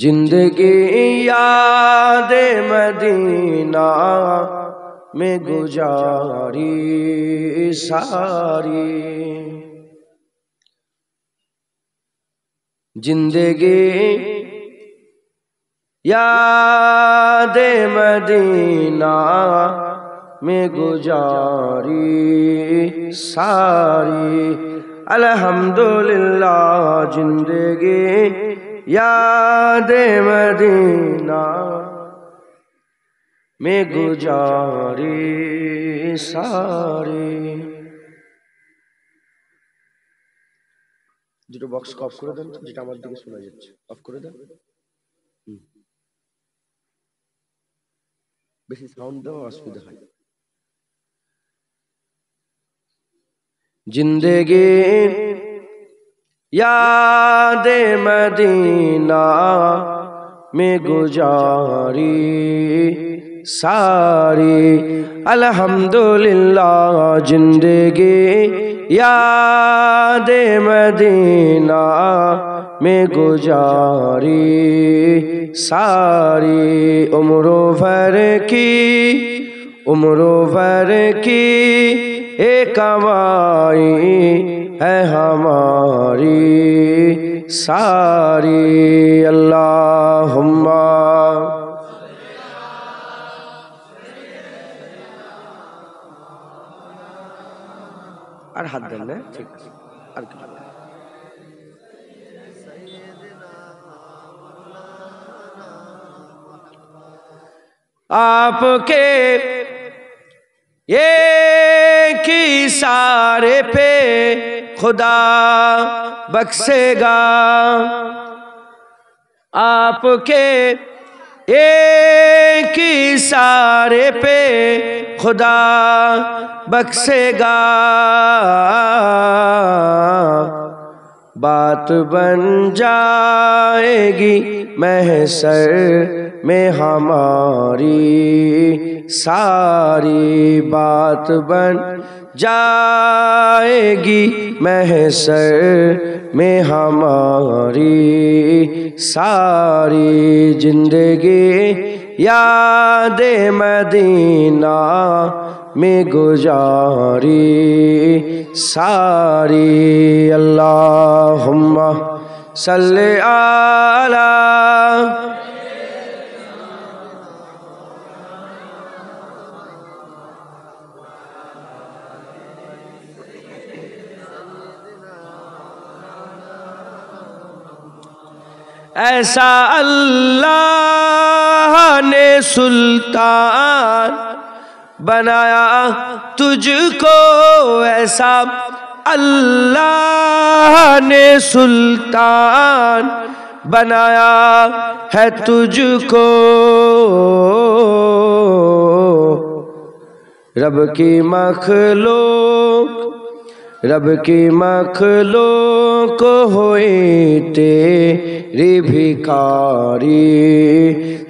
زندگی یاد مدینہ میں گزاری ساری، زندگی یاد مدینہ میں گزاری ساری، الحمدللہ زندگی یاد مدینہ میں گزاری ساری۔ দুটো box of করে দেন, যেটা আমার দিকে শোনা যাচ্ছে অফ করে দেন। বেশি সাউন্ড দেওয়া অসুবিধা হয়। زندگی یاد مدینہ میں گزاری ساری، الحمدللہ زندگی یاد مدینہ میں گزاری ساری، عمر بھر کی ایک کمائی ہے ہماری ساری، اللہم اور حد دن ہے ٹھیک اور آپ کے ایک اشارے پہ خدا بخشے گا، آپ کے ایک اشارے پہ خدا بخشے گا، بات بن جائے گی محشر میں ہماری ساری، بات بن جائے گی محشر میں ہماری ساری، زندگی یاد مدینہ میں گزاری ساری، اللہم صلی علی ایسا اللہ نے سلطان بنایا تجھ کو، ایسا اللہ نے سلطان بنایا ہے تجھ کو، رب کی مخلوق ہوئی تیری بھکاری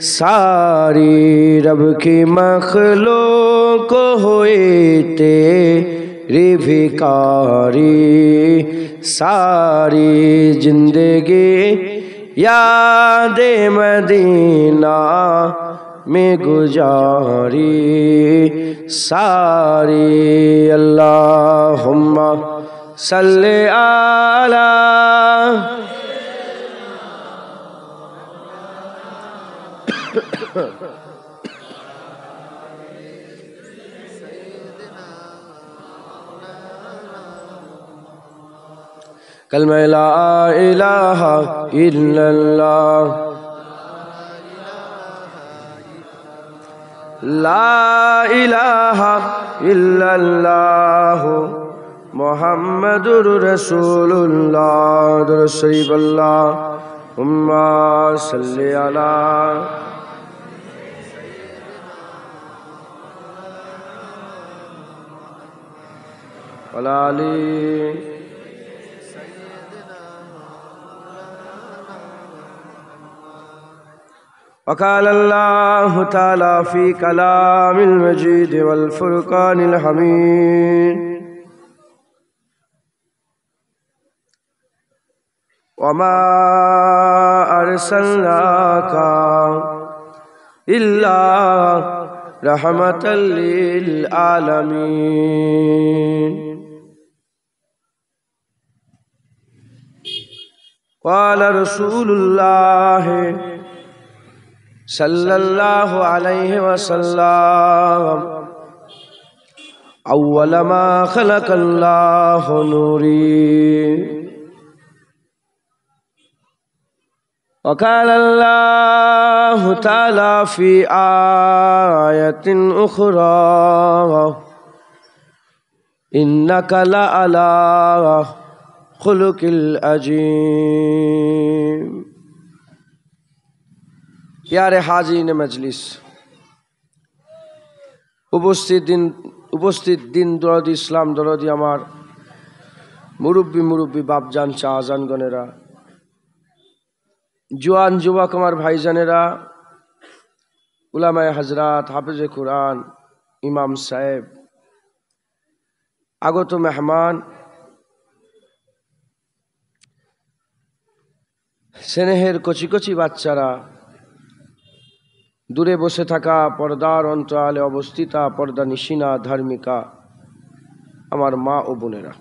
ساری، رب کی مخلوق ہوئی تیری بھکاری ساری، زندگی یاد مدینہ میں گزاری ساری، اللہم صلی علی کلمہ لا الہ الا اللہ، لا الہ الا اللہ محمد رسول اللہ، درود شریف اللہم صلی علی وعلی وقال اللہ تعالی فی کلام المجید والفرقان الحمید وما أرسلناك إلا رحمة للعالمين قال رسول الله صلى الله عليه وسلم أول ما خلق الله نوري وقال الله تعالى في آية أخرى إنك لعلى خلق العظيم प्यारे हाज़रीन मजलिस उपस्थित दिन दरदी इस्लाम दरदी आमार मुरब्बी बापजान चाजान गनेरा जुआन जुवक आमार भाईजानेरा उलामाए हजरात हाफिजे कुरान इमाम साहेब आगत मेहमान स्नेहेर कचि कचि बाच्चारा दूरे बसे थाका पर्दार अंतराले अवस्थिता पर्दा निशिना धार्मिका आमार मा ओ बोनेरा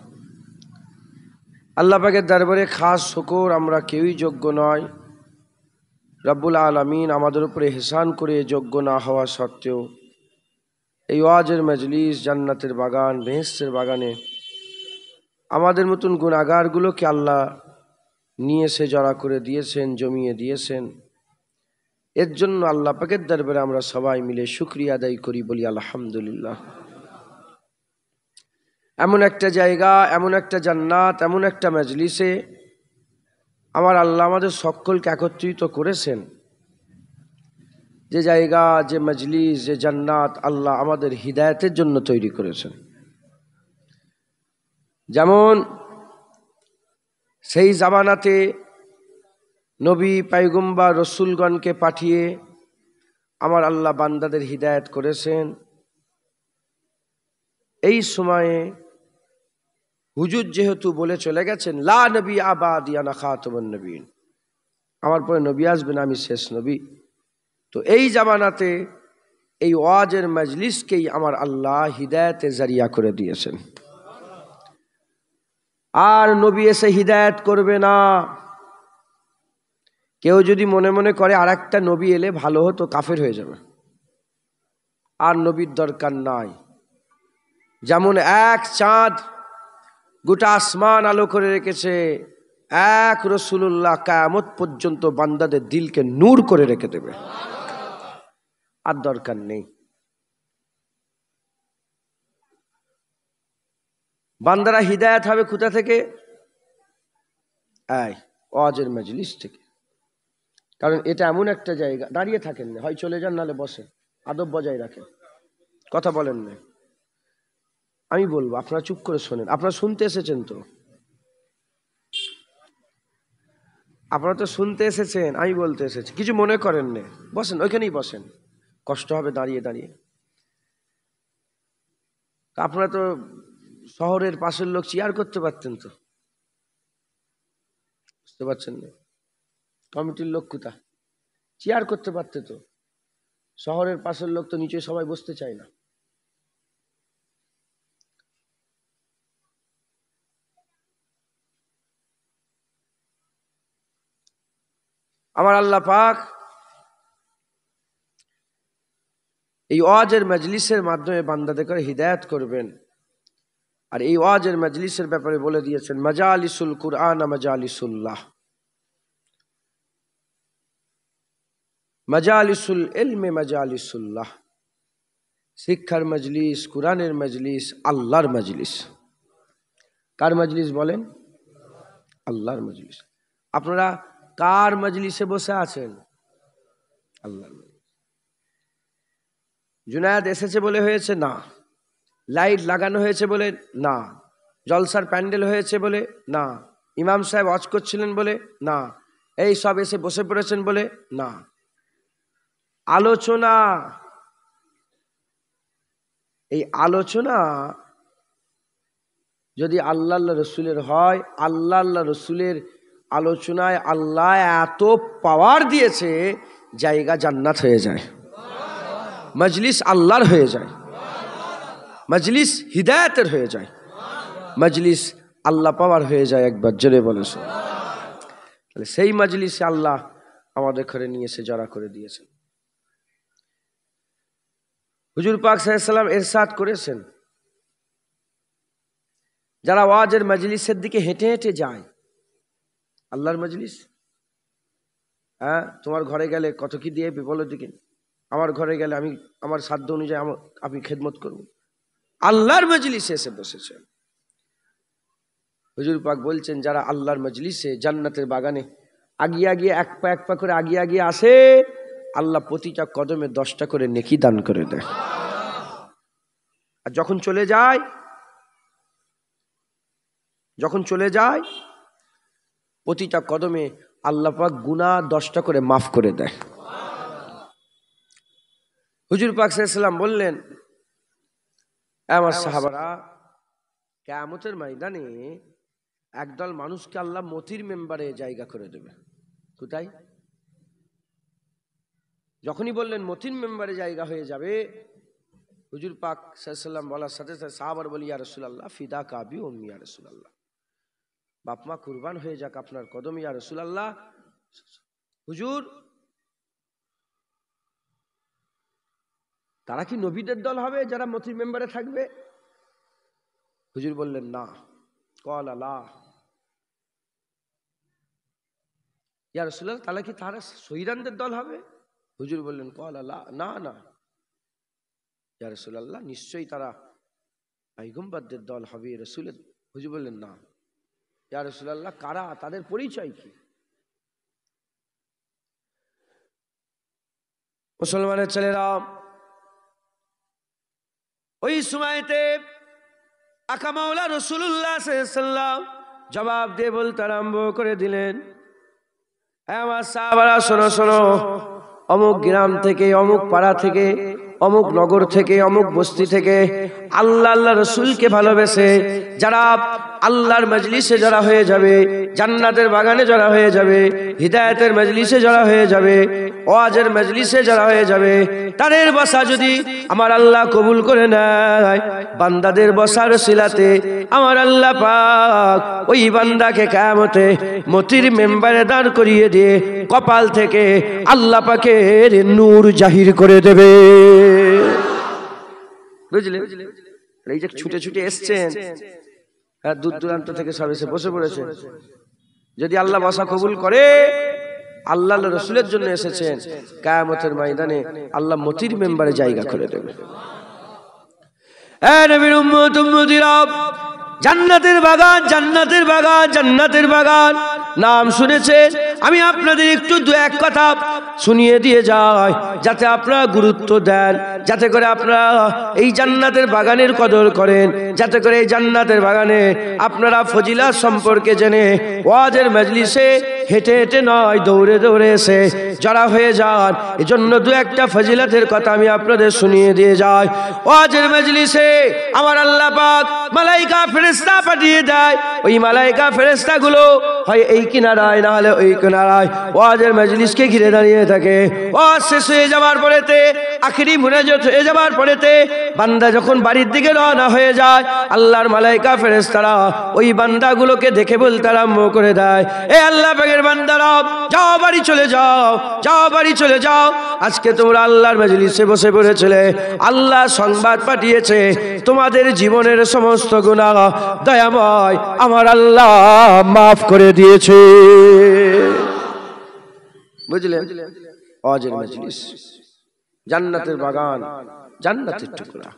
आल्लाह पाकेर दरबारे खास शुकर आमरा केउई योग्य नय रब्बुल आलामीन आमादेर उपरे एहसान करे योग्य ना हवा सत्त्वेও এই ওয়াজের মজলিস জান্নাতের বাগান বেহেশতের বাগানে আমাদের মতন গুনাহগারগুলোকে আল্লাহ নিয়ে এসে জড়া করে দিয়েছেন জমিয়ে দিয়েছেন এর জন্য আল্লাহ পাকের দরবারে আমরা সবাই মিলে শুকরিয়া আদায় করি বলি আলহামদুলিল্লাহ এমন একটা জায়গা এমন একটা জান্নাত এমন একটা মজলিসে আমার আল্লাহ আমাদের সকলকে একত্রিত করেছেন যে জায়গা যে মজলিস যে জান্নাত আল্লাহ আমাদের হিদায়াতের জন্য তৈরি করেছেন যেমন সেই জামানাতে নবী পয়গম্বর রাসূলগণকে পাঠিয়ে আমার আল্লাহ বান্দাদের হিদায়াত করেছেন এই সময়ে হুজুর যেহেতু বলে চলে গেছেন লা নবী আবাদি আনা খাতামুন নবীন আমার পরে নবী আসবেন আমি শেষ নবী তো এই জামানাতে এই ওয়াজের মজলিসকেই আমার আল্লাহ হিদায়াতের জরিয়া করে দিয়েছেন আর নবী এসে হিদায়াত করবে না কেউ যদি মনে মনে করে আরেকটা নবী এলে ভালো হতো কাফের হয়ে যাবে আর নবীর দরকার নাই যেমন এক চাঁদ গোটা আসমান আলো করে রেখেছে এক রাসূলুল্লাহ কিয়ামত পর্যন্ত বান্দাদের দিলকে নূর করে রেখে দেবে আর দরকার নেই বান্দারা হিদায়াত হবে কোথা থেকে এই ওয়াজের মজলিস থেকে কারণ এটা এমন একটা জায়গা দাঁড়িয়ে থাকেন না হয় চলে যান নালে বসেন আদব বজায় রাখেন কথা বলেন না আমি বলবো আপনারা চুপ করে শোনেন আপনারা শুনতে এসেছেন তো আপনারা তো শুনতে এসেছেন আমি বলতে এসেছি কিছু মনে করেন না বসেন ওইখানেই বসেন কষ্ট হবে দাঁড়িয়ে দাঁড়িয়ে আপনারা তো শহরের পাশের লোক চেয়ার করতে পারতেন তো বুঝতে পারছেন না কমিটির লোক কোথা চেয়ার করতে পারতে তো শহরের পাশের লোক তো নিচে সবাই বসতে চায় না আমার আল্লাহ পাক এই ওয়াজের মজলিসের মাধ্যমে বান্দাদের করে হিদায়াত করবেন আর এই ওয়াজের মজলিসের ব্যাপারে বলে দিয়েছেন মাজালিসুল কুরআন মাজালিসুল্লাহ মাজালিসুল ইলমে মাজালিসুল্লাহ শিক্ষার মজলিস কুরআনের মজলিস আল্লাহর মজলিস কার মজলিস বলেন আল্লাহর মজলিস আপনারা কার মজলিসে বসে আছেন আল্লাহর মজলিস জুনায়েদ এসেছে বলে হয়েছে না লাইট লাগানো হয়েছে বলে না জলসার প্যান্ডেল হয়েছে বলে না ইমাম সাহেব ওয়াজ করছিলেন বলে না এই সব এসে বসে পড়েছেন বলে না আলোচনা এই আলোচনা যদি আল্লাহ রসুলের হয় আল্লাহ রসুলের আলোচনায় আল্লাহ এত পাওয়ার দিয়েছে, জায়গা জান্নাত হয়ে যায়, মজলিস আল্লাহর হয়ে যায়, মজলিস হিদায়াতের হয়ে যায়, মজলিস আল্লাহ পাওয়ার হয়ে যায়। একবার জোরে বলেন। তাহলে সেই মজলিসে আল্লাহ আমাদের ঘরে নিয়ে এসে জড়া করে দিয়েছেন। হুজুর পাক সাল্লাল্লাহু আলাইহি ওয়াসাল্লাম ইরশাদ করেছেন, যারা ওয়াজের মজলিসের দিকে হেঁটে হেঁটে যায়, আল্লাহর মজলিস, হ্যাঁ, তোমার ঘরে গেলে কত কি দিয়ে বিপলের দিকে, আমার ঘরে গেলে আমি আমার সাধ্য অনুযায়ী আমি খেদমত করব। আল্লাহর মজলিসে এসে বসেছেন। হুজুর পাক বলছেন, যারা আল্লাহর মজলিসে জান্নাতের বাগানে আগিয়ে আগিয়ে এক পা করে আগিয়ে আগিয়ে আসে, আল্লাহ প্রতিটা কদমে 10টা করে নেকি দান করে দেয়। আর যখন চলে যায় প্রতিটা কদমে আল্লাহ পাক গুনাহ 10টা করে মাফ করে দেয়। হুজুর পাক সাল্লাল্লাহু আলাইহি ওয়াসাল্লাম বললেন, আমার সাহাবারা, কিয়ামতের ময়দানে একদল মানুষকে আল্লাহ মতির মেম্বারে জায়গা করে দেবে। কোথায়? যখনই বললেন মতির মেম্বারে জায়গা হয়ে যাবে, হুজুর পাক সাল্লাল্লাহু আলাইহি ওয়াসাল্লাম বলার সাথে সাথে সাহাবারা বলি, ইয়া রাসূলুল্লাহ, ফিদা কাবি উম্মি, ইয়া রাসূলুল্লাহ, বাপ মা কুরবান হয়ে যাক আপনার কদম, ইয়া রাসূলুল্লাহ। হুজুর, তারা কি নবীদের দল হবে যারা মতির মেম্বারে থাকবে? হুজুর বললেন, না। ক্বালা লা, ইয়া রাসূলুল্লাহ, তাহলে কি তারা শহীদানদের দল হবে? হুজুর বললেন, ক্বালা লা, না না ইয়া রাসূলুল্লাহ, নিশ্চয়ই তারা পয়গম্বরদের দল হবে রাসূলের। হুজুর বললেন, না। ইয়া রাসূলুল্লাহ, কারা, তাদের পরিচয় কি? মুসলমানের ছেলেরা, ওই সময়তে আকা মাওলা রাসূলুল্লাহ সাল্লাল্লাহু আলাইহি ওয়াসাল্লাম জবাব দিয়ে বলতে আরম্ভ করে দিলেন, আমার সাহাবারা শোনো শোনো, অমুক গ্রাম থেকে, অমুক পাড়া থেকে, অমুক নগর থেকে, অমুক বস্তি থেকে আল্লাহ আল্লাহ রসুলকে ভালোবেসে যারা আল্লাহর মজলিসে জড়া হয়ে যাবে, জান্নাতের বাগানে জড়া হয়ে যাবে, হিদায়াতের মজলিসে জড়া হয়ে যাবে, ওয়াজের মজলিসে জড়া হয়ে যাবে, তাদের বসা যদি আমার আল্লাহ কবুল করে নেয়, বান্দাদের বসার সিলাতে আমার আল্লাহ পাক ওই বান্দাকে কিয়ামতে মতির মেম্বারে দাঁড় করিয়ে দিয়ে কপাল থেকে আল্লাহ পাকের নূর জাহির করে দেবে। বুঝলে? এই যে ছুটে ছুটে এসছেন, দূর দূরান্ত থেকে সব এসে বসে পড়েছে, যদি আল্লাহ বসা কবুল করে, আল্লাহ রসুলের জন্য এসেছেন, কিয়ামতের ময়দানে আল্লাহ মতির মেম্বারে জায়গা করে দেবে। নবীর উম্মত উম্মতিরা, জান্নাতের বাগান, জান্নাতের বাগান, জান্নাতের বাগান নাম শুনেছেন। আমি আপনাদের একটু দু এক কথা শুনিয়ে দিয়ে যাই, যাতে আপনারা গুরুত্ব দেন, যাতে করে আপনারা এই জান্নাতের বাগানের কদর করেন, যাতে করে এই জান্নাতের বাগানে আপনারা ফজিলত সম্পর্কে জেনে ওয়াজের মজলিসে হেঁটে হেঁটে নয়, দৌড়ে দৌড়ে এসে জড়া হয়ে যান। এজন্য দু একটা ফজিলতের কথা আমি আপনাদের শুনিয়ে দিয়ে যাই। ওয়াজের মজলিসে আমার আল্লাহ পাক মালাইকা ফেরেশতা পাঠিয়ে দেয়। ওই মালাইকা ফেরেশতাগুলো হয় এই কিনারায়, না হলে ওই কিনারায় ওয়াজের মজলিসকে ঘিরে দাঁড়িয়ে থাকে। ওয়াজ শেষ হয়ে যাওয়ার পরেতে, আখিরি মুনাজাত হয়ে যাওয়ার পরেতে, বান্দা যখন বাড়ির দিকে রওনা হয়ে যায়, আল্লাহর মালাইকা ফেরেশতারা ওই বান্দাগুলোকে দেখে বলতে আরম্ভ করে দেয়, এ আল্লাহ পাকের বান্দারা, যাও বাড়ি চলে যাও, যাও বাড়ি চলে যাও। আজকে তোমরা আল্লাহর মজলিসে বসে পড়েছিলে, আল্লাহ সংবাদ পাঠিয়েছে তোমাদের জীবনের সমস্ত গুনাহ দয়াময় আমার আল্লাহ মাফ করে দিয়েছে। বুঝলে? ওয়াজের মজলিস, জান্নাতের বাগান, জান্নাতের টুকরা।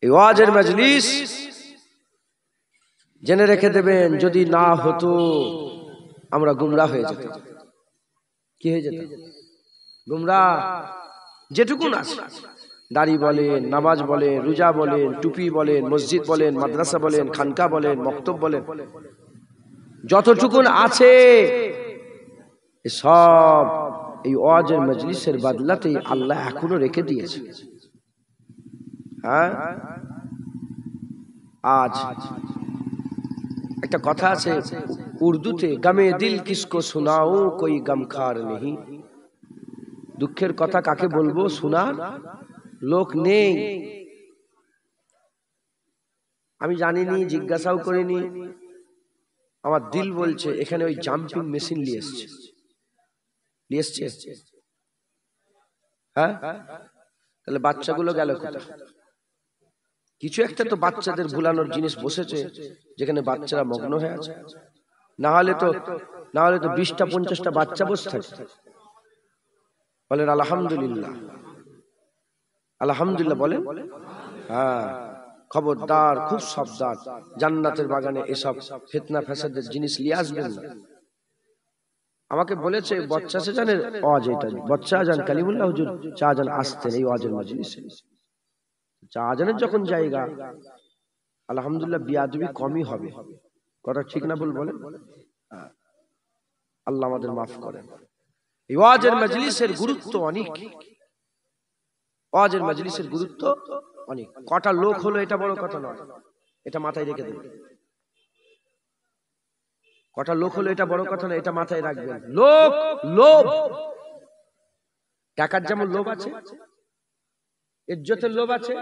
এই ওয়াজের মজলিস জেনে রেখে দেবেন, যদি না হতো আমরা গুমরাহ হয়ে যেতাম। কি হয়ে যেত? গুমরাহ। যেটুকুন আছে, দাড়ি বলেন, নামাজ বলেন, রোজা বলেন, টুপি বলেন, মসজিদ বলেন, মাদ্রাসা বলেন, খানকা বলেন, মক্তব বলেন, যতটুকুন আছে সব এই ওয়াজের মজলিসের বদলাতেই আল্লাহ এখনো রেখে দিয়েছে। হ্যাঁ, আজ একটা কথা আছে উর্দুতে, গমে দিল কিসকো শোনাও কোই গমখার নেই। দুঃখের কথা কাকে বলবো, শোনার লোক নেই। আমি জানিনি, জিজ্ঞাসাও করিনি, আমার দিল বলছে এখানে ওই জাম্পিং মেশিন নিয়ে এসছে। হ্যাঁ, তাহলে বাচ্চাগুলো গেল কোথায়? কিছু একটা তো বাচ্চাদের ভুলানোর জিনিস বসেছে যেখানে বাচ্চারা মগ্ন হয়ে আছে। না হলে তো 20টা 50টা বাচ্চা বসে থাকে। বলেন আলহামদুলিল্লাহ, আলহামদুলিল্লাহ বলেন। হ্যাঁ, খবরদার, খুব সাবধান, জান্নাতের বাগানে এসব ফিতনা ফাসাদের জিনিস নিয়ে আসবেন না। আমাকে বলেছে বাচ্চা সে জানে ওয়াজ, এটা বাচ্চা জান কালিমুল্লাহ হুজুর শাহজাহান আসতেন এই ওয়াজের মজলিসে। শাহজাহানের যখন জায়গা, আলহামদুলিল্লাহ বিয়াদবি কমই হবে। কথা ঠিক না ভুল বলেন? আল্লাহ আমাদের মাফ করেন। এই ওয়াজের মজলিসের গুরুত্ব অনেক, ওয়াজের মজলিসের গুরুত্ব অনেক। কটা লোক হলো এটা বড় কথা নয়, এটা মাথায় রেখে দেবেন। কটা লোক হলো এটা বড় কথা নয়, এটা মাথায় রাখবেন। লোভ, টাকার যেমন লোভ আছে, ইজ্জতের লোভ আছে,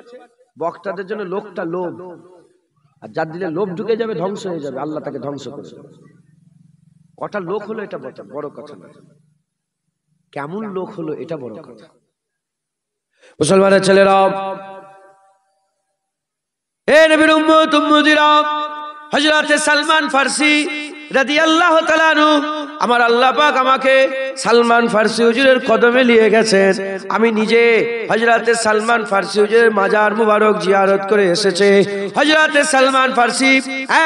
বক্তাদের জন্য লোকটা লোভ। আর যার দিলে লোভ ঢুকে যাবে, ধ্বংস হয়ে যাবে, আল্লাহ তাকে ধ্বংস করে দেবে। কটা লোক হলো এটা বড় কথা নয়, কেমন লোক হলো এটা বড় কথা। মুসলমানের ছেলেরা, এ নবীর উম্মত উম্মতিরা, হযরত সালমান ফারসি রাদিয়াল্লাহু তাআলা আনহু, আমার আল্লাহ পাক আমাকে সালমান ফারসি হুজুরের কদমে নিয়ে গেছেন। আমি নিজে হযরত সালমান ফারসি হুজুরের মাজার মুবারক জিয়ারত করে এসেছে। হযরত সালমান ফারসি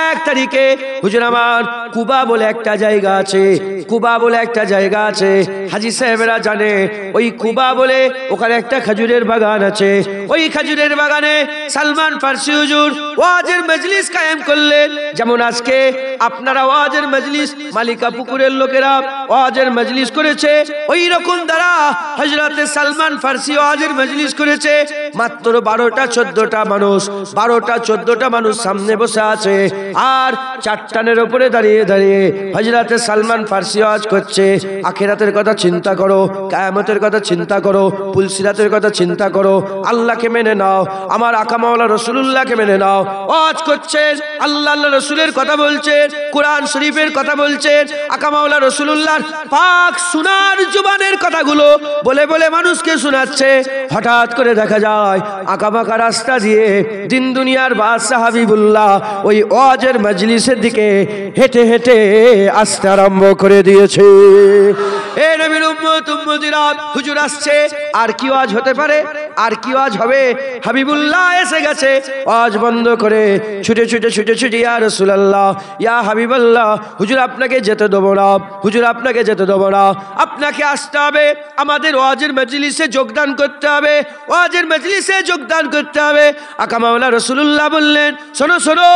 1 তারিখে হুজুর আমার কুবা বলে একটা জায়গা আছে, কুবা বলে একটা জায়গা আছে, হাজী সাহেবরা জানে। ওই কুবা বলে ওখানে একটা খেজুরের বাগান আছে। ওই খেজুরের বাগানে সালমান ফারসি হুজুর ওয়াজের মজলিস কায়েম করলেন। যেমন আজকে আপনারা ওয়াজের মজলিস, মালিকা পুকুরের লোকেরা ওয়াজের মজলিস করেছে, ওই রকম দ্বারা হযরত সালমান ফারসি ওয়াজের মজলিস করেছে। মাত্র 12টা 14টা মানুষ, 12টা 14টা মানুষ সামনে বসে আছে, আর চারটানের উপরে দাঁড়িয়ে দাঁড়িয়ে হযরত সালমান ফারসি ওয়াজ করছে। আখিরাতের কথা চিন্তা করো, কিয়ামতের কথা চিন্তা করো, পুলসিরাতের কথা চিন্তা করো, আল্লাহকে মেনে নাও, আমার আকা মাওলা রাসূলুল্লাহকে মেনে নাও। ওয়াজ করছেন, আল্লাহ রাসূলের কথা বলছেন, কোরআন শরীফের কথা বলছেন, আকা মাওলা রাসূলুল্লাহর পাক সুনার জবানের কথাগুলো বলে বলে মানুষকে শোনাচ্ছে। হঠাৎ করে দেখা যায় আঁকাবাঁকা রাস্তা দিয়ে দিন দুনিয়ার বাদশাহ হাবিবুল্লাহ ওই ওয়াজের মজলিসের দিকে হেঁটে হেঁটে আসতে আরম্ভ করে দিয়েছে। এ নবীর উম্মত উম্মতিরা, হুজুর আসছে, আর কি ওয়াজ হতে পারে, আর কি ওয়াজ হবে? হাবিবুল্লাহ এসে গেছে। ওয়াজ বন্ধ করে ছুটে ছুটে ছুটে ছুটে, ইয়া রাসূলুল্লাহ, ইয়া হাবিবাল্লাহ, হুজুর আপনাকে যেতে দেবো না, হুজুর আপনাকে যেতে দেবো না, আপনাকে আসতে হবে, আমাদের ওয়াজের মজলিসে যোগদান করতে হবে, ওয়াজের মজলিসে যোগদান করতে হবে। আকা মাওলা রাসূলুল্লাহ বললেন, শোনো শোনো,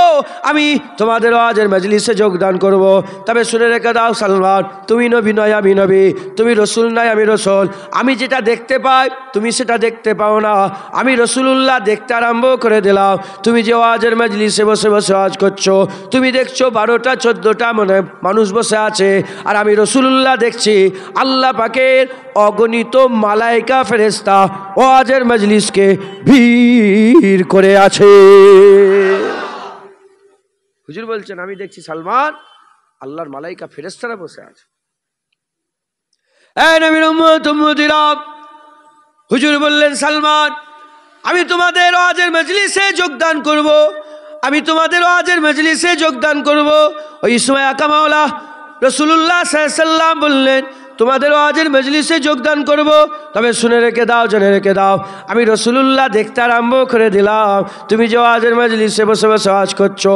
আমি তোমাদের ওয়াজের মজলিসে যোগদান করব, তবে শুনে রেখে দাও সালমান, তুমি নবী নয় আমি নবী, তুমি রসুল নয় আমি রসুল। আমি যেটা দেখতে পাই তুমি সেটা দেখতে পাও না। আমি রাসূলুল্লাহ দেখতে আরম্ভ করে দিলাম। তুমি যে ওয়াজের মজলিসে বসে বসে ওয়াজ করছো, তুমি দেখছো 12টা 14টা মানুষ বসে আছে, আর আমি রাসূলুল্লাহ দেখছি আল্লাহ পাকের অগণিত মালায়েকা ফেরেশতা ওয়াজের মজলিসকে ভিড় করে আছে। হুজুর বলছেন আমি দেখছি সালমান, আল্লাহর মালায়েকা ফেরেশতারা বসে আছে। এই নবীর উম্মত উম্মতিরা, হুজুর বললেন সালমান, আমি তোমাদের ওয়াজের মজলিসে যোগদান করব, আমি তোমাদের ওয়াজের মজলিসে যোগদান করব। ওই সময় আকা মাওলা রাসূলুল্লাহ সাল্লাল্লাহু আলাইহি ওয়াসাল্লাম বললেন, তোমাদের ওয়াজের মজলিসে যোগদান করব, তবে শুনে রেখে দাও, জেনে রেখে দাও, আমি রাসূলুল্লাহ দেখতে আরম্ভ করে দিলাম। তুমি যে ওয়াজের মজলিসে বসে বসে ওয়াজ করছো,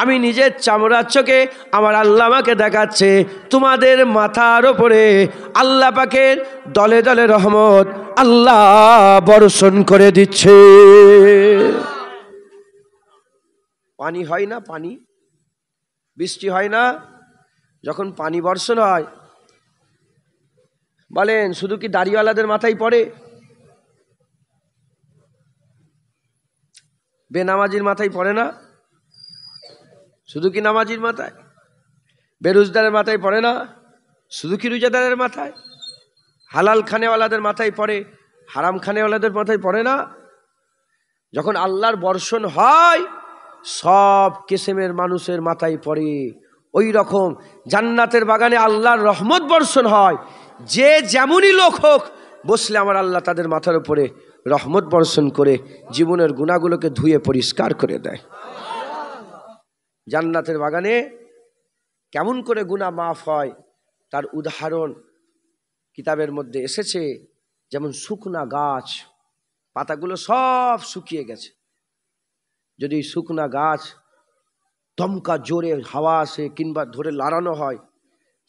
আমি নিজের চামড়ার চোখে আমার আল্লাহ আমাকে দেখাচ্ছে তোমাদের মাথার ওপরে আল্লাহ পাকের দলে দলে রহমত আল্লাহ বর্ষণ করে দিচ্ছে। পানি হয় না, পানি বৃষ্টি হয় না, যখন পানি বর্ষণ হয় বলেন শুধু কি দাড়িওয়ালাদের মাথায় পড়ে? বেনামাজির মাথায় পড়ে না? শুধু কি নামাজির মাথায়? বেরোজগারের মাথায় পড়ে না? শুধু কি রোজাদারের মাথায়? হালাল খানেওয়ালাদের মাথায় পড়ে, হারাম খানেওয়ালাদের মাথায় পড়ে না? যখন আল্লাহর বর্ষণ হয় সব কিসেমের মানুষের মাথায় পড়ে। ওই রকম জান্নাতের বাগানে আল্লাহর রহমত বর্ষণ হয়। যে যেমনই লোক হোক বসলে আমার আল্লাহ তাদের মাথার উপরে রহমত বর্ষণ করে জীবনের গুনাহগুলোকে ধুয়ে পরিষ্কার করে দেয়। জান্নাতের বাগানে কেমন করে গুনাহ মাফ হয় তার উদাহরণ কিতাবের মধ্যে এসেছে। যেমন শুকনা গাছ, পাতাগুলো সব শুকিয়ে গেছে, যদি শুকনা গাছ দমকা জোরে হাওয়া আসে কিংবা ধরে লাড়ানো হয়,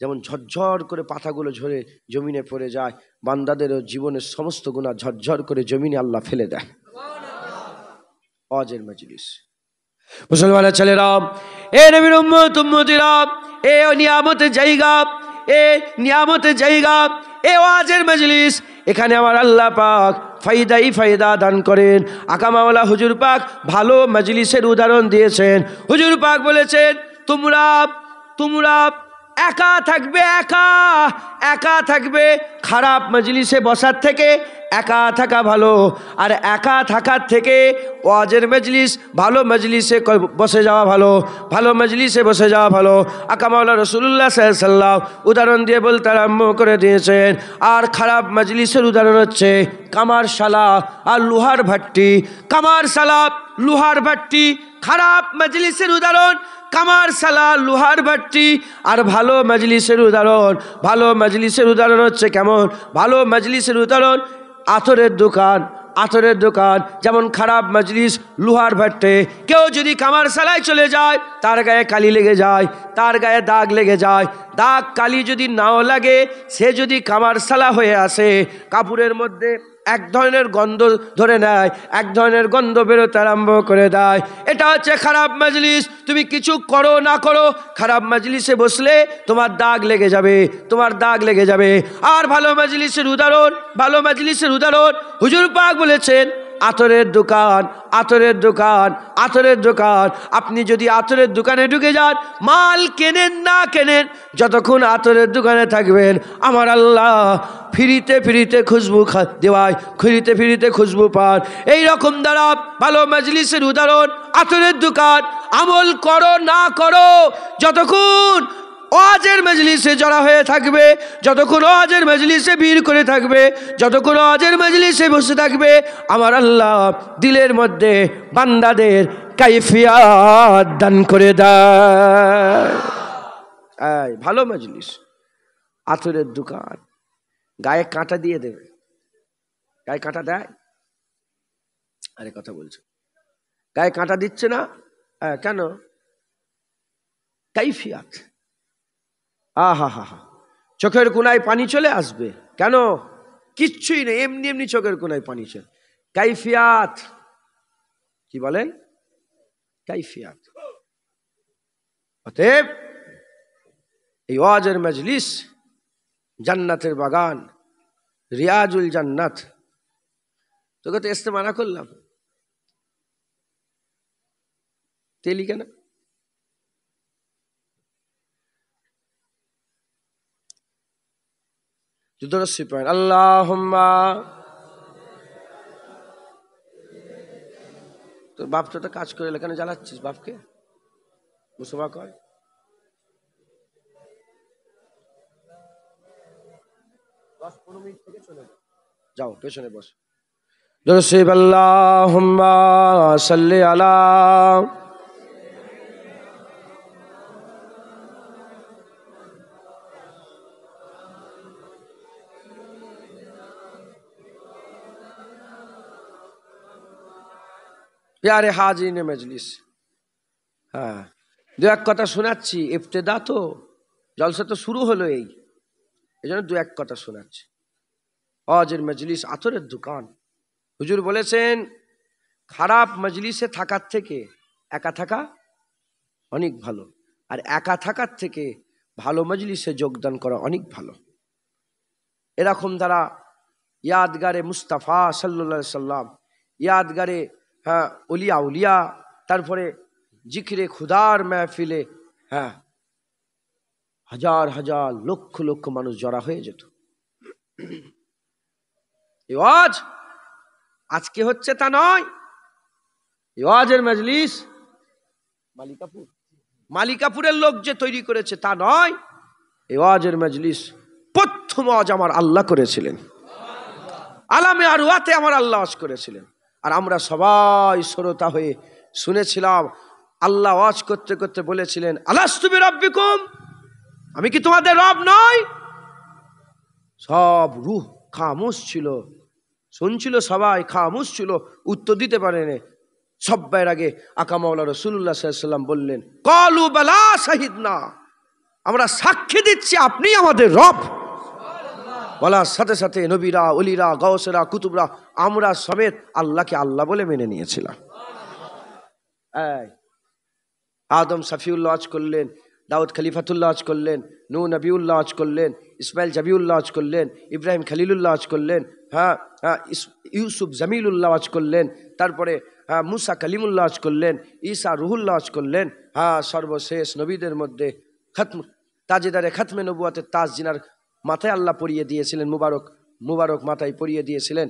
যেমন ঝরঝর করে পাতাগুলো ঝরে জমিনে পড়ে যায়, বান্দাদেরও জীবনের সমস্ত গুনাহ ঝরঝর করে জমিনে আল্লাহ ফেলে দেয়। ওয়াজের মজলিস, মুসলমানের ছেলেরা, এ নবীর উম্মত উম্মতিরা, এ নিয়ামতের জায়গা, এ নিয়ামতের জায়গা, এ ওয়াজের মজলিস। এখানে আমার আল্লাহ পাক ফায়দা দান করেন। আকা মাওলা হুজুর পাক ভালো মজলিসের উদাহরণ দিয়েছেন। হুজুর পাক বলেছেন তোমরা একা থাকবে, একা থাকবে। খারাপ মজলিসে বসার থেকে একা থাকা ভালো। আর একা থাকার থেকে ওয়াজের মজলিস, ভালো মজলিসে বসে যাওয়া ভালো, ভালো মজলিসে বসে যাওয়া ভালো। আকা মাওলা রাসূলুল্লাহ সাল্লাল্লাহু আলাইহি ওয়াসাল্লাম উদাহরণ দিয়ে বলতে আরম্ভ করে দিয়েছেন। আর খারাপ মজলিসের উদাহরণ হচ্ছে কামারশালা আর লোহার ভাট্টি। কামারশালা, লোহার ভাট্টি খারাপ মজলিসের উদাহরণ, কামারশালা, লোহার ভাট্টি। আর ভালো মজলিসের উদাহরণ হচ্ছে কেমন? ভালো মজলিসের উদাহরণ আতরের দোকান। যেমন খারাপ মজলিস লোহার ভাট্টে। কেউ যদি কামারশালায় চলে যায় তার গায়ে কালি লেগে যায়, তার গায়ে দাগ লেগে যায়। দাগ কালি যদি নাও লাগে, সে যদি কামারশালা হয়ে আসে, কাপড়ের মধ্যে এক ধরনের গন্ধ ধরে নেয়, এক ধরনের গন্ধ বেরোতে আরম্ভ করে দেয়। এটা হচ্ছে খারাপ মজলিস। তুমি কিছু করো না করো, খারাপ মজলিসে বসলে তোমার দাগ লেগে যাবে। আর ভালো মজলিসের উদাহরণ হুজুর পাক বলেছেন আতরের দোকান। আপনি যদি আতরের দোকানে ঢুকে যান, মাল কেনেন না কেনেন, যতক্ষণ আতরের দোকানে থাকবেন আমার আল্লাহ ফিরিতে খুশবু দেওয়ায়, ফিরিতে খুশবু পান। এইরকম দ্বারা ভালো মজলিসের উদাহরণ আতরের দোকান। আমল করো না করো, যতক্ষণ ওয়াজের মজলিসে জড়া হয়ে থাকবে, যতক্ষণ ওয়াজের মজলিসে ভিড় করে থাকবে, যতক্ষণ ওয়াজের মজলিসে বসে থাকবে, আমার আল্লাহ দিলের মধ্যে বান্দাদের কাইফিয়াত দান করে দেয়। ভালো মজলিস আতরের দোকান, গায়ে কাঁটা দিয়ে দেবে। গায়ে কাঁটা দেয়? আরে কথা বলছো, গায়ে কাঁটা দিচ্ছে না কেন? কাইফিয়াত। চোখের কোনায় পানি চলে আসবে। কেন? কিচ্ছুই নেই, এমনি চোখের কোনায় পানি চলে। কাইফিয়াত কি বলেন? কাইফিয়াত। অতএব এই ওয়াজের মজলিস জান্নাতের বাগান, রিয়াজুল জান্নাত। তোকে তো আসতে মানা করলাম, তেলি কেন? আল্লাহুম্মা। তোর বাপ তো কাজ করে এলে, কেন জ্বালাচ্ছিস বাপকে? মুসলমান কয় 10-15 মিনিট থেকে চলে যাও, পেছনে বস। দরুদ আল্লাহুম্মা সাল্লি আলা প্যারে হাজিরিন মজলিস। দু এক কথা শোনাচ্ছি, ইফতেদা তো, জলসা তো শুরু হলো, এই জন্য দু এক কথা শোনাচ্ছি। ওয়াজের মজলিস আতরের দোকান। হুজুর বলেছেন খারাপ মজলিসে থাকার থেকে একা থাকা অনেক ভালো, আর একা থাকার থেকে ভালো মজলিসে যোগদান করা অনেক ভালো। এরকম দ্বারা ইয়াদগারে মুস্তাফা সাল্লাল্লাহু আলাইহি সাল্লাম, ইয়াদগারে উলিয়া, তারপরে জিকিরে খুদার মেহফিলে হ্যাঁ হাজার হাজার লক্ষ লক্ষ মানুষ জড়া হয়ে যেত। এই ওয়াজ আজকে হচ্ছে তা নয়। এই ওয়াজের মজলিস মালিকাপুরের লোক যে তৈরি করেছে তা নয়। এই ওয়াজের মজলিস প্রথম ওয়াজ আমার আল্লাহ করেছিলেন, আলামে আরওয়াতে আমার আল্লাহ ওয়াজ করেছিলেন। আর আমরা সবাই শ্রোতা হয়ে শুনেছিলাম। আল্লাহ ওয়াজ করতে করতে বলেছিলেন, আলাস্তু বিরাব্বিকুম, আমি কি তোমাদের রব নই? সব রূহ খামোশ ছিল, শুনছিল, সবাই খামোশ ছিল, উত্তর দিতে পারেনি। সব্বার আগে আকা মাওলা রাসূলুল্লাহ সাল্লাল্লাহু আলাইহি ওয়াসাল্লাম বললেন, ক্বালু বালা শাহিদনা, আমরা সাক্ষী দিচ্ছি আপনি আমাদের রব। বলার সাথে সাথে নবীরা, ওলিরা, গাউসেরা, কুতুবরা আমরা সমেত আল্লাহকে আল্লাহ বলে মেনে নিয়েছিলাম। আদম সফিউল্লাহ ওয়াজ করলেন, দাউদ খলিফাতুল্লাহ ওয়াজ করলেন, নূহ নবিউল্লাহ ওয়াজ করলেন, ইসমাইল জাবিউল্লাহ ওয়াজ করলেন, ইব্রাহিম খলিলুল্লাহ ওয়াজ করলেন, ইউসুফ জামিলুল্লাহ ওয়াজ করলেন, তারপরে মুসা কালিমুল্লাহ ওয়াজ করলেন, ঈসা রুহুল্লাহ ওয়াজ করলেন। সর্বশেষ নবীদের মধ্যে তাজেদারে খাতমে নবুয়াতের তাজ জিনার মাথায় আল্লাহ পরিয়ে দিয়েছিলেন, মুবারক মাথায় পরিয়ে দিয়েছিলেন,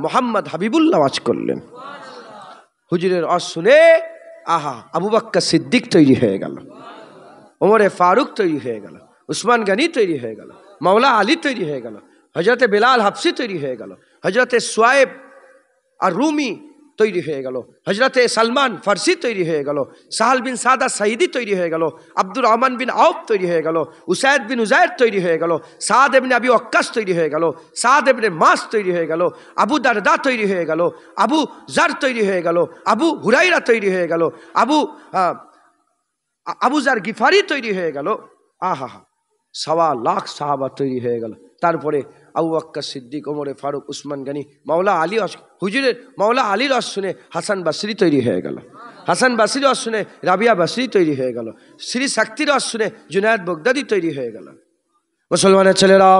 মোহাম্মদ হাবিবুল্লাহ ওয়াজ করলেন। হুজুরের ওয়াজ শুনে আহা, আবু বকর সিদ্দিক তৈরি হয়ে গেল, ওমরে ফারুক তৈরি হয়ে গেল, উসমান গনি তৈরি হয়ে গেল, মাওলা আলী তৈরি হয়ে গেল, হজরতে বেলাল হাফসি তৈরি হয়ে গেল, হজরতে সোয়েব আর রুমি তৈরি হয়ে গেল, হজরতে সালমান ফার্সি তৈরি হয়ে গেল, সাহাল বিন সাদা সাইদি তৈরি হয়ে গেল, আব্দুর রহমান বিন আউফ তৈরি হয়ে গেল, উসাইদ বিন উজাইর তৈরি হয়ে গেল, সাদ ইবনে আবি ওয়াক্কাস তৈরি হয়ে গেল, সাদ ইবনে মাস তৈরি হয়ে গেল, আবু দারদা তৈরি হয়ে গেল, আবু জার তৈরি হয়ে গেল, আবু হুরাইরা তৈরি হয়ে গেল, আবু জার গিফারি তৈরি হয়ে গেল। আহা, 1.25 লাখ সাহাবা তৈরি হয়ে গেল। তারপরে আবু বকর সিদ্দিক, ওমরে ফারুক, উসমান গনি, মাওলা আলী। হুজুরের মাওলা আলীর ওয়াজ শুনে হাসান বাসরি তৈরি হয়ে গেল, হাসান বাসরির ওয়াজ শুনে রাবিয়া বাসরি তৈরি হয়ে গেল, শ্রী শক্তির ওয়াজ শুনে জুনায়েদ বগদাদি তৈরি হয়ে গেল। মুসলমানের ছেলেরা,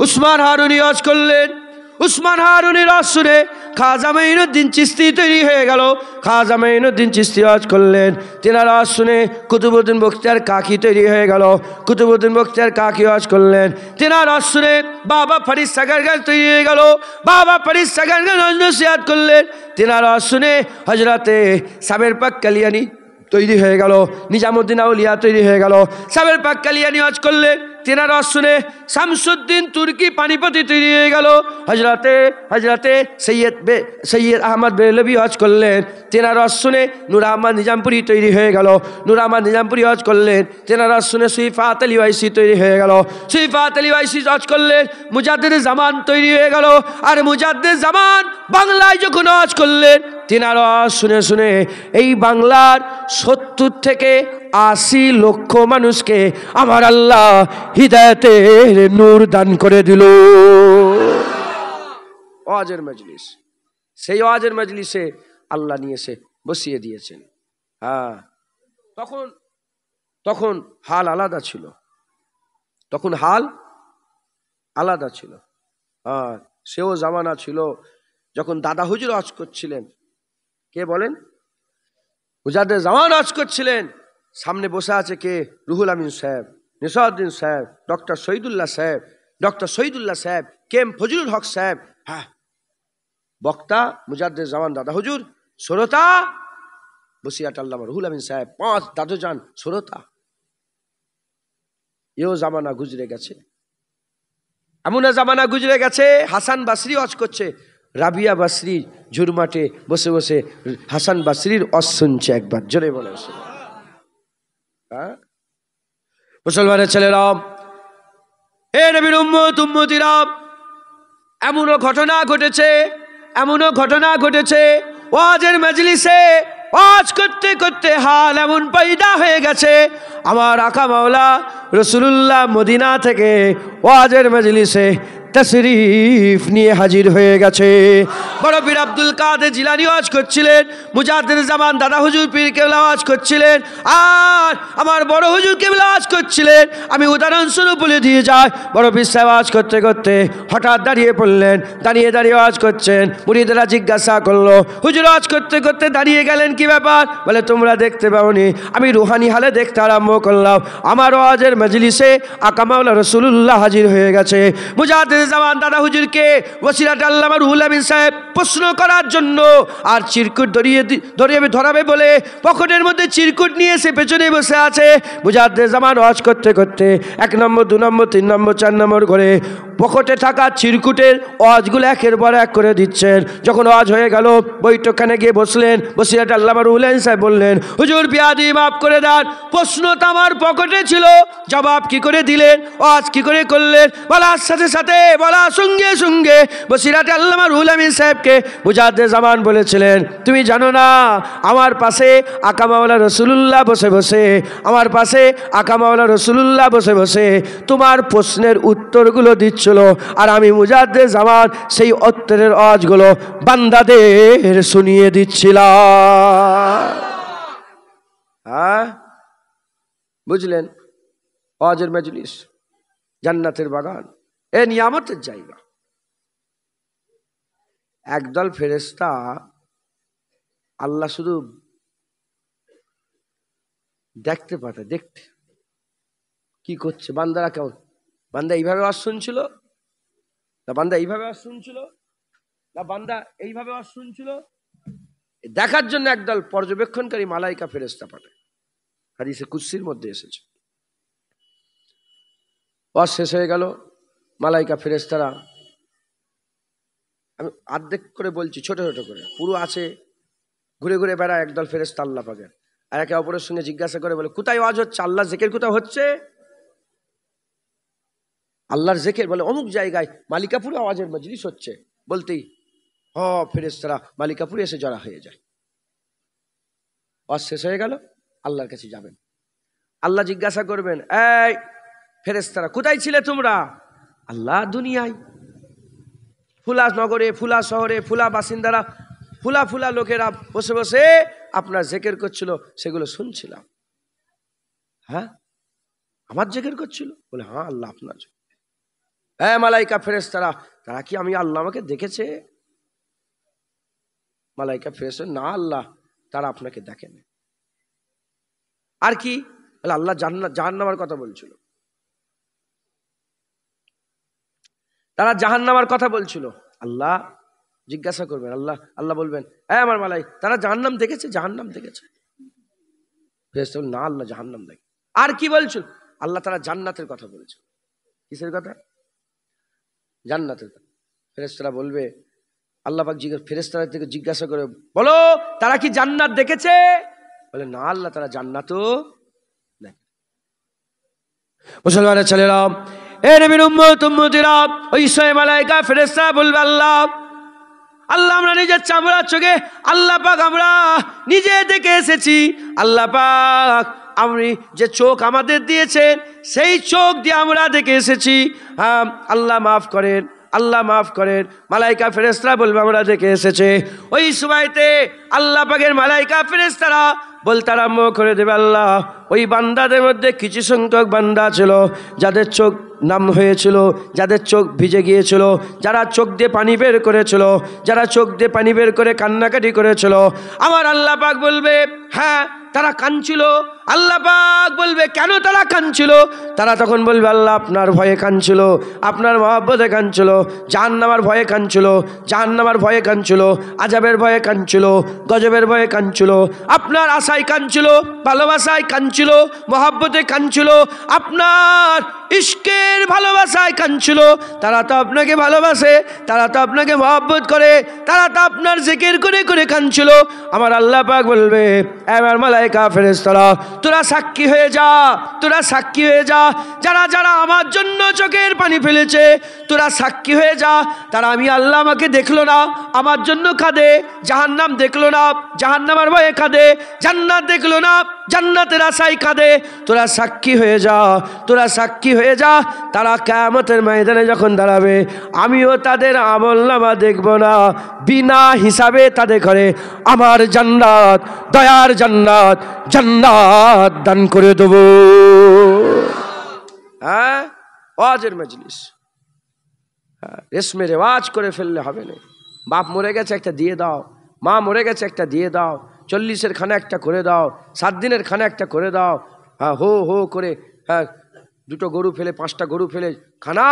উসমান হারুনি ওয়াজ করলেন, উসমান হারুনির ওয়াজ শুনে খাজা মাইনুদ্দিন চিশতি তৈরি হয়ে গেল, খাজা মাইনুদ্দিন চিশতি ওয়াজ করলেন। তেনার ওয়াজ শুনে কুতুবউদ্দিন বখতিয়ার কাকি তৈরি হয়ে গেল, কুতুবউদ্দিন বখতিয়ার কাকি ওয়াজ করলেন। তেনার ওয়াজ শুনে বাবা ফরিদ সাগরগান তৈরি হয়ে গেল, বাবা ফরিদ সাগরগান নসিহত করলেন। তেনার ওয়াজ শুনে হযরতে সাবের পাক কালিয়ানি তৈরি হয়ে গেল, নিজামুদ্দিন আউলিয়া তৈরি হয়ে গেল, সাবের পাক কালিয়ানি ওয়াজ করলেন। তেনার ওয়াজ শুনে শামসুদ্দিন তুর্কি পানিপতি তৈরি হয়ে গেল, হজরতে সৈয়দ আহমদ বেরলভি ওয়াজ করলেন। তেনার ওয়াজ শুনে নূর আহমদ নিজামপুরি তৈরি হয়ে গেল, নূর আহমদ নিজামপুরি ওয়াজ করলেন। তেনার ওয়াজ শুনে সুইফাত আলী ওয়াইসি তৈরি হয়ে গেল, সুইফাত আলী ওয়াইসি ওয়াজ করলেন। মুজাদ্দিদ জামান তৈরি হয়ে গেল, আর মুজাদ্দিদ জামান বাংলায় যখন ওয়াজ করলেন, তেনার ওয়াজ শুনে শুনে এই বাংলার 70 থেকে 80 লক্ষ মানুষকে আমার আল্লাহ হিদায়াতের নূর দান করে দিল। ওয়াজের মজলিস, সেই ওয়াজের মজলিসে আল্লাহ নিয়ে এসে বসিয়ে দিয়েছেন। তখন হাল আলাদা ছিল, তখন হাল আলাদা ছিল। সেও জামানা ছিল যখন দাদা হুজুর ওয়াজ করছিলেন। কে বলেন? মুজাদ্দিদ জামান ওয়াজ করছিলেন, সামনে বসে আছে কে? রুহুল আমিন সাহেব, নিসাউদ্দিন সাহেব, ডক্টর শহীদুল্লাহ সাহেব, কেম ফজলুল হক সাহেব। বক্তা মুজাদ্দিদ জামান দাদা হুজুর, শ্রোতা বসিয়াট আল্লামা রুহুল আমিন সাহেব, 5 দাদুজান শ্রোতা। এও জামানা গুজরে গেছে, এমন জামানা গুজরে গেছে। হাসান বাসরি ওয়াজ করছে, রাবিয়া বাসরি ঝুরমাটে বসে বসে হাসান বাসরির ওয়াজ শুনছে। একবার জোরে বলে মুসলমানের ছেলেরা, হে নবীর উম্মত উম্মতিরা, এমনও ঘটনা ঘটেছে ওয়াজের মজলিসে ওয়াজ করতে করতে হাল এমন পয়দা হয়ে গেছে। আমার আকা মাওলা রাসূলুল্লাহ মদিনা থেকে ওয়াজের মজলিসে তাশরীফ নিয়ে হাজির হয়ে গেছে। বড় পীর আব্দুল কাদের জিলানী ওয়াজ করছিলেন, মুজাদ্দিদ জামান দাদা হুজুর পীর কেবলা ওয়াজ করছিলেন, আর আমার বড় হুজুর কেবলা ওয়াজ করছিলেন। আমি উদাহরণস্বরূপ বলে দিয়ে যাই, বড় পীর সাহেব ওয়াজ করতে করতে হঠাৎ দাঁড়িয়ে পড়লেন, দাঁড়িয়ে দাঁড়িয়ে ওয়াজ করছেন। মুরিদেরা জিজ্ঞাসা করলো, হুজুর ওয়াজ করতে করতে দাঁড়িয়ে গেলেন কি ব্যাপার? বলে তোমরা দেখতে পাওনি, আমি রুহানি হালে দেখতে আরম্ভ করলাম, আমার ওয়াজের মজলিসে আকা মাওলা রাসূলুল্লাহ হাজির হয়ে গেছে। মুজাদ্দিদ জামান দাদা হুজুরকে ওসিলাত আল্লামা রুহুল আমিন সাহেব প্রশ্ন করার জন্য আর চিরকুট ধরাবে বলে পকেটের মধ্যে চিরকুট নিয়ে এসে পেছনে বসে আছে। মুজাদ্দিদ জামান ওয়াজ করতে করতে 1 নম্বর 2 নম্বর 3 নম্বর 4 নম্বর করে পকেটে থাকা চিরকুটের ওয়াজগুলো একের পর এক করে দিচ্ছেন। যখন ওয়াজ হয়ে গেল, বৈঠকখানে গিয়ে বসলেন। বসিরাট আল্লামা রুহুল আমিন সাহেব বললেন, হুজুর বিয়াদি মাফ করে দেন, প্রশ্ন তো আমার পকেটে ছিল, জবাব কি করে দিলেন, ওয়াজ কি করে করলেন? বলার সাথে সাথে, বলার সঙ্গে সঙ্গে বসিরাট আল্লামা রুহুল আমিন সাহেবকে মুজাদ্দিদ জামান বলেছিলেন, তুমি জানো না আমার পাশে আকা মাওলা রাসূলুল্লাহ বসে বসে, আমার পাশে আকা মাওলা রাসূলুল্লাহ বসে বসে তোমার প্রশ্নের উত্তরগুলো দিচ্ছিল, আর আমি মুজাদ্দিদ জামান সেই উত্তরের ওয়াজগুলো বান্দাদের শুনিয়ে দিচ্ছিলাম। হ্যাঁ, বুঝলেন? ওয়াজের মজলিস জান্নাতের বাগান, এ নিয়ামতের জায়গা। একদল ফেরেশতা আল্লাহ শুধু দেখতে পাঠায়, দেখতে কি করছে বান্দারা, কেমন বান্দা এইভাবে ওয়াজ শুনছিল না, বান্দা এইভাবে ওয়াজ শুনছিল না, বান্দা এইভাবে ওয়াজ শুনছিল, দেখার জন্য একদল পর্যবেক্ষণকারী মালাইকা ফেরেশতা পাঠায়। হাদিসে কুদসির মধ্যে এসেছে। ওয়াজ শেষ হয়ে গেল, মালাইকা ফেরেশতারা, আমি অর্ধেক করে বলছি, ছোট ছোট করে, পুরো আছে, ঘুরে ঘুরে বেড়ায় একদল ফেরেশতা আল্লাহ পাকের, আর একে অপরের সঙ্গে জিজ্ঞাসা করে বলে, কোথায় ওয়াজ হচ্ছে? আল্লাহ জিকির কোথাও হচ্ছে? আল্লাহর জিকির, বলে অমুক জায়গায় মালিকাপুরে আওয়াজের মজলিস হচ্ছে। বলতেই ফেরেশতারা মালিকাপুরে এসে জড়া হয়ে যায়। ওয়াজ শেষ হয়ে গেল, আল্লাহর কাছে যাবেন। আল্লাহ জিজ্ঞাসা করবেন, এই ফেরেশতারা কোথায় ছিলে তোমরা? আল্লাহ দুনিয়ায়, ফুলা নগরে, ফুলা শহরে, ফুলা বাসিন্দারা, ফুলা ফুলা লোকেরা বসে বসে আপনার জিকির করছিল, সেগুলো শুনছিলাম। হ্যাঁ, আমার জিকির করছিল? বলে হ্যাঁ, আল্লাহ আপনার। হ্যাঁ, মালাইকা ফেরেশতারা, তারা কি আমি আল্লাহ আমাকে দেখেছে? মালাইকা ফেরেশতা, না আল্লাহ, তারা আপনাকে দেখেন। আর কি? বলে আল্লাহ জাহান্নামের কথা বলছিল, তারা জাহান্নামের কথা বলছিল। আল্লাহ জিজ্ঞাসা করবেন, আল্লাহ বলবেন, হ্যাঁ আমার মালাই, তারা জাহান্নাম দেখেছে? জাহান্নাম দেখেছে? ফেরেশতা বলেন, না আল্লাহ, জাহান্নাম দেখে। আর কি বলছিল? আল্লাহ, তারা জান্নাতের কথা বলেছে। কিসের কথা? জান্নাতের কথা। ফেরেশতারা বলবে, আল্লাহ পাক ফেরেশতাদের থেকে জিজ্ঞাসা করে, বলো তারা কি জান্নাত দেখেছে? বলে না আল্লাহ, তারা জান্নাতও দেখে। মুসলমানের ছেলেরা, এ নবীর উম্মত উম্মতিরা, ওই ছয় মালাইকা ফেরেশতা বলবে, আল্লাহ আমরা নিজের চামড়া চোখে আল্লাহ পাক আমরা নিজে দেখে এসেছি। আল্লাহ পাক আপনি যে চোখ আমাদের দিয়েছেন, সেই চোখ দিয়ে আমরা দেখে এসেছি। হ্যাঁ, আল্লাহ মাফ করেন, আল্লাহ মাফ করেন। মালাইকা ফেরেশতারা বলবে, আমরা দেখে এসেছে। ওই সময়তে আল্লাহ পাকের মালাইকা ফেরেশতারা বলতে আরম্ভ করে দেবে, আল্লাহ ওই বান্দাদের মধ্যে কিছু সংখ্যক বান্দা ছিল যাদের চোখ নাম হয়েছিল, যাদের চোখ ভিজে গিয়েছিল, যারা চোখ দিয়ে পানি বের করেছিল, যারা চোখ দিয়ে পানি বের করে কান্নাকাটি করেছিল। আমার আল্লাহ পাক বলবে, হ্যাঁ তারা কাঁদছিল। আল্লাহ পাক বলবে, কেন তারা কাঁদছিল? তারা তখন বলবে, আল্লাহ আপনার ভয়ে কাঁদছিল, আপনার মহব্বতে কাঁদছিল, জাহান্নামের ভয়ে কাঁদছিল, জাহান্নামের ভয়ে কাঁদছিল, আযাবের ভয়ে কাঁদছিল, গজবের ভয়ে কাঁদছিল, আপনার আশায় কাঁদছিল, ভালোবাসায় কাঁদছিল, মহব্বতে কাঁদছিল, আপনার ইশকের ভালোবাসায় কাঁদছিল। তারা তো আপনাকে ভালোবাসে, তারা তো আপনাকে মহব্বত করে, তারা তো আপনার জিকির করে করে কাঁদছিল। আমার আল্লাহ পাক বলবে, আমার মালাইকা ফেরেশতারা, তোরা সাক্ষী হয়ে যা, তোরা সাক্ষী হয়ে যা, যারা যারা আমার জন্য চোখের পানি ফেলেছে, তোরা সাক্ষী হয়ে যা। তারা আমি আল্লাহ আমাকে দেখলো না, আমার জন্য কাঁদে। জাহান্নাম দেখলো না, জাহান্নামের ভয়ে কাঁদে। জান্নাত দেখলো না, জান্নাতের আশায় কাঁদে। তোরা সাক্ষী হয়ে যা, তোরা সাক্ষী হয়ে যা, তারা কিয়ামতের ময়দানে যখন দাঁড়াবে আমিও তাদের আমলনামা দেখব না, বিনা হিসাবে তাদের ঘরে আমার জান্নাত, দয়ার জান্নাত, জান্নাত দান করে দেব। হ্যাঁ, ওয়াজের মজলিস, রেশমে রেওয়াজ করে ফেললে হবে না। বাপ মরে গেছে একটা দিয়ে দাও, মা মরে গেছে একটা দিয়ে দাও, 40-এর খানা একটা করে দাও, 7 দিনের খানা একটা করে দাও, হ্যাঁ হো হো করে, হ্যাঁ 2টো গরু ফেলে 5টা গরু ফেলে খানা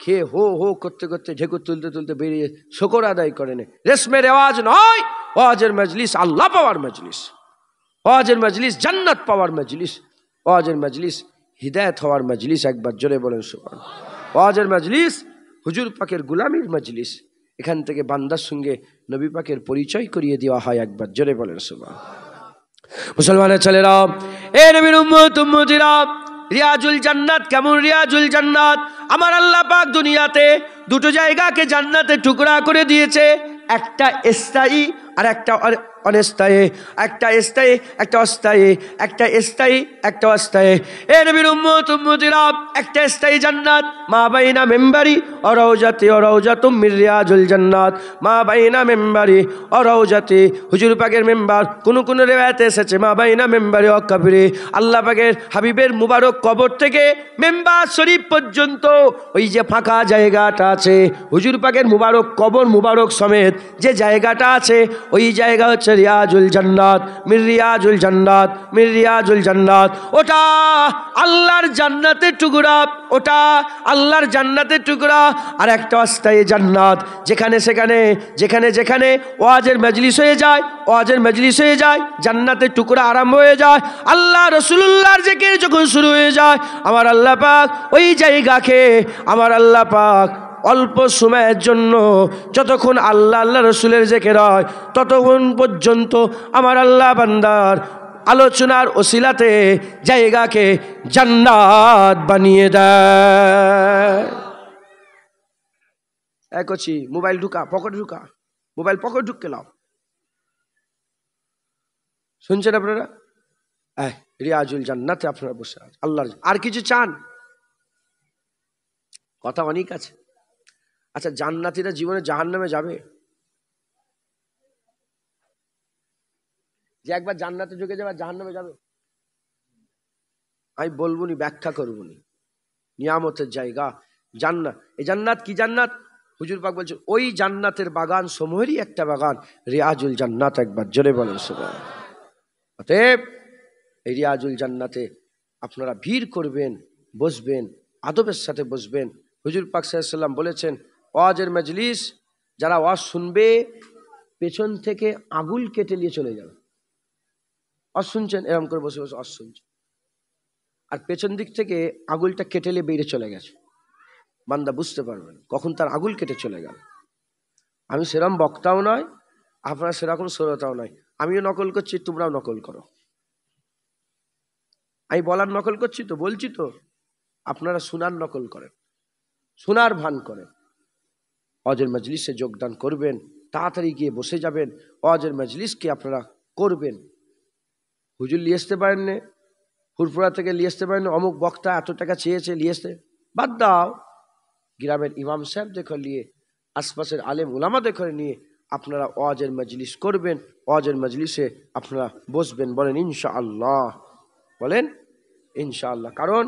খেয়ে হো হো করতে করতে ঢেকুর তুলতে তুলতে বেরিয়ে শুকর আদায় করে নে। রেশমে রেওয়াজ নয়, ওয়াজের মজলিস আল্লাহ পাওয়ার মজলিস, ওয়াজের মজলিস জান্নাত পাওয়ার মজলিস, ওয়াজের মজলিস হিদায়াত হওয়ার মজলিস। একবার জোরে বলেন সুবহানাল্লাহ। ওয়াজের মজলিস হুজুর পাকের গোলামির মজলিস, এখান থেকে বান্দার সঙ্গে নবী পাকের পরিচয় করিয়ে দেওয়া হয়। একবার জোরে বলেন সুবহানাল্লাহ। মুসলমানের ছেলেরা, এ নবীর উম্মত উম্মতিরা, রিয়াজুল জান্নাত কেমন? রিয়াজুল জান্নাত, আমার আল্লাহ পাক দুনিয়াতে 2টো জায়গাকে জান্নাতে টুকরা করে দিয়েছে, একটা স্থায়ী আর একটা অনস্থায়ী, একটা স্থায়ী একটা অস্থায়ী, একটা স্থায়ী একটা অস্থায়ী। এ নবীর উম্মত উম্মতিরা, একটা স্থায়ী জান্নাত মা বাইনা মেম্বারি ও রওজাতি ও রওজাতুম মির রিয়াজুল জান্নাত, মা বাইনা মেম্বারি ও রওজাতি, হুজুর পাকের মেম্বার, কোন কোন রিওয়ায়াতে এসেছে মা বাইনা মেম্বারি ও কবরি, আল্লাহ পাকের হাবিবের মুবারক কবর থেকে মেম্বার শরীফ পর্যন্ত ওই যে ফাঁকা জায়গাটা আছে, হুজুর পাকের মুবারক কবর মুবারক সমেত যে জায়গাটা আছে, ওই জায়গা হচ্ছে রিয়াজুল জান্নাত, মির রিয়াজুল জান্নাত, মির রিয়াজুল জান্নাত। ওটা আল্লাহর জান্নাতের টুকরা, ওটা আল্লাহর জান্নাতের টুকরা। আর একটা অস্থায়ী জান্নাত, যেখানে সেখানে যেখানে যেখানে ওয়াজের মজলিস হয়ে যায়, ওয়াজের মজলিস হয়ে যায়, জান্নাতের টুকরা আরম্ভ হয়ে যায়, আল্লাহ রাসূলুল্লাহর জিকির যখন শুরু হয়ে যায়, আমার আল্লাহ পাক ওই জায়গাকে, আমার আল্লাহ পাক অল্প সময়ের জন্য, যতক্ষণ আল্লাহ আল্লাহ রসুলের জিকির হয় ততক্ষণ পর্যন্ত আমার আল্লাহ বান্দার আলোচনার ওসিলাতে জায়গাকে জান্নাত বানিয়ে দেয়। একছি মোবাইল ঢুকা, পকেট ঢুকা, মোবাইল পকেট ঢুকে লাও, শুনছেন আপনারা? রিয়াজুল জান্নাতে আপনারা বসে আছেন, আল্লাহর আর কিছু চান? কথা অনেক আছে। আচ্ছা, জান্নাতীরা জীবনে জাহান্নামে যাবে? যে একবার জান্নাতে ঢুকে যাবে জাহান্নামে যাবে? আমি বলবনি, ব্যাখ্যা করবনি। নিয়ামতের জায়গা জান্নাত। এই জান্নাত কি জান্নাত? হুজুর পাক বলছেন ওই জান্নাতের বাগান সমূহেরই একটা বাগান রিয়াজুল জান্নাত। একবার জোরে বলেন সুবহানাল্লাহ। অতএব এই রিয়াজুল জান্নাতে আপনারা ভিড় করবেন, বসবেন, আদবের সাথে বসবেন। হুজুর পাক সাল্লাল্লাহু আলাইহি ওয়াসাল্লাম বলেছেন, ওয়াজের মজলিস যারা ওয়াজ শুনবে পেছন থেকে আগুল কেটে নিয়ে চলে যাবে। ওয়াজ শুনছেন, এরকম করে বসে বসে ওয়াজ শুনছেন, আর পেছন দিক থেকে আগুলটা কেটে নিয়ে বেরিয়ে চলে গেছে, বান্দা বুঝতে পারবেন কখন তার আগুল কেটে চলে গেল। আমি সেরকম বক্তাও নয়, আপনারা সেরকম শ্রোতাও নয়, আমিও নকল করছি, তোমরাও নকল করো। আমি বলার নকল করছি তো, বলছি তো, আপনারা শোনার নকল করেন, শোনার ভান করেন। ওয়াজের মজলিসে যোগদান করবেন, তাড়াতাড়ি গিয়ে বসে যাবেন, ওয়াজের মজলিসকে আপনারা করবেন। হুজুর নিয়ে আসতে পারেন না, ফুরফুরা থেকে নিয়ে আসতে পারেন না, অমুক বক্তা এত টাকা চেয়েছে নিয়ে আসতে, বাদ দাও। গ্রামের ইমাম সাহেব দেখে নিয়ে, আশপাশের আলেম উলামা দেখে নিয়ে আপনারা ওয়াজের মজলিস করবেন, ওয়াজের মজলিসে আপনারা বসবেন। বলেন ইনশাআল্লাহ, বলেন ইনশাআল্লাহ। কারণ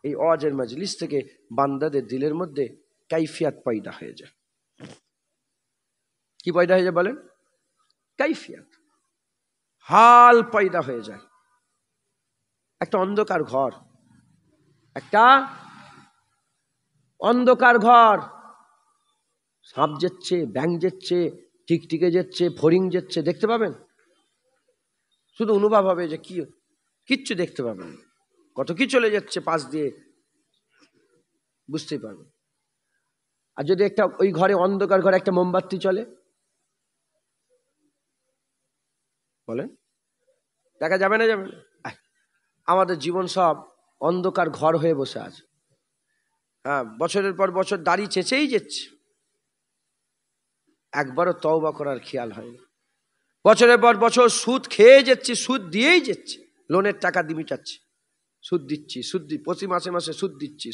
এই ওয়াজের মজলিস থেকে বান্দাদের দিলের মধ্যে কাইফিয়াত পয়দা হয়ে যায়। কি পয়দা হয়ে যায় বলেন? কাইফিয়াত, হাল পয়দা হয়ে যায়। একটা অন্ধকার ঘর, একটা অন্ধকার ঘর, সাপ যাচ্ছে, ব্যাঙ যাচ্ছে, টিকটিকে যাচ্ছে, ফড়িং যাচ্ছে, দেখতে পাবেন? শুধু অনুভব হবে যে কি, কিচ্ছু দেখতে পাবেন, কত কি চলে যাচ্ছে পাশ দিয়ে, বুঝতেই পারবেন। আর যদি একটা ওই ঘরে, অন্ধকার ঘরে একটা মোমবাতি চলে, বলেন দেখা যাবে না? যাবে না? আমাদের জীবন সব অন্ধকার ঘর হয়ে বসে আছে। হ্যাঁ, বছরের পর বছর দাড়ি চেঁচেই যাচ্ছে, একবারও তওবা করার খেয়াল হয়নি। বছরের পর বছর সুদ খেয়ে যাচ্ছে, সুদ দিয়েই যাচ্ছে, লোনের টাকা দিয়ে মিটাচ্ছে, সুদ দিচ্ছি, প্রতি মাসে মাসে সুদ দিচ্ছি,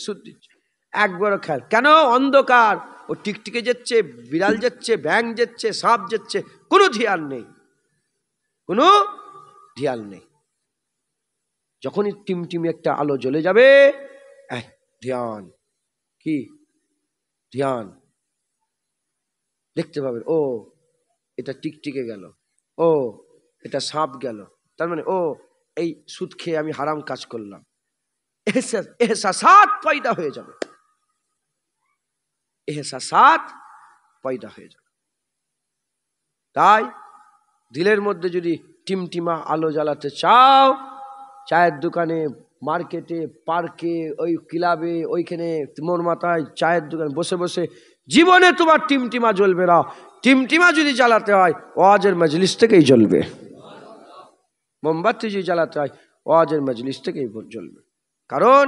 একবারও খেয়াল কেন? অন্ধকার, ও টিকটিকে যাচ্ছে, বিড়াল যাচ্ছে, ব্যাঙ যাচ্ছে, সাপ যাচ্ছে, কোনো ধিয়ান নেই, কোনো ধিয়ান নেই। যখনই টিমটিমি একটা আলো জ্বলে যাবে, ধ্যান, কি ধ্যান, দেখতে পাবেন ও এটা টিকটিকে গেল, ও এটা সাপ গেল, তার মানে ও এই সুদ খেয়ে আমি হারাম কাজ করলাম। এহসাসাত পয়দা হয়ে যাবে, এহসাসাত পয়দা হয়ে যাবে। তাই দিলের মধ্যে যদি টিমটিমা আলো জ্বালাতে চাও, চায়ের দোকানে, মার্কেটে, পার্কে, ওই ক্লাবে, ওইখানে মোর মাথায় চায়ের দোকানে বসে বসে জীবনে তোমার টিমটিমা জ্বলবে না। টিমটিমা যদি জ্বালাতে হয় ওয়াজের মজলিস থেকেই জ্বলবে। মোমবাতি যদি জ্বালাতে হয় ওয়াজের মজলিস থেকেই জ্বলবে। কারণ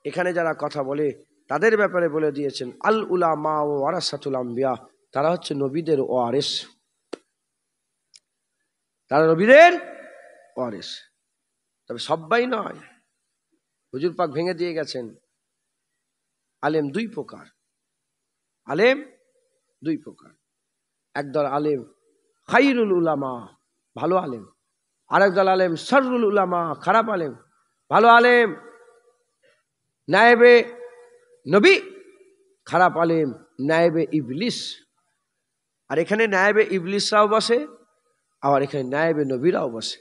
এখানে যারা কথা বলে তাদের ব্যাপারে বলে দিয়েছেন আল উলামা ওয়ারাসাতুল আম্বিয়া, তারা হচ্ছে নবীদের ওয়ারিস, তারা নবীদের ওয়ারিস। তবে সবাই নয়, হুজুর পাক ভেঙে দিয়ে গেছেন আলেম দুই প্রকার, আলেম দুই প্রকার। একদল আলেম খাইরুল উলামা, ভালো আলেম, আরেকদল আলেম শাররুল উলামা, খারাপ আলেম। ভালো আলেম নায়েবে নবী, খারাপ আলেম নায়েবে ইবলিস। আর এখানে নায়েবে ইবলিসরাও বসে, আবার এখানে নায়েবে নবীরাও বসে।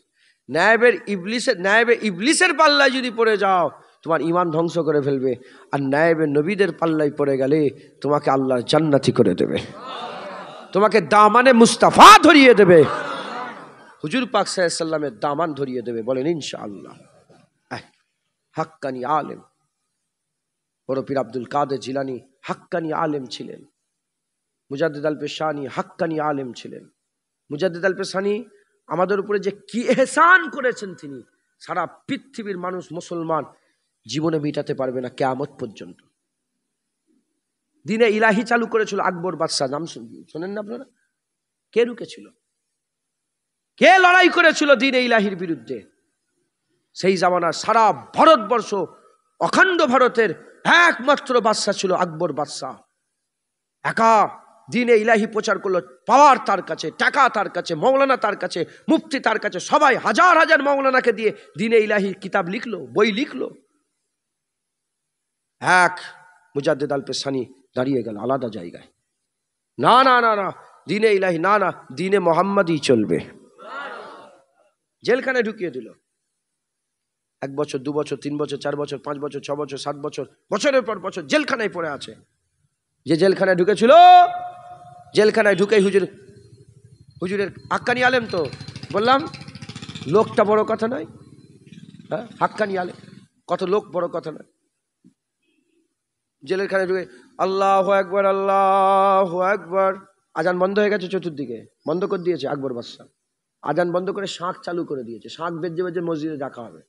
নায়েবে ইবলিসের পাল্লায় যদি পড়ে যাও তোমার ঈমান ধ্বংস করে ফেলবে, আর নায়েবে নবীদের পাল্লায় পড়ে গেলে তোমাকে আল্লাহ জান্নাতি করে দেবে, তোমাকে দামানে মুস্তাফা ধরিয়ে দেবে, হুজুর পাক সাল্লাল্লাহু আলাইহি ওয়াসাল্লামের দামান ধরিয়ে দেবে। বলেন ইনশাআল্লাহ। হাক্কানি আলেম, বড় পীর আব্দুল কাদের জিলানী হাক্কানি আলেম ছিলেন, মুজাদ্দিদ আল পেশানি হাক্কানি আলেম ছিলেন। মুজাদ্দিদ আল পেশানি আমাদের উপরে যে কি এহসান করেছেন, তিনি সারা পৃথিবীর মানুষ মুসলমান জীবনে মিটাতে পারবে না কিয়ামত পর্যন্ত। দিনে ইলাহি চালু করেছিল আকবর বাদশাহ, নাম শোনেন না আপনারা? কে রুকেছিল, কে লড়াই করেছিল দিনে ইলাহির বিরুদ্ধে? সেই জামানার সারা ভারতবর্ষ, অখণ্ড ভারতের একমাত্র বাদশাহ ছিল আকবর বাদশাহ। একা দিনে ইলাহি প্রচার করলো, পাওয়ার তার কাছে, টাকা তার কাছে, মৌলানা তার কাছে, মুফতি তার কাছে, সবাই হাজার হাজার মৌলানাকে দিয়ে দিনে ইলাহি কিতাব লিখলো, বই লিখলো। এক মুজাদ্দিদ আল পেশানি দাঁড়িয়ে গেল আলাদা জায়গায়, না না না না, দিনে ইলাহি না না, দিনে মোহাম্মদই চলবে। জেলখানায় ঢুকিয়ে দিল। 1 বছর, 2 বছর, 3 বছর, 4 বছর, 5 বছর, 6 বছর, 7 বছর, বছরের পর বছর জেলখানায় পড়ে আছে। যে জেলখানায় ঢুকেছিল, জেলখানায় ঢুকেই হুজুরের হাক্কানি আলেম, তো বললাম লোকটা বড় কথা নয়, হ্যাঁ হাক্কানি আলেম, কত লোক বড় কথা নয়। জেলখানায় ঢুকে আল্লাহু আকবার, আল্লাহু আকবার, আজান বন্ধ হয়ে গেছে, চতুর্দিকে বন্ধ করে দিয়েছে আকবর বাদশা। আজান বন্ধ করে শাঁখ চালু করে দিয়েছে, শাঁখ বেজে বেজে মসজিদে ডাকা হবে।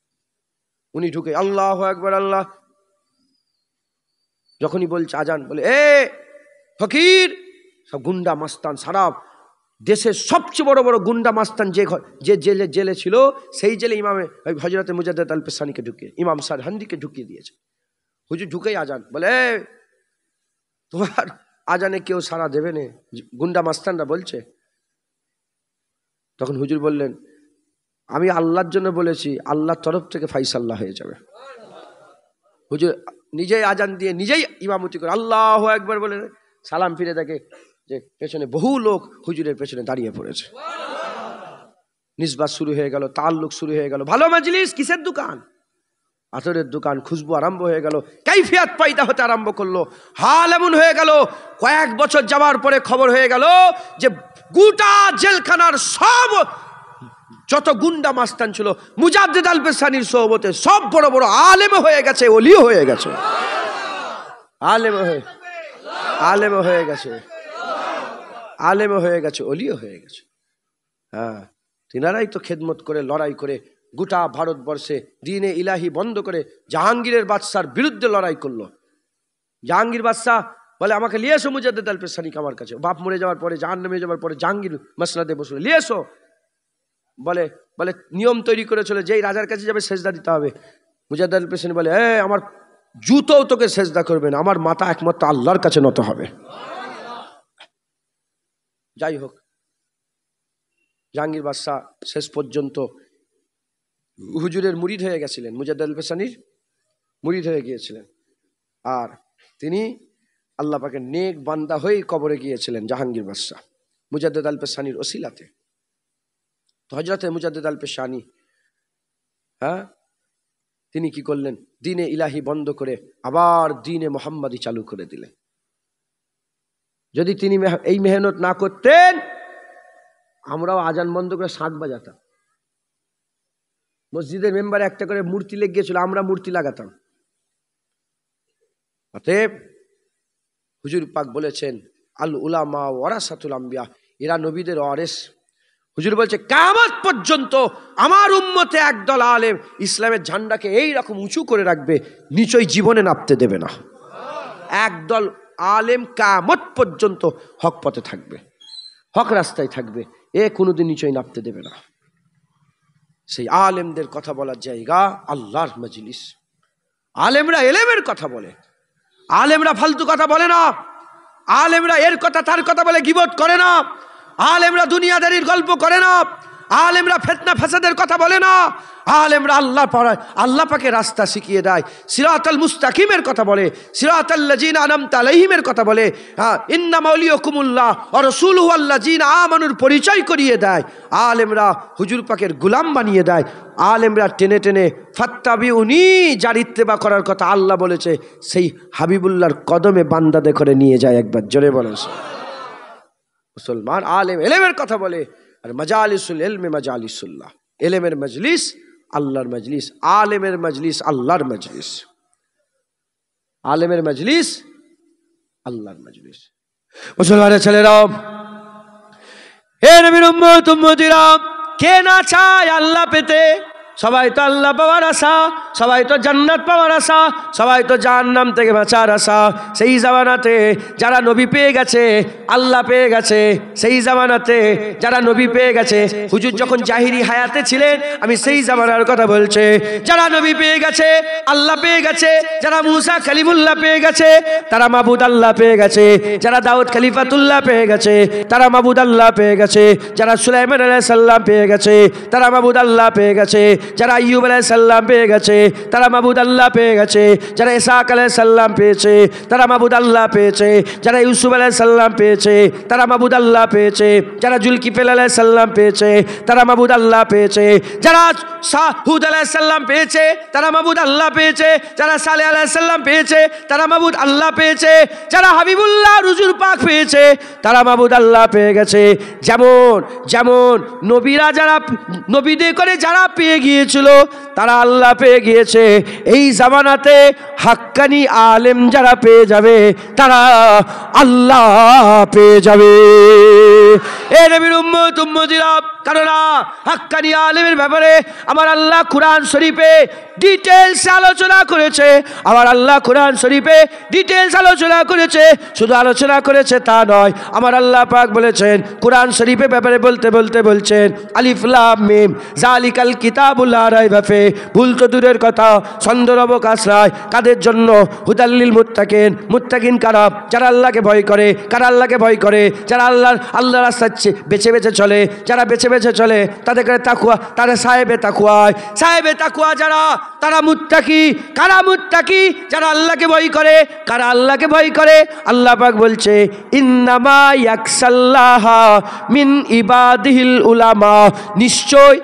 উনি ঢুকে আল্লাহু আকবার আল্লাহ, যখনই বলছে আজান, বলে এ ফকির, সব গুন্ডা মাস্তান, সারা দেশের সবচেয়ে বড় বড় গুন্ডা মাস্তান যে জেলে ছিল, সেই জেলে ইমামে হযরতে মুজাদ্দিদ আল পেশানিকে ঢুকিয়ে, ইমাম সারহান্দিকে ঢুকিয়ে দিয়েছে। হুজুর ঢুকেই আজান, বলে তোমার আজানে কেউ সাড়া দেবে না, গুন্ডা মাস্তানরা বলছে। তখন হুজুর বললেন, আমি আল্লাহর জন্য বলেছি, আল্লাহর তরফ থেকে ফাইসাল্লাহ হয়ে যাবে। হুজুর নিজেই আজান দিয়ে নিজেই ইমামতি করে আল্লাহু আকবার বলে সালাম ফিরে দেখে যে পেছনে বহু লোক হুজুরের পেছনে দাঁড়িয়ে পড়েছে। নিসবাত শুরু হয়ে গেল, তাল্লুক শুরু হয়ে গেল। ভালো মজলিস, কিসের দোকান? আতরের দোকান। খুশবু আরম্ভ হয়ে গেল, কাইফিয়াত পয়দা হতে আরম্ভ করলো। হাল এমন হয়ে গেল, কয়েক বছর যাওয়ার পরে খবর হয়ে গেল যে গোটা জেলখানার সব যত গুন্ডা মাস্তান ছিল মুজাদ্দিদ আল পেশানির সোহবতে সব বড় বড় আলেম হয়ে গেছে, ওলিও হয়ে গেছে, আলেম হয়ে গেছে, আলেম হয়ে গেছে, ওলিও হয়ে গেছে। হ্যাঁ, তিনারাই তো খেদমত করে, লড়াই করে গোটা ভারতবর্ষে দ্বীনে ইলাহি বন্ধ করে জাহাঙ্গীরের বাদশার বিরুদ্ধে লড়াই করলো। জাহাঙ্গীর বাদশাহ বলে আমাকে লিয়ে এসো মুজাদ্দিদ আল পেশানিকে আমার কাছে। বাপ মরে যাওয়ার পরে, জাহান্নামে যাওয়ার পরে জাহাঙ্গীর মসনদে বসলো, লিয়ে এসো। বলে নিয়ম তৈরি করেছিল, যেই রাজার কাছে যাবে সেজদা দিতে হবে। মুজাদ্দেদ আল পেশানি বলে, আমার জুতোও তোকে সেজদা করবে না, আমার মাথা একমাত্র আল্লাহর কাছে নত হবে। যাই হোক, জাহাঙ্গীর বাদশাহ শেষ পর্যন্ত হুজুরের মুরিদ হয়ে গেছিলেন, মুজাদ্দেদ আল পেশানির মুরিদ হয়ে গিয়েছিলেন। আর তিনি আল্লাহ পাকের নেক বান্দা হয়েই কবরে গিয়েছিলেন জাহাঙ্গীর বাদশাহ মুজাদ্দেদ আল পেশানির ওসিলাতে। তো হযরতে মুজাদ্দেদ আল পেশানি তিনি কি করলেন, দ্বীনে ইলাহি বন্ধ করে আবার দ্বীনে মুহাম্মাদি চালু করে দিলেন। যদি তিনি এই মেহনত না করতেন, আমরাও আজান বন্ধ করে শাঁখ বাজাতাম। মসজিদের মেম্বারে একটা করে মূর্তি লেগে গিয়েছিল, আমরা মূর্তি লাগাতাম। অতএব হুজুর পাক বলেছেন, আল উলামা ওয়ারাসাতুল আম্বিয়া, এরা নবীদের ওয়ারিস। হুজুর বলছে, কিয়ামত পর্যন্ত আমার উম্মতে একদল আলেম ইসলামের ঝান্ডাকে এই রকম উঁচু করে রাখবে, নিচই জীবনে নামতে দেবে না। একদল আলেম কিয়ামত পর্যন্ত হক পথে থাকবে, হক রাস্তায় থাকবে, কোনোদিন নিচই নামতে দেবে না। সেই আলেমদের কথা বলার জায়গা আল্লাহর মজলিস। আলেমরা এলেমের কথা বলে, আলেমরা ফালতু কথা বলে না, আলেমরা এর কথা তার কথা বলে গীবত করে না, আলেমরা দুনিয়াদারির গল্প করে না, আলেমরা ফিতনা ফাসাদের কথা বলে না, আলেমরা আল্লাহ পাকে রাস্তা শিখিয়ে দেয়, সিরাতাল মুস্তাকিমের কথা বলে, সিরাতাল লাযিনা আনআমতা আলাইহিমের কথা বলে, ইন্নামা ওয়ালিয়াকুমুল্লাহ ওয়া রাসূলুহু আল্লাযিনা আমানুর পরিচয় করিয়ে দেয়। আলেমরা হুজুর পাকের গোলাম বানিয়ে দেয়। আলেমরা টেনে টেনে ফাত্তাবিউনি, যার ইত্তেবা করার কথা আল্লাহ বলেছে, সেই হাবিবুল্লাহর কদমে বান্দাদের করে নিয়ে যায়। একবার জোরে বলেন মুসলমান। আলেম এলেমের কথা বলে, আর মাজালিসুল ইলমি মাজালিসুল্লাহ, এলেমের মজলিস আল্লাহর মজলিস, আলেমের মজলিস আল্লাহর মজলিস, আলেমের মজলিস আল্লাহর মজলিস। মুসলমানের ছেলেরা, হে নবীর উম্মত উম্মতিরা, কে না চায় আল্লাহ পেতে? সবাই তো আল্লাহ পাওয়ার আশা, সবাই তো জান্নাত পাওয়ার আশা, সবাই তো জাহান্নাম থেকে বাঁচার আশা। সেই জামানাতে যারা নবী পেয়ে গেছে, আল্লাহ পেয়ে গেছে, সেই জামানাতে যারা নবী পেয়ে গেছে, হুজুর যখন জাহিরি হায়াতে ছিলেন, আমি সেই জামানার কথা বলছে, যারা নবী পেয়ে গেছে, আল্লাহ পেয়ে গেছে, যারা মুসা কালিমুল্লাহ পেয়ে গেছে, তারা মাবুদ আল্লাহ পেয়ে গেছে, যারা দাউদ খলিফাতুল্লাহ পেয়ে গেছে, তারা মাবুদ আল্লাহ পেয়ে গেছে, যারা সুলাইমান আলাইহিস সালাম পেয়ে গেছে, তারা মাবুদ আল্লাহ পেয়ে গেছে, যারা আইয়ুব আলাইহিস সালাম পেয়ে গেছে, তারা মাবুদ আল্লাহ পেয়ে গেছে, যারা ইসহাক আলাইহিস সালাম পেয়েছে, তারা মাবুদ আল্লাহ পেয়েছে, যারা ইউসুফ আলাইহিস সালাম পেয়েছে, তারা মাবুদ আল্লাহ পেয়েছে, যারা জুলকিফল আলাইহিস সালাম পেয়েছে, তারা মাবুদ আল্লাহ পেয়েছে, যারা হুদ আলাইহিস সালাম পেয়েছে, তারা মাবুদ আল্লাহ পেয়েছে, যারা সালেহ আলাইহিস সালাম পেয়েছে, তারা মাবুদ আল্লাহ পেয়েছে, যারা হাবিবুল্লাহ হুজুর পাক পেয়েছে, তারা মাবুদ আল্লাহ পেয়ে গেছে। যেমন যেমন নবীরা যারা নবীদের করে যারা পেয়ে গিয়েছিল, তারা আল্লাহ পেয়ে গিয়েছে। এই জামানাতে হাক্কানি আলেম যারা পেয়ে যাবে, তারা আল্লাহ পেয়ে যাবে। এ নবীর উম্মত উম্মতিরা, কারণ হাক্কানি আলেমের ব্যাপারে আমার আল্লাহ কুরআন শরীফে ডিটেইলস আলোচনা করেছে। আমার আল্লাহ কুরআন শরীফে ডিটেইলস আলোচনা করেছে। শুধু আলোচনা করেছে তা নয়, আমার আল্লাহ পাক বলেছেন কুরআন শরীফের ব্যাপারে বলতে বলতে বলছেন, আলিফ লাম মিম যালিকাল কিতাবুল লা রাইবা ফি, ভুল তো দূরের কথা, সন্দেহের অবকাশ নাই। কাদের জন্য? হুদাল্লিল মুত্তাকিন। মুত্তাকিন কারা? যারা আল্লাহকে ভয় করে। কারা আল্লাহকে ভয় করে? যারা আল্লাহর রাস্তায় বেছে বেছে চলে। যারা বেছে বেছে চলে তাদের তাকওয়া, তারা সাহেবে তাকওয়া। সাহেবে তাকওয়া যারা, তারা মুত্তাকি। কারা মুত্তাকি? যারা আল্লাহকে ভয় করে। কারা আল্লাহকে ভয় করে? আল্লাহ পাক বলছে, ইন্নামা ইয়াকসাল্লাহা মিন ইবাদিহিল উলামা, নিশ্চয়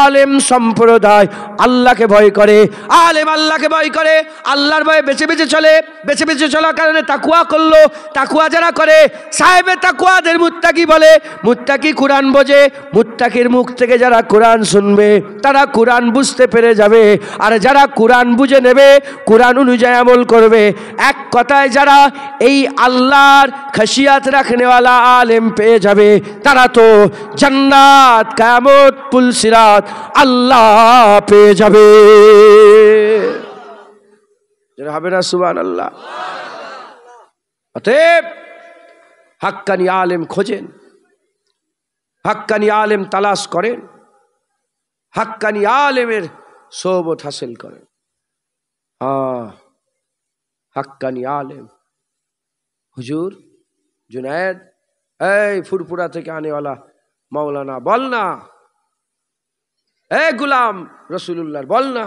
আলেম সম্প্রদায় আল্লাহকে ভয় করে। আলেম আল্লাহকে ভয় করে, আল্লাহর ভয়ে বেছে বেছে চলে। বেছে বেছে চলার কারণে তাকওয়া করলো। তাকওয়া যারা করে, সাহেবে তাকওয়াদের মুত্তাকি বলে। মুত্তাকি কোরআন বোঝে। মুত্তাকির মুখ থেকে যারা কোরআন শুনবে, তারা কোরআন বুঝতে পেরে যাবে। আর যারা কোরআন বুঝে নেবে, কোরআন অনুযায়ী আমল করবে, এক কথায় যারা এই আল্লাহর খাশিয়াত রাখনেওয়ালা আলেম পেয়ে যাবে, তারা তো জান্নাত, কিয়ামত, পুলসিরাত আল্লাহ পেয়ে যাবে। যারা হবে না সুবহানাল্লাহ। অতএব হাক্কানি আলেম খোঁজেন, হাক্কানি আলেম তালাশ করেন, হাক্কানি আলেমের সোহবত হাসিল করেন। हाँ, हक्कानी आलिम हुजूर जुनैद, ए फुरपुरा থেকে आने वाला मौलाना बोल ना, ए गुलाम रसूलुल्लाह बोल ना।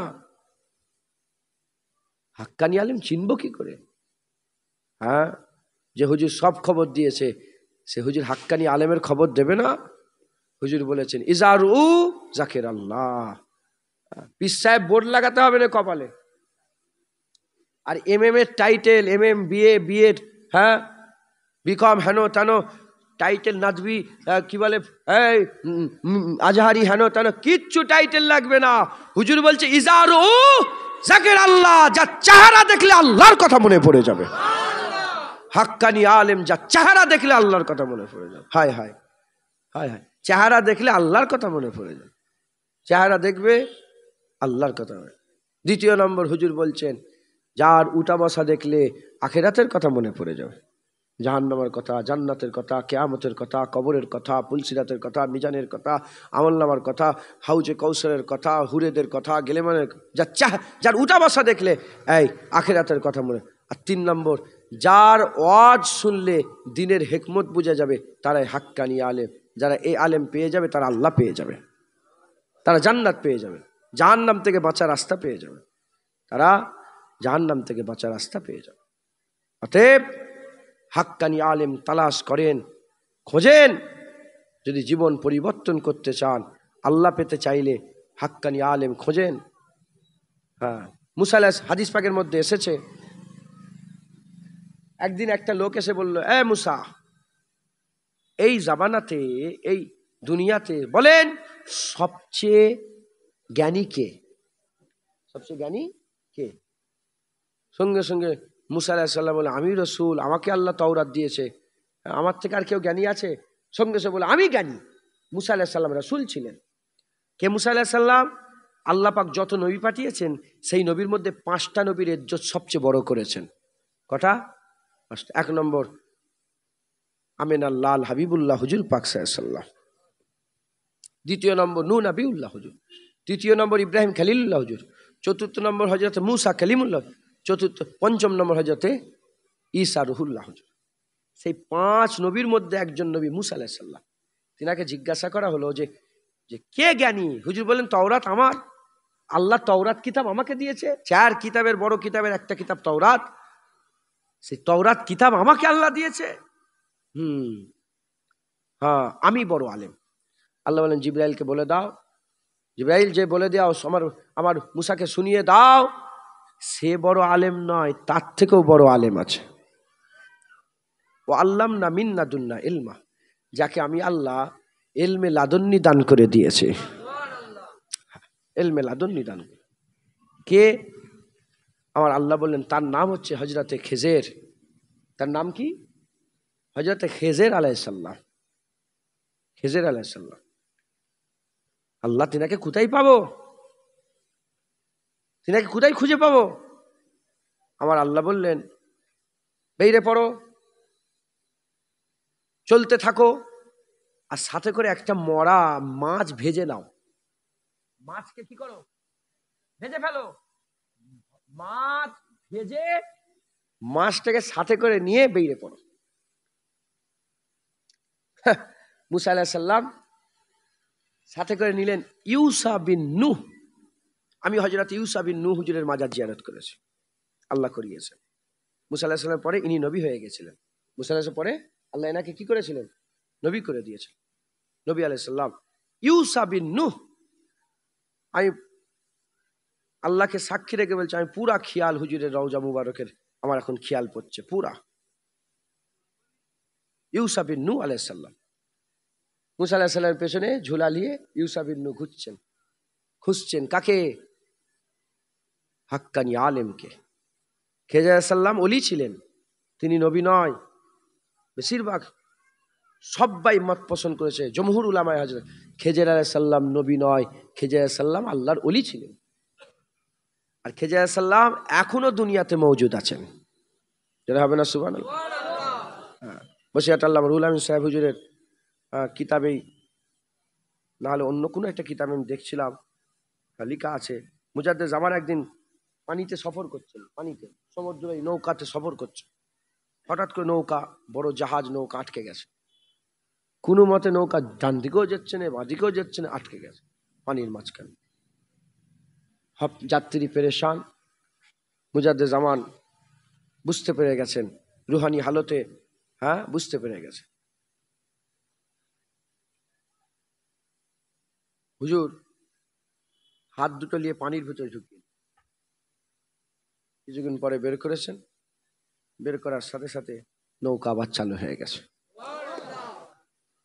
हक्कानी आलिम चिनबो की करे? हाँ, যে হুজুর সব খবর দিয়েছে সে হুজুর হাক্কানি আলেমের খবর দেবে না? হুজুর বলেছেন ইজারু জাকির আল্লাহ। পীর সাহেব বোর্ড লাগাতে হবে না কপালে। আর এমএম এর টাইটেল, এমএম বিএ, বিএড, হ্যাঁ বিকম, হেন তেন টাইটেল নাদবি, কি বলে এই আজহারি, হেন তেন কিচ্ছু টাইটেল লাগবে না। হুজুর বলছে ইজারু জাকির আল্লাহ, যা চেহারা দেখলে আল্লাহর কথা মনে পড়ে যাবে। হাক্কানি আলেম যা চেহারা দেখলে আল্লাহর কথা মনে পড়ে যাবে। হায় হায় হায় হায়, চেহারা দেখলে আল্লাহর কথা মনে পড়ে যাবে। চেহারা দেখবে আল্লাহর কথা। দ্বিতীয় নম্বর হুজুর বলছেন যার উঠা বসা দেখলে আখিরাতের কথা মনে পড়ে যাবে। জাহান্নামের কথা, জান্নাতের কথা, কিয়ামতের কথা, কবরের কথা, পুলসিরাতের কথা, মিজানের কথা, আমলনামার কথা, হাউজে কৌশলের কথা, হুরেদের কথা, গেলেমানের, যার উঠা বসা দেখলে এই আখিরাতের কথা মনে। আর 3 নম্বর, যার ওয়াজ শুনলে দিনের হিকমত বুঝে যাবে তারাই হাক্কানি আলেম। যারা এই আলেম পেয়ে যাবে তারা আল্লাহ পেয়ে যাবে, তারা জান্নাত পেয়ে যাবে, জাহান্নাম থেকে বাঁচার রাস্তা পেয়ে যাবে, তারা জাহান্নাম থেকে বাঁচার রাস্তা পেয়ে যাবে। অতএব হাক্কানি আলেম তালাশ করেন, খোঁজেন। যদি জীবন পরিবর্তন করতে চান, আল্লাহ পেতে চাইলে হাক্কানি আলেম খোঁজেন। হ্যাঁ, মুসা আলাইহিস হাদিস পাকের মধ্যে এসেছে, একদিন একটা লোক এসে বলল, এ মুসা, এই জামানাতে, এই দুনিয়াতে বলেন সবচেয়ে জ্ঞানী কে? সবচেয়ে জ্ঞানী কে? সঙ্গে সঙ্গে মুসা আলাইহিস সালাম বলে, আমি রসুল, আমাকে আল্লাহ তাওরাত দিয়েছে, আমার থেকে আর কেউ জ্ঞানী আছে? সঙ্গে সঙ্গে বলে, আমি জ্ঞানী। মুসা আলাইহিস সালাম রসুল ছিলেন। কে মুসা আলাইহিস সালাম? আল্লাহ পাক যত নবী পাঠিয়েছেন সেই নবীর মধ্যে 5টা নবীর ইজ্জত সবচেয়ে বড় করেছেন। কটা? 5টা। 1 নম্বর আমিনাল্লাহ হাবিবুল্লাহ হুজুর পাক সাল্লাল্লাহু। দ্বিতীয় নম্বর নূহ নবিউল্লাহ হুজুর। তৃতীয় নম্বর ইব্রাহিম খলিলুল্লাহ হুজুর। চতুর্থ নম্বর হযরত মূসা কালিমুল্লাহ। পঞ্চম নম্বর হযরতে ঈসা রুহুল্লাহ হুজুর। সেই 5 নবীর মধ্যে একজন নবী মূসা আলাইহিস সালাম। তিনাকে জিজ্ঞাসা করা হলো যে কে জ্ঞানী? হুজুর বলেন তাওরাত আমার, আল্লাহ তাওরাত কিতাব আমাকে দিয়েছে। 4 কিতাবের বড় কিতাবের একটা কিতাব তাওরাত, সেই তাওরাত কিতাব আমাকে আল্লাহ দিয়েছে। হ্যাঁ, আমি বড় আলেম। আল্লাহ বলেন জিবরাইলকে বলে দাও, জিবরাইল যে বলে দাও আমার মুসাকে শুনিয়ে দাও, সে বড় আলেম নয়, তার থেকেও বড় আলেম আছে। ও আল্লাম না মিন্না দুন্না ইলমা, যাকে আমি আল্লাহ ইলমে লাদুন্নি দান করে দিয়েছে। ইলমে লাদুন্নি দান। কে? আমার আল্লাহ বললেন তার নাম হচ্ছে হযরতে খেজের। তার নাম কি? হযরতে খেজের আলাইহিস সালাম। খেজের আলাইহিস সালাম। আল্লাহ তিনাকে কোথায় পাবো? তিনাকে কোথায় খুঁজে পাবো? আমার আল্লাহ বললেন বেরিয়ে পড়ো, চলতে থাকো, আর সাথে করে একটা মরা মাছ ভেজে নাও। মাছকে কি করো? ভেজে ফেলো। মাছ ভেজে মাছটাকে সাথে করে নিয়ে বেরিয়ে পড়ো। মুসা আলাইহিস সালাম সাথে করে নিলেন ইউসা বিন নূহ। আমি হযরত ইউসা বিন নূহ হুজুরের মাজার জিয়ারত করেছি, আল্লাহ করিয়েছেন। মুসা আলাইহিস সালামের পরে ইনি নবী হয়ে গেছিলেন। মুসা আলাইহিস পরে আল্লাহ এনাকে কি করেছিলেন? নবী করে দিয়েছেন। নবী আলাইহিস সালাম ইউসা বিন নূহ। আমি আল্লাহকে সাক্ষী রেখে বলছি, আমি পুরা খেয়াল হুজুরের রওজা মুবারকের আমার এখন খেয়াল পড়ছে পুরা। ইউসা বিন নূহ আলাইহিস সালাম মুসা আলাইহিস সালামের পেছনে ঝুলা নিয়ে ইউসা বিন নূহ ঘুরছেন, খুঁজছেন কাকে? হাক্কানি আলেমকে। খেজর আলাইহিস সালাম ওলি ছিলেন, তিনি নবী নয়। বেশিরভাগ সবাই মত পোষণ করেছে, জমহুর উলামায়ে হযরত খেজর আলাইহিস সালাম নবী নয়, খেজর আলাইহিস সালাম আল্লাহর ওলি ছিলেন। আর খেজর আলাইহিস সালাম এখনো দুনিয়াতে মওজুদ আছেন। যেটা হবে না সুবহানাল্লাহ। হ্যাঁ, বসিরহাট আল্লামা রুহুল আমিন সাহেব হুজুরের কিতাবেই, নাহলে অন্য কোনো একটা কিতাবে আমি দেখছিলাম লেখা আছে, মুজাদ্দেদ জামান একদিন পানিতে সফর করছেন, পানিতে সমুদ্র এই নৌকাতে সফর করছে। হঠাৎ করে নৌকা, বড় জাহাজ নৌকা আটকে গেছে। কোনো মতে নৌকা ডান দিকেও যাচ্ছে না, বাঁ দিকেও যাচ্ছে না, আটকে গেছে পানির মাঝখানে। যাত্রী পেরেশান। মুজাদ্দে জামান বুঝতে পেরে গেছেন, রুহানি হালতে বুঝতে পেরে গেছে। হুজুর হাত দুটো নিয়ে পানির ভিতরে ঢুকিয়ে কিছুক্ষণ পরে বের করেছেন। বের করার সাথে সাথে নৌকা আবার চালু হয়ে গেছে।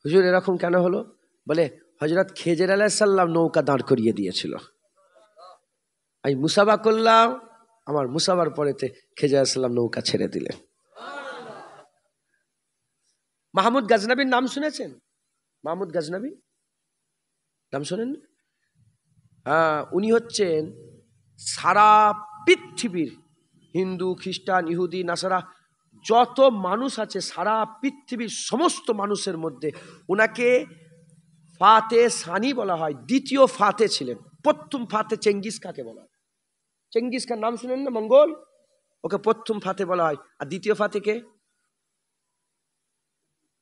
হুজুর এরকম কেন হলো? বলে হযরত খেজর আলাইহিস সালাম নৌকা দাঁড় করিয়ে দিয়েছিল। আমি মুসাফা করলাম, আমার মুসাফার পরেতে খেজর আলাইহিস সালাম নৌকা ছেড়ে দিলেন। মাহমুদ গজনবীর নাম শুনেছেন? মাহমুদ গজনবী নাম শোনেন? উনি হচ্ছেন সারা পৃথিবীর হিন্দু, খ্রিস্টান, ইহুদি, নাসারা যত মানুষ আছে সারা পৃথিবীর সমস্ত মানুষের মধ্যে উনাকে ফাতে সানি বলা হয়। দ্বিতীয় ফাতে ছিলেন। প্রথম ফাতে চেঙ্গিস খাকে বলা হয়। চেঙ্গিস খান নাম শুনেন না? মঙ্গল, ওকে প্রথম ফাতে বলা হয়। আর দ্বিতীয় ফাতে কে?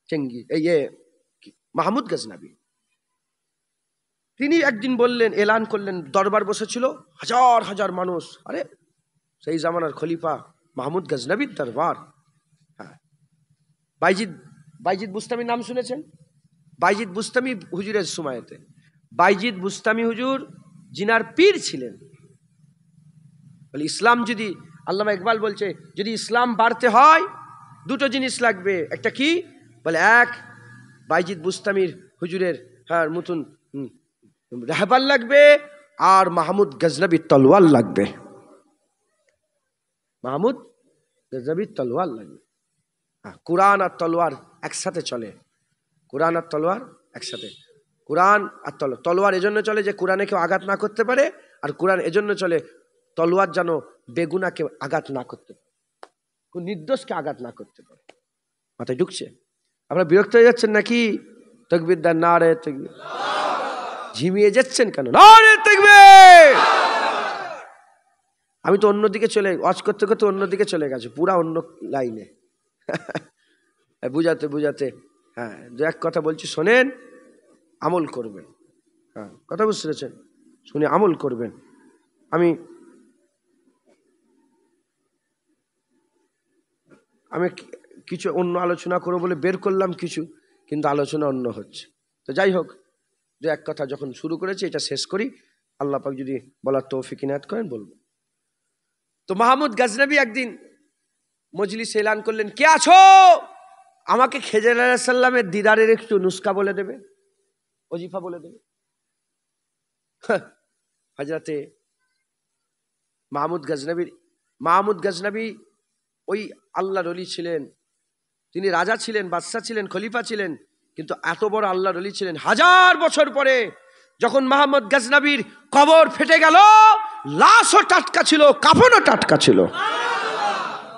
চেঙ্গিস, মাহমুদ গজনবী। তিনি একদিন বললেন, এলান করলেন, দরবার বসেছিল, হাজার হাজার মানুষ। আরে সেই জামানার খলিফা মাহমুদ গজনবীর দরবার। হ্যাঁ, বাইজিদ বুস্তামির নাম শুনেছেন? বাইজিদ বুস্তামি হুজুরের সময়তে বাইজিদ বুস্তামি হুজুর জিনার পীর ছিলেন। বলে ইসলাম যদি, আল্লামা ইকবাল বলছে, যদি ইসলাম বাড়তে হয় দুটো জিনিস লাগবে। একটা কি? বলে এক, বাইজিদ বুস্তামির হুজুরের মতন রাহবার লাগবে, আর মাহমুদ গজনবীর তলোয়ার লাগবে। মাহমুদ গজনবীর তলোয়ার লাগবে। কুরআন আর তলোয়ার একসাথে চলে। কুরআন আর তলোয়ার একসাথে। কুরআন আর তলোয়ার এজন্য চলে যে কুরআনে কেউ আঘাত না করতে পারে, আর কুরআন এজন্য চলে তলোয়ার যেন বেগুনাকে আঘাত না করতে পারে, কোন নির্দোষকে আঘাত না করতে পারে। মাথায় ঢুকছে? আপনারা বিরক্ত হয়ে যাচ্ছেন নাকি? তাকবীর দেন, নারে তাকবীর। ঝিমিয়ে যাচ্ছেন কেন? নারে তাকবীর। আমি তো অন্যদিকে চলে, ওয়াজ করতে করতে অন্যদিকে চলে গেছে, পুরা অন্য লাইনে। বুঝাতে বুঝাতে দু এক কথা বলছি, শোনেন, আমল করবেন। কথা বুঝতে, শুনে আমল করবেন। আমি কিছু অন্য আলোচনা করবো বলে বের করলাম কিছু, কিন্তু আলোচনা অন্য হচ্ছে। তো যাই হোক, দু এক কথা যখন শুরু করেছি এটা শেষ করি। আল্লাহ পাক যদি বলার তৌফিক ইনায়াত করেন বলবো। তো মাহমুদ গজনবী একদিন মজলিস এলান করলেন, কে আছো? আমাকে খেজর আলাইহিস সালামের দিদারের একটু নুস্কা বলে দেবে, ওজিফা বলে দেবে। হযরতে মাহমুদ গজনবী ওই আল্লাহর ওলি ছিলেন। তিনি রাজা ছিলেন, বাদশা ছিলেন, খলিফা ছিলেন, কিন্তু এত বড় আল্লাহর ওলি ছিলেন। 1000 বছর পরে যখন মাহমুদ গজনবীর কবর ফেটে গেল, লাশও টাটকা ছিল, কাফনও টাটকা ছিল।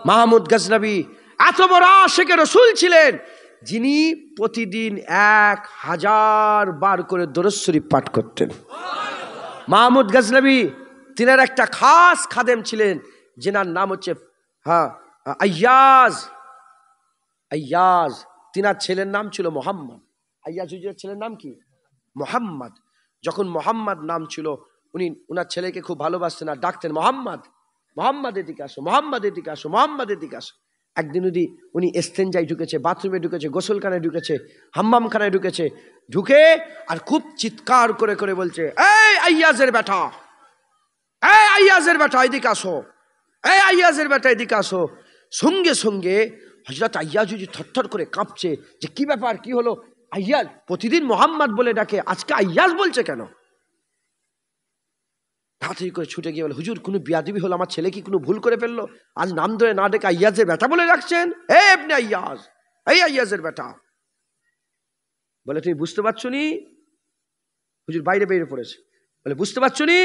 মাহমুদ গজনবী এত বড় আশিকে রাসূল ছিলেন, যিনি প্রতিদিন 1000 বার করে দরুদ শরীফ পাঠ করতেন। মাহমুদ গজনবী তিনার একটা খাস খাদেম ছিলেন, যিনার নাম হচ্ছে আইয়াজ। তিনার ছেলের নাম ছিল মোহাম্মদ। আইয়াজ হুজুরের ছেলের নাম কি? মোহাম্মদ। যখন মোহাম্মদ নাম ছিল, উনি উনার ছেলেকে খুব ভালোবাসতেন আর ডাকতেন, মোহাম্মদ, মোহাম্মদ এদিকে আসো, মোহাম্মদ এদিকে আসো, মোহাম্মদ এদিকে আসো। একদিন উনি ইস্তেঞ্জায় ঢুকেছে, বাথরুমে ঢুকেছে, গোসলখানায় ঢুকেছে, হাম্মামখানায় ঢুকেছে, ঢুকে আর খুব চিৎকার করে করে বলছে, এই আইয়াজের বেটা, এই আইয়াজের বেটা এদিকে আসো, এই আইয়াজের বেটা এদিকে আসো। সঙ্গে সঙ্গে হযরত আইয়াজ থরথর করে কাঁপছে, যে কি ব্যাপার, কি হলো? আইয়াজ প্রতিদিন মোহাম্মদ বলে ডাকে, আজকে আইয়াজ বলছে কেন? তাড়াতাড়ি করে ছুটে গিয়ে বলে, হুজুর কোনো বিয়াদবি হলো, আমার ছেলে কি কোনো ভুল করে ফেললো? আজ নাম ধরে না ডেকে আইয়াজের বেটা বলে রাখছেন। এই আপনি আইয়াজ, এই আইয়াজের বেটা। বলে, তুমি বুঝতে পারছো নি? হুজুর বাইরে বেরিয়ে পড়েছে। বলে, বুঝতে পারছো নি?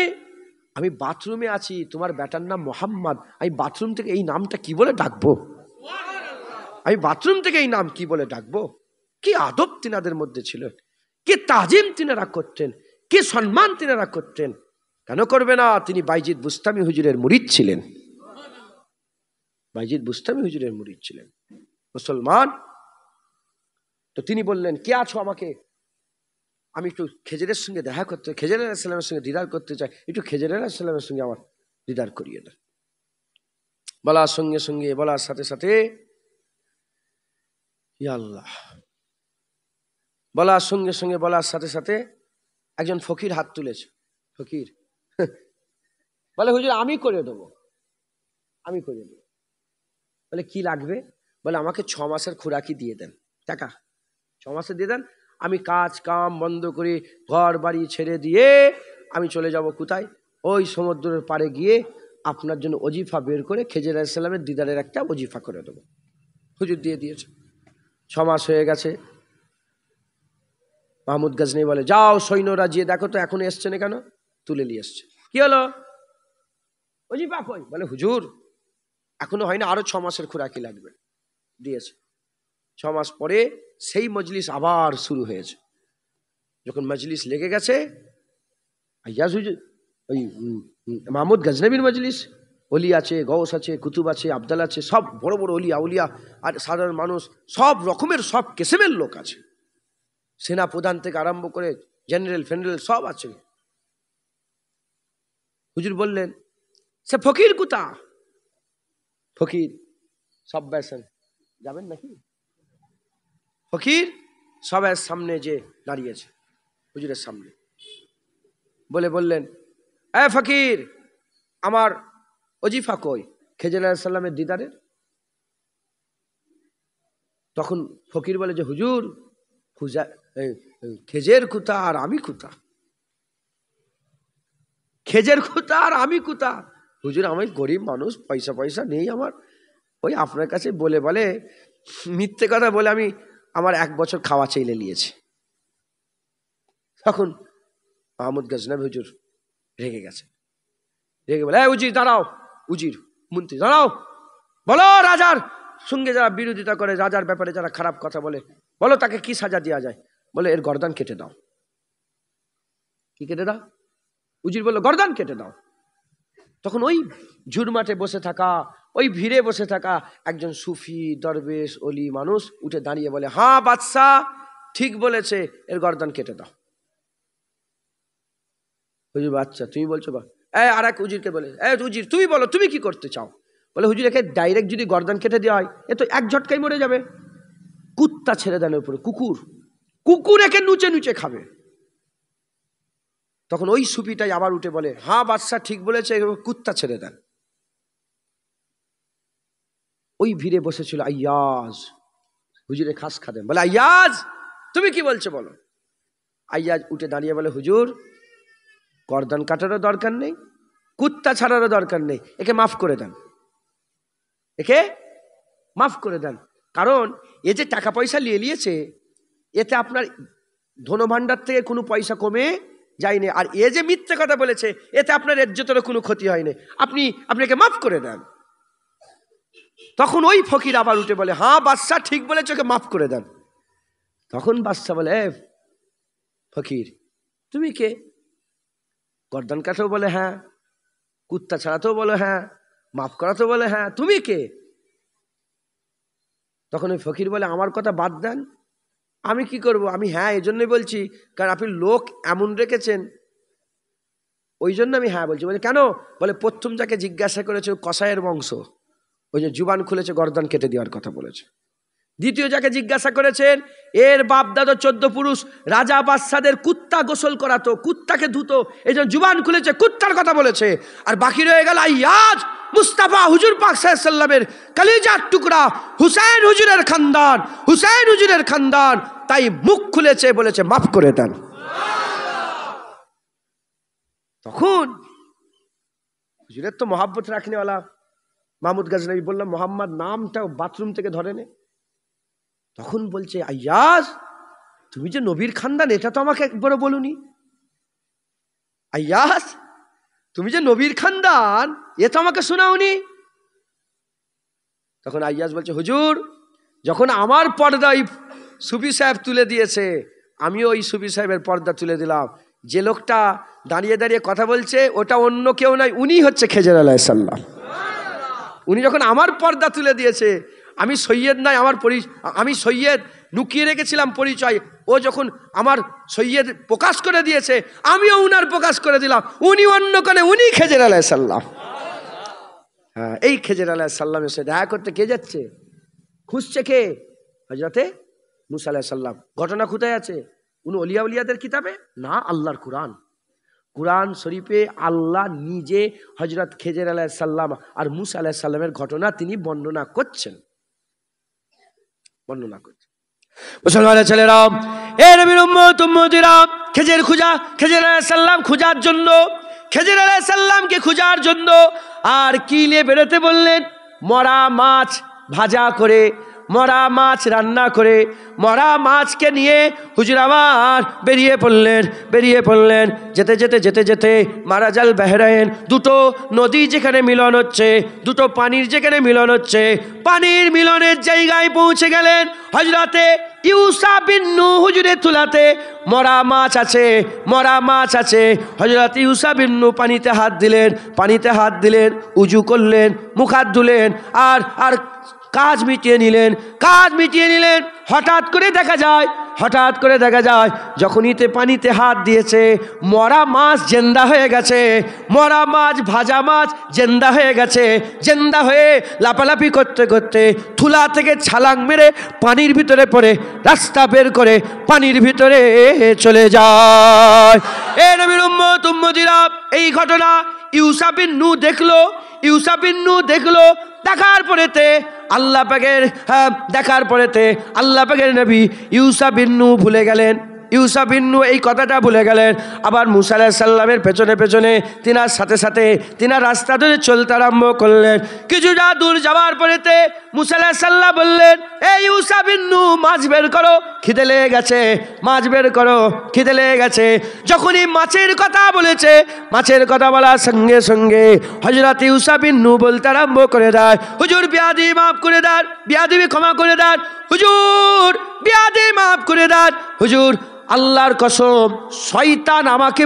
আমি বাথরুমে আছি, তোমার বেটার নাম মোহাম্মদ, আমি বাথরুম থেকে এই নামটা কি বলে ডাকবো? আমি বাথরুম থেকে এই নাম কি বলে ডাকবো? কি আদব তিনাদের মধ্যে ছিল, কি তাজিম তিনারা করতেন, কি সম্মান তিনারা করতেন। কেন করবে না? তিনি বাইজিদ বুস্তামি হুজুরের মুরিদ ছিলেন। বাইজিদ বুস্তামি হুজুরের মুরিদ ছিলেন, মুসলমান। তো তিনি বললেন, কে আছো? আমাকে, আমি একটু খেজরের সঙ্গে দেখা করতে, খেজর আলাইহিস সালামের সঙ্গে দিদার করতে চাই, একটু খেজর আলাইহিস সালামের সঙ্গে আমার দিদার করিয়ে দেন। বলার সঙ্গে সঙ্গে, বলার সাথে সাথে, ইয়া আল্লাহ, বলার সঙ্গে সঙ্গে, বলার সাথে সাথে একজন ফকির হাত তুলেছে। ফকির বলে, হুজুর আমি করে দেবো, আমি করে দেবো। বলে কি লাগবে? বলে আমাকে 6 মাসের খোরাকি দিয়ে দেন, টাকা 6 মাসে দিয়ে দেন, আমি কাজ কাম বন্ধ করে ঘর বাড়ি ছেড়ে দিয়ে আমি চলে যাব কোথায়? ওই সমুদ্রের পাড়ে গিয়ে আপনার জন্য ওজিফা বের করে খেজর আলাইহিস সালামের দিদারের একটা ওজিফা করে দেবো। হুজুর দিয়ে দিয়েছে। 6 মাস হয়ে গেছে। মাহমুদ গজনী বলে, যাও সৈন্যরা গিয়ে দেখো তো এখনো এসছে না কেন? তুলে নিয়ে এসছে। কি হলো? ওজিফা কই? বলে হুজুর এখনো হয়নি, আরো 6 মাসের খোরাকি লাগবে। দিয়েছে। 6 মাস পরে সেই মজলিস আবার শুরু হয়েছে। যখন মজলিস লেগে গেছে, আইয়াজ হুজুর, ওই মাহমুদ গজনবীর মজলিস, অলি আছে, গৌস আছে, কুতুব আছে, আবদাল আছে, সব বড় বড় অলি আউলিয়া আর সাধারণ মানুষ, সব রকমের, সব কিসমের লোক আছে। সেনা প্রধান থেকে আরম্ভ করে জেনারেল ফেনারেল সব আছে। হুজুর বললেন, সে ফকির কুতা? ফকির সব বেসেন যাবেন নাকি? ফকির সবার সামনে যে দাঁড়িয়েছে, হুজুরের সামনে, বললেন, এ ফকির, আমার ওজিফা কই খেজর আলাইহিস সালামের দিদারের? তখন ফকির বলে যে হুজুর, খেজের কুতা আর আমি কুতা, খেজের কুতা আর আমি কুতা। হুজুর আমি গরিব মানুষ, পয়সা পয়সা নেই আমার, ওই আপনার কাছে বলে মিথ্যে কথা বলে আমি আমার 1 বছর খাওয়া চাইলে নিয়েছি। তখন মাহমুদ গজনবী হুজুর রেগে গেছে, রেগে বলে, উজির দাঁড়াও, উজির মন্ত্রী দাঁড়াও, বলো রাজার সঙ্গে যারা বিরোধিতা করে, রাজার ব্যাপারে যারা খারাপ কথা বলে, বলো তাকে কি সাজা দেওয়া যায়? বলে এর গর্দান কেটে দাও। কি কেটে দাও? উজির বলল গর্দান কেটে দাও। তখন ওই ঝুরমাঠে বসে থাকা, ওই ভিড়ে বসে থাকা একজন সুফি দরবেশ অলি মানুষ উঠে দাঁড়িয়ে বলে, হ্যাঁ বাদশাহ ঠিক বলেছে, এর গর্দান কেটে দাও। হুজুর বাচ্চা তুমি বলছো? আর এক উজিরকে বলে, উজির তুমি বলো, তুমি কি করতে চাও? বলে হুজুর একে ডাইরেক্ট যদি গর্দান কেটে দেওয়া হয়, এ তো এক ঝটকাই মরে যাবে। কুত্তা ছেড়ে দেন উপরে, কুকুর একে নুচে নুচে খাবে। তখন ওই সুফিটাই আবার উঠে বলে, হ্যাঁ বাদশাহ ঠিক বলেছে, কুত্তা ছেড়ে দেন। ওই ভিড়ে বসেছিল আইয়াজ, হুজুরে খাস খাদেম। বলে আইয়াজ তুমি কি বলছো বলো। আইয়াজ উঠে দাঁড়িয়ে বলে, হুজুর গর্দান কাটারও দরকার নেই, কুত্তা ছাড়ারও দরকার নেই, একে মাফ করে দেন, একে মাফ করে দেন। কারণ এ যে টাকা পয়সা নিয়েছে, এতে আপনার ধনভাণ্ডার থেকে কোনো পয়সা কমে যায়নি, আর এ যে মিথ্যে কথা বলেছে, এতে আপনার ইজ্জতেরও কোনো ক্ষতি হয়নি, আপনি একে মাফ করে দেন। তখন ওই ফকির আবার উঠে বলে, হ্যাঁ বাদশাহ ঠিক বলেছে, ওকে মাফ করে দেন। তখন বাদশাহ বলে, ফকির তুমি কে? গর্দান কাটাও বলে হ্যাঁ, কুত্তা ছাড়াতেও বলে হ্যাঁ, মাফ করাতেও বলে হ্যাঁ, তুমি কে? তখন ওই ফকির বলে, আমার কথা বাদ দেন, আমি কি করব? আমি হ্যাঁ এই জন্যই বলছি, কারণ আপনি লোক এমন রেখেছেন, ওই জন্য আমি হ্যাঁ বলছি। বলে কেন? বলে প্রথম যাকে জিজ্ঞাসা করেছে কসাইয়ের বংশ, ওই যে জুবান খুলেছে গর্দান কেটে দেওয়ার কথা বলেছে। দ্বিতীয় যাকে জিজ্ঞাসা করেছেন, এর বাপ দাদা 14 পুরুষ রাজা বাদশাদের কুত্তা গোসল করাতো, কুত্তাকে ধুতো, এই জন্য জুবান খুলেছে, কুত্তার কথা বলেছে। আর বাকি রয়ে গেল আইয়াজ মুস্তাফা হুজুর পাক সাল্লাল্লাহু আলাইহি ওয়াসাল্লামের কলিজার টুকরা হুসাইন হুজুরের খানদান, হুসাইন হুজুরের খানদান, তাই মুখ খুলেছে, বলেছে মাফ করে দেন। তখন হুজুরের তো মহাব্বত রাখনেওয়ালা মাহমুদ গজনবী, বললাম মোহাম্মদ নামটা বাথরুম থেকে ধরে নে। তখন বলছে, আইয়াজ তুমি যে নবীর খানদান, এটা তো আমাকে একবারও বলুনি। আইয়াজ তুমি যে নবীর খানদান, এ তো আমাকে শোনাওনি। তখন আইয়াজ বলছে, হুজুর যখন আমার পর্দায় সুফি সাহেব তুলে দিয়েছে, আমিও ওই সুফি সাহেবের পর্দা তুলে দিলাম, যে লোকটা দাঁড়িয়ে দাঁড়িয়ে কথা বলছে ওটা অন্য কেউ নয়, উনি হচ্ছে খেজর আলাইহিস সালাম। উনি যখন আমার পর্দা তুলে দিয়েছে, আমি সৈয়দ নাই, আমি সৈয়দ লুকিয়ে রেখেছিলাম পরিচয়, ও যখন আমার সৈয়দ প্রকাশ করে দিয়েছে আমিও উনার প্রকাশ করে দিলাম, উনি অন্য কোনে, উনি খেজর আলাইহিস সালাম। হ্যাঁ, এই খেজর আলাইহিস সালামের সাথে দেখা করতে কে যাচ্ছে? খুঁজছে কে? হযরতে মুসা আলাইহিস সালাম। ঘটনা কোথায় আছে? উনি ওলিয়া উলিয়াদের কিতাবে না, আল্লাহর কোরআন। কোরআন শরীফে আল্লাহ নিজে হযরত খেজর আলাইহিস সালাম আর মুসা আলাইহিস সালামের ঘটনা তিনি বর্ণনা করছেন। মুসলমানের ছেলেরা, এ নবীর উম্মত উম্মতিরা, খেজর আলাইহিস সালাম খোঁজার জন্য, খেজর আলাইহিস সালামকে খোঁজার জন্য আর কি নিয়ে বেরোতে বললেন? মরা মাছ ভাজা করে, মরা মাছ রান্না করে, মরা মাছকে নিয়ে হুজুর আমার বেরিয়ে পড়লেন। যেতে যেতে মারাজাল বাহরাইন, দুটো নদী যেখানে মিলন হচ্ছে, দুটো পানির যেখানে মিলন হচ্ছে, পানির মিলনের জায়গায় পৌঁছে গেলেন। হযরতে ইউসা বিন নূহ হুজুরের তুলাতে মরা মাছ আছে। হযরত ইউসা বিন নূহ পানিতে হাত দিলেন, উজু করলেন, মুখ হাত ধুলেন, আর কাজ মিটিয়ে নিলেন। হঠাৎ করে দেখা যায় যখনই পানিতে হাত দিয়েছে, মরা মাছ জেন্দা হয়ে গেছে, মরা মাছ ভাজা মাছ জেন্দা হয়ে লাপালাপি করতে থুলা থেকে ছালাং মেরে পানির ভিতরে পড়ে রাস্তা বের করে পানির ভিতরে চলে যায়। এ নবীর উম্মত উম্মতিরা, এই ঘটনা ইউসা বিন নূহ দেখলো। দেখার পরেতে আল্লাহ পাকের নবী ইউসা বিন নূহ ভুলে গেলেন। এই কথাটা ভুলে গেলেন। আবার মুসা আলাইহিস সালামের পেছনে তিনার সাথে তিনার রাস্তা ধরে চলতে আরম্ভ করলেন। কিছুটা দূর যাওয়ার পরেতে মুসা আলাইহিস সালাম বললেন, এই ইউসা বিন নূহ, মাছ বের করো, খিদে লেগে গেছে। যখনই মাছের কথা বলেছে, মাছের কথা বলার সঙ্গে সঙ্গে হযরত ইউসা বিন নূহ বলতে আরম্ভ করে দেয়, হুজুর বিয়াদবি মাফ করে দেন, বিয়াদবি ক্ষমা করে দেন, হুজুর বিয়াদবি মাফ করে দেন। হুজুর, আল্লাহর কসম শয়তান আমাকে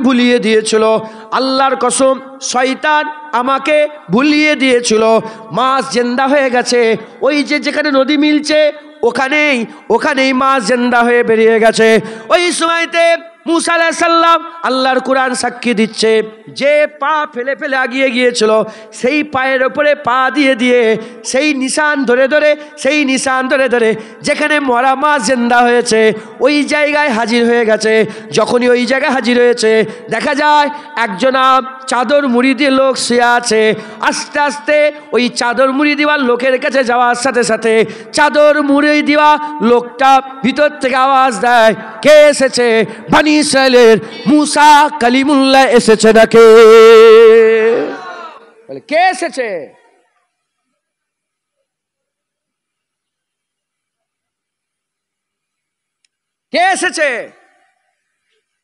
ভুলিয়ে দিয়েছিল, মাছ জেন্দা হয়ে গেছে। ওই যেখানে নদী মিলছে ওখানেই মাছ জেন্দা হয়ে বেরিয়ে গেছে। ওই সময়তে মুসা আলাইহিস সালাম, আল্লাহর কোরআন সাক্ষী দিচ্ছে, যে পা ফেলে আগিয়ে গিয়েছিল সেই পায়ের ওপরে পা দিয়ে সেই নিশান ধরে যেখানে মরা মাছ জিন্দা হয়েছে ওই জায়গায় হাজির হয়ে গেছে। যখনই ওই জায়গায় হাজির হয়েছে, দেখা যায় একজনা চাদর মুড়ি দিয়ে লোক শুয়ে আছে। আস্তে আস্তে ওই চাদর মুড়ি দেওয়ার লোকের কাছে যাওয়ার সাথে চাদর মুড়ি দেওয়া লোকটা ভিতর থেকে আওয়াজ দেয়, কে এসেছে? বনি ইসরাইলের মুসা কালিমুল্লাহ এসেছে নাকি? বলে, কে এসেছে?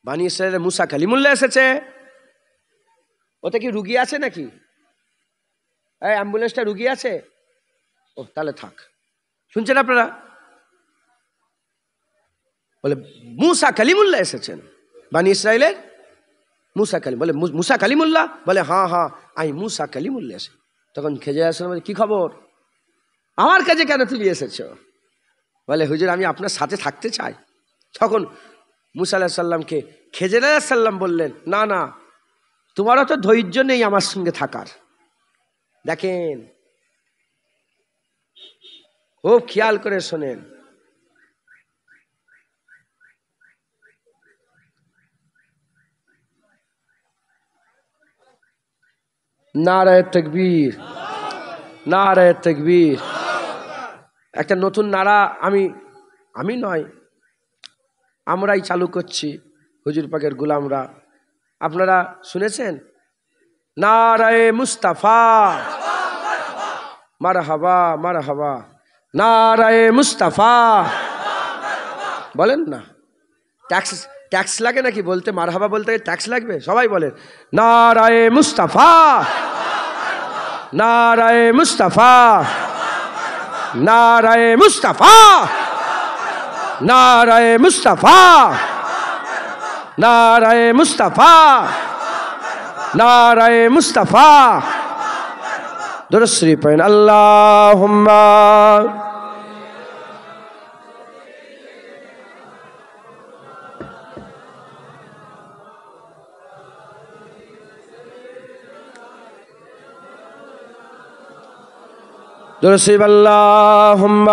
বনি ইসরাইলের মুসা কালিমুল্লাহ এসেছে। ওতে কি রুগী আছে নাকি? এই অ্যাম্বুলেন্সটা রুগী আছে? ও, তাহলে থাক। শুনছেন আপনারা? বলে মুসা কালিমুল্লাহ এসেছেন, বনি ইসরাইলের মুসা কালিম। বলে মুসা কালিমুল্লাহ? বলে হ্যাঁ, আমি মুসা কালিমুল্লাহ এসে। তখন খেজর আলাইহিস সালাম বলে, কি খবর, আমার কাছে কেন তুমি এসেছো? বলে, হুজুর আমি আপনার সাথে থাকতে চাই। তখন মুসা আলাইহিস সালামকে খেজর আলাইহিস সালাম বললেন, না, তোমারও তো ধৈর্য নেই আমার সঙ্গে থাকার। দেখেন, খুব খেয়াল করে শোনেন। নারায়ে তাকবীর, নারায়ে তাকবীর। একটা নতুন নারা আমি নয়, আমরাই চালু করছি, হুজুর পাকের গোলামরা। আপনারা শুনেছেন? নারায়ে মুস্তাফা, মারহাবা মারহাবা, নারায়ে মুস্তাফা। বলেন না, ট্যাক্স লাগে নাকি বলতে? মারহাবা বলতে ট্যাক্স লাগবে? সবাই বলেন নারায়ে মুস্তাফা, নারায়ে মুস্তাফা, নারায়ে মুস্তাফা, নারায়ে মুস্তাফা, نعرہ مصطفیٰ، نعرہ مصطفیٰ، درود شریف پڑھیں اللہم درود شریف اللہم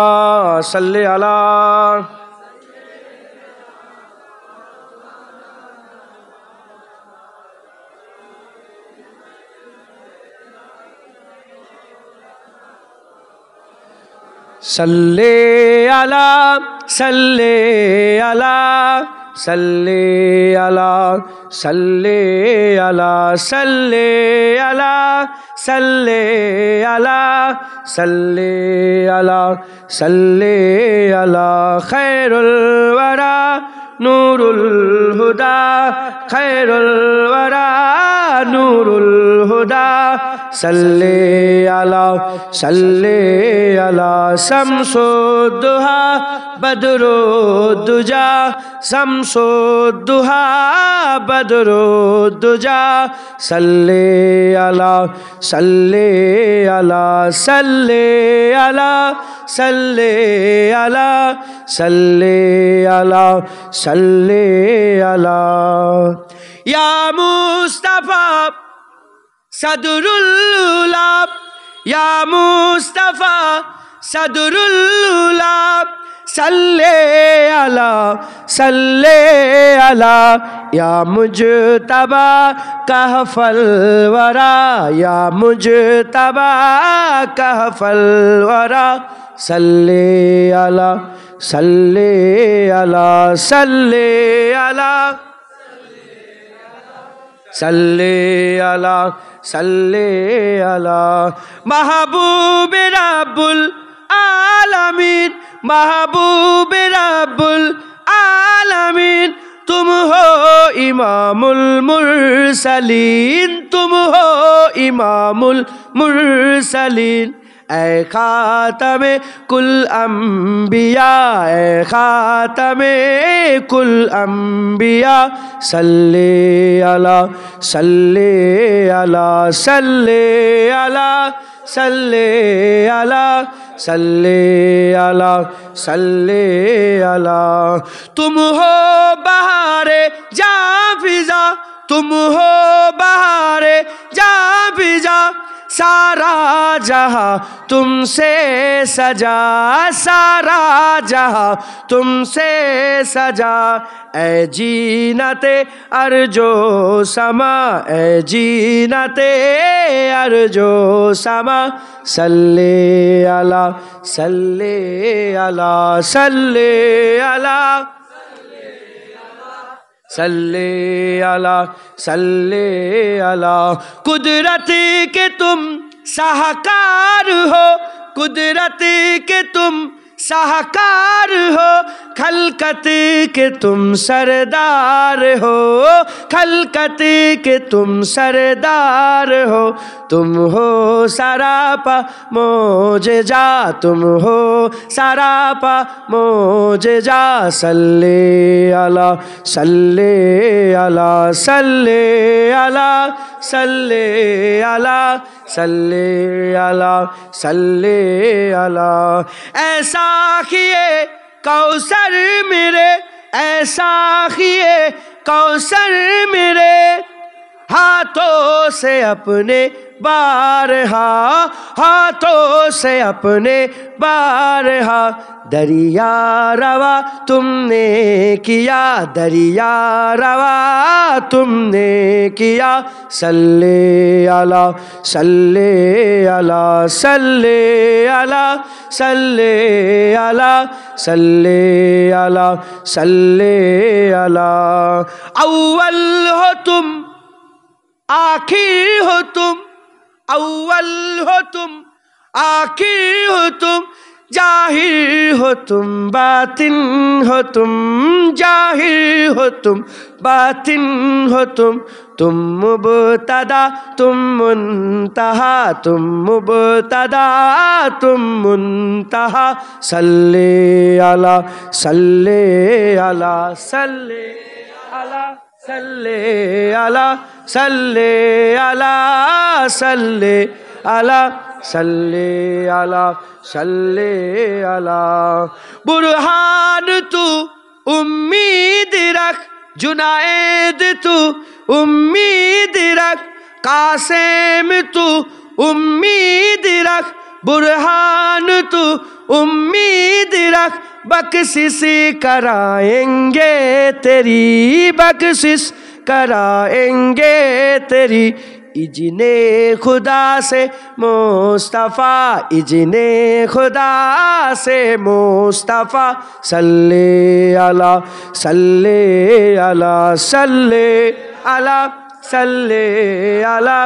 صلی علی صلی علی صلی علی صلی علی صلی علی صلی علی صلی علی صلی علی صلی علی خیر الورا نور الہدا خیر الورا نور الہدا صلی علی شمس الضحیٰ بدر الدجیٰ شمس الضحیٰ بدر الدجیٰ صلی علی صلی علی صلی علی صلی علی صلی علی صلی علی یا مصطفیٰ صدر العلا یا مصطفیٰ صدر العلا صلی علی یا مجتبیٰ کہف الورا یا مجتبیٰ کہف الورا صلی علی صلی علی صلی علی صلی علی صلی علی محبوب رب العالمین محبوب رب العالمین تم ہو امام المرسلین تم ہو امام المرسلین اے خاتم کل انبیاء اے خاتم کل انبیاء صلی علی صلی علی صلی علی صلی علی صلی علی صلی علی تم ہو بہار جاں فضا تم ہو بہار جاں فضا سارا جہاں تم سے سجا سارا جہاں تم سے سجا اے جینت ارجو سما اے جینت ارجو سما صلی علی صلی علی صلی علی صلی علی صلی علی قدرت کے تم شاہکار ہو قدرت کے تم شاہکار ہو خلقت کے تم سردار ہو خلقت کے تم سردار ہو تم ہو سراپا معجزہ تم ہو سراپا معجزہ صلی علی صلی علی صلی علی صلی علی صلی علی صلی علی ایسا کیے کوثر میرے ایسا کیے کوثر میرے ہاتھوں سے اپنے بارہا ہاتھوں سے اپنے بارہا دریا روا تم نے کیا دریا روا تم نے کیا صلی علی صلی علی صلی علی صلی علی صلی علی صلی علی اول ہو تم آخر ہو تم اول ہو تم آخر ہو تم ظاہر ہو تم باطن ہو تم ظاہر ہو تم باطن ہو تم مبتدا تم منتہا تم مبتدا تم منتہا صلی علی صلی علی صلی علی সাল্লে আলা সাল্লে আলা সাল্লে আলা সাল্লে আলা সাল্লে আলা। বুরহান তু উম্मीद रख, जुनायद तू उम्मीद रख, कासिम तू उम्मीद रख, बुरहान तू उम्मीद रख, बख्शिश कराएंगे तेरी, बख्शिश कराएंगे तेरी। इजने खुदा से मुस्तफ़ा, इजने खुदा से मुस्तफ़ा, सल्ले अला सल्ले अला सल्ले अला सल्ले अला